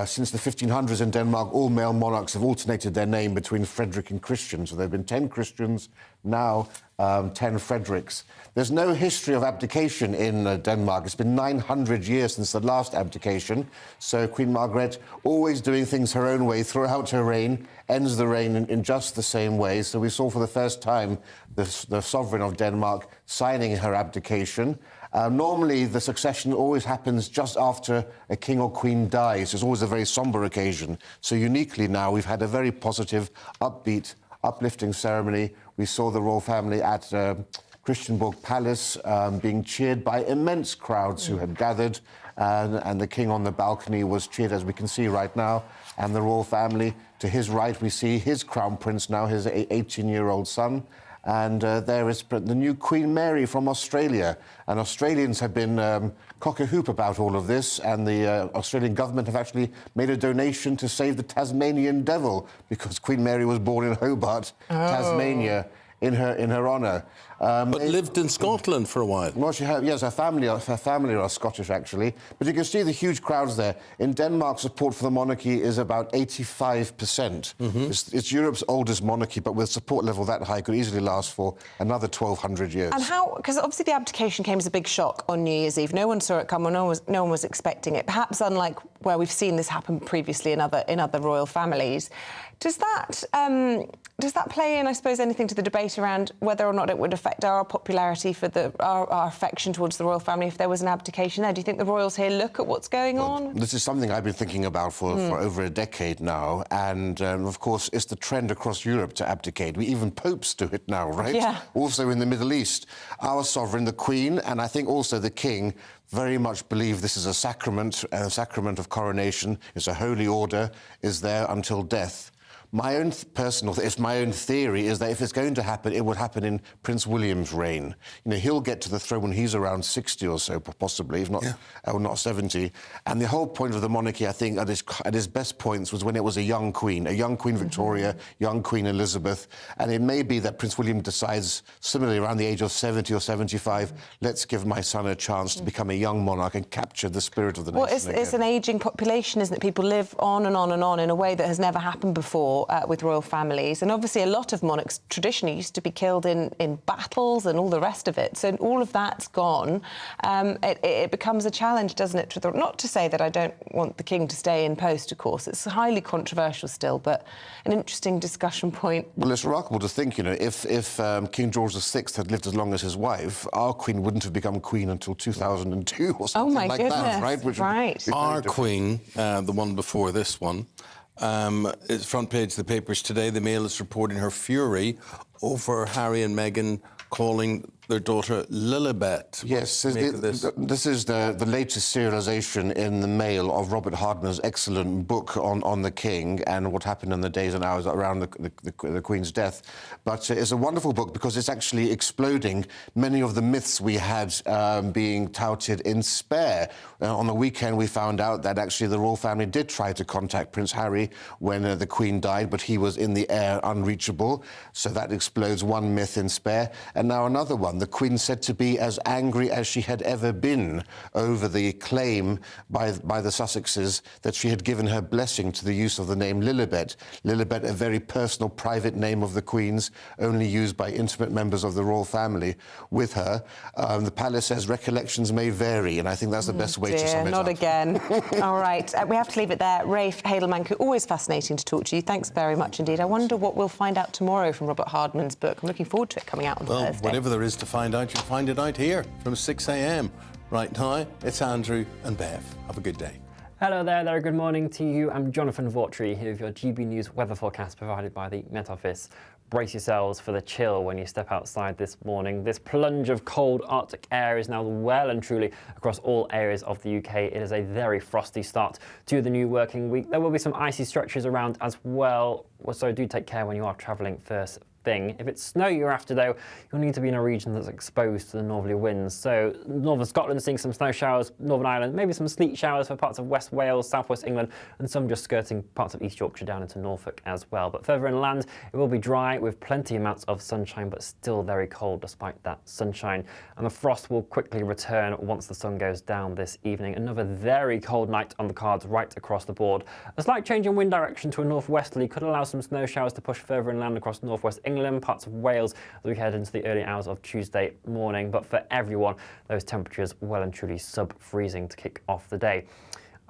Since the 1500s in Denmark, all male monarchs have alternated their name between Frederick and Christian. So there have been 10 Christians, now 10 Fredericks. There's no history of abdication in Denmark. It's been 900 years since the last abdication. So Queen Margrethe, always doing things her own way throughout her reign, ends the reign in just the same way. So we saw for the first time the sovereign of Denmark signing her abdication. Normally, the succession always happens just after a king or queen dies. It's always a very sombre occasion. So uniquely now, we've had a very positive, upbeat, uplifting ceremony. We saw the royal family at Christiansborg Palace being cheered by immense crowds who had gathered, and the king on the balcony was cheered, as we can see right now, and the royal family. To his right, we see his crown prince now, his 18-year-old son. And there is the new Queen Mary from Australia. And Australians have been cock-a-hoop about all of this, and the Australian government have actually made a donation to save the Tasmanian devil, because Queen Mary was born in Hobart, Tasmania, in her honour. But lived in Scotland for a while. Well, she had, yes, her family are Scottish, actually. But you can see the huge crowds there. In Denmark, support for the monarchy is about 85%. It's Europe's oldest monarchy, but with support level that high, could easily last for another 1,200 years. And how? Because obviously the abdication came as a big shock on New Year's Eve. No one saw it come, or no one was expecting it. Perhaps unlike where we've seen this happen previously in other royal families. Does that play in, I suppose, anything to the debate around whether or not it would affect our popularity for our affection towards the royal family if there was an abdication there? Do you think the royals here look at what's going on? This is something I've been thinking about for over a decade now, and of course it's the trend across Europe to abdicate. Even popes do it now, right? Yeah. Also in the Middle East. Our sovereign, the Queen, and I think also the King, very much believe this is a sacrament of coronation. It's a holy order, is there until death. My own theory is that if it's going to happen, it would happen in Prince William's reign. You know, he'll get to the throne when he's around 60 or so, possibly, if not, not 70. And the whole point of the monarchy, I think, at his best points was when it was a young Queen Victoria, young Queen Elizabeth. And it may be that Prince William decides, similarly around the age of 70 or 75, let's give my son a chance to become a young monarch and capture the spirit of the nation. Well, it's an ageing population, isn't it? People live on and on and on in a way that has never happened before. With royal families, and obviously a lot of monarchs traditionally used to be killed in battles and all the rest of it. So all of that's gone. It becomes a challenge, doesn't it? Not to say that I don't want the king to stay in post, of course. It's highly controversial still, but an interesting discussion point. Well, it's remarkable to think, you know, if King George VI had lived as long as his wife, our queen wouldn't have become queen until 2002 or something like that, right? Right. Our queen, the one before this one, it's front page of the papers today. The Mail is reporting her fury over Harry and Meghan calling their daughter Lilibet. Yes, this is the latest serialisation in the Mail of Robert Hardner's excellent book on the King and what happened in the days and hours around the Queen's death. But it's a wonderful book because it's actually exploding many of the myths we had being touted in Spare. On the weekend, we found out that actually the royal family did try to contact Prince Harry when the Queen died, but he was in the air, unreachable. So that explodes one myth in Spare. And now another one. The Queen said to be as angry as she had ever been over the claim by the Sussexes that she had given her blessing to the use of the name Lilibet. Lilibet, a very personal, private name of the Queen's, only used by intimate members of the royal family with her. The palace says recollections may vary, and I think that's the best way to sum it up. Not again. All right, we have to leave it there. Rafe Hadelmank, always fascinating to talk to you. Thanks very much indeed. I wonder what we'll find out tomorrow from Robert Hardman's book. I'm looking forward to it coming out on Thursday. Whatever there is to find out, you'll find it out here from 6 a.m. Right now, it's Andrew and Bev. Have a good day. Hello there, good morning to you. I'm Jonathan Vautry here with your GB News weather forecast provided by the Met Office. Brace yourselves for the chill when you step outside this morning. This plunge of cold Arctic air is now well and truly across all areas of the UK. It is a very frosty start to the new working week. There will be some icy stretches around as well, so do take care when you are travelling first thing. If it's snow you're after, though, you'll need to be in a region that's exposed to the northerly winds. So northern Scotland seeing some snow showers, Northern Ireland, maybe some sleet showers for parts of West Wales, southwest England, and some just skirting parts of East Yorkshire down into Norfolk as well. But further inland, it will be dry with plenty amounts of sunshine, but still very cold despite that sunshine. And the frost will quickly return once the sun goes down this evening. Another very cold night on the cards right across the board. A slight change in wind direction to a northwesterly could allow some snow showers to push further inland across northwest England, parts of Wales as we head into the early hours of Tuesday morning. But for everyone, those temperatures well and truly sub-freezing to kick off the day.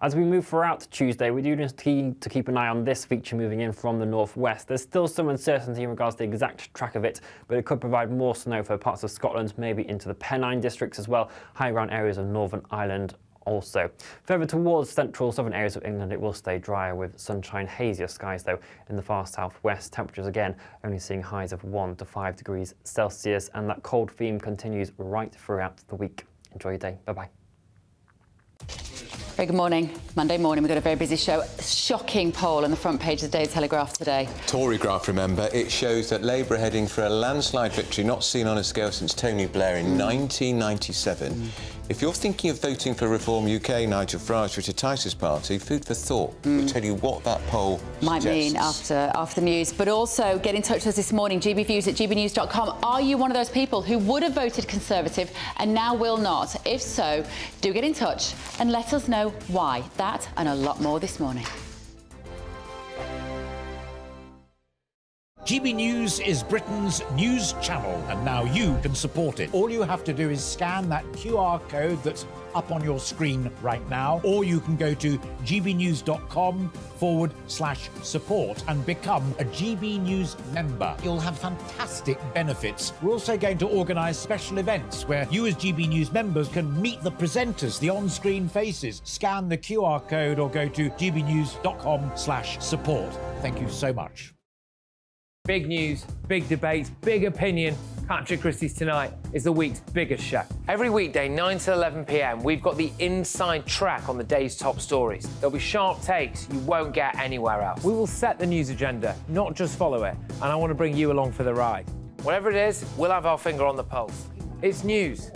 As we move throughout Tuesday, we do need to keep an eye on this feature moving in from the northwest. There's still some uncertainty in regards to the exact track of it, but it could provide more snow for parts of Scotland, maybe into the Pennine districts as well, high ground areas of Northern Ireland also. Further towards central southern areas of England, it will stay drier with sunshine, hazier skies though in the far southwest. Temperatures again only seeing highs of 1 to 5 degrees Celsius, and that cold theme continues right throughout the week. Enjoy your day. Bye-bye. Very good morning. Monday morning, we've got a very busy show. Shocking poll on the front page of the Daily Telegraph today. Tory graph, remember, it shows that Labour are heading for a landslide victory not seen on a scale since Tony Blair in 1997. If you're thinking of voting for Reform UK, Nigel Farage, Richard Tice's party, food for thought. We'll tell you what that poll might mean after the news. But also get in touch with us this morning, gbviews@gbnews.com. Are you one of those people who would have voted Conservative and now will not? If so, do get in touch and let us know why. That and a lot more this morning. GB News is Britain's news channel, and now you can support it. All you have to do is scan that QR code that's up on your screen right now, or you can go to gbnews.com/support and become a GB News member. You'll have fantastic benefits. We're also going to organise special events where you as GB News members can meet the presenters, the on-screen faces. Scan the QR code or go to gbnews.com/support. Thank you so much. Big news, big debates, big opinion. Patrick Christie's Tonight is the week's biggest show. Every weekday, 9 to 11 p.m, we've got the inside track on the day's top stories. There'll be sharp takes you won't get anywhere else. We will set the news agenda, not just follow it, and I want to bring you along for the ride. Whatever it is, we'll have our finger on the pulse. It's news,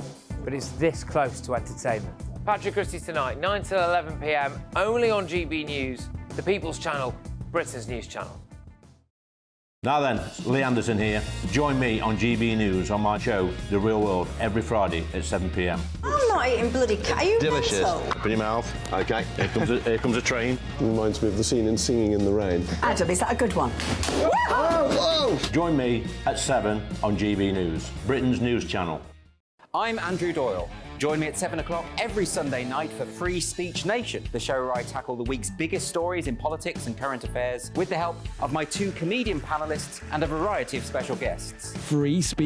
but it's this close to entertainment. Patrick Christie's Tonight, 9 to 11 p.m, only on GB News, the People's Channel, Britain's news channel. Now then, Lee Anderson here. Join me on GB News on my show, The Real World, every Friday at 7 p.m. I'm not eating bloody cat. Are you Delicious. mental? Open your mouth. OK, here comes a train. Reminds me of the scene in Singing in the Rain. Adam, is that a good one? Whoa! Join me at 7 on GB News, Britain's news channel. I'm Andrew Doyle. Join me at 7 o'clock every Sunday night for Free Speech Nation, the show where I tackle the week's biggest stories in politics and current affairs with the help of my two comedian panellists and a variety of special guests. Free Speech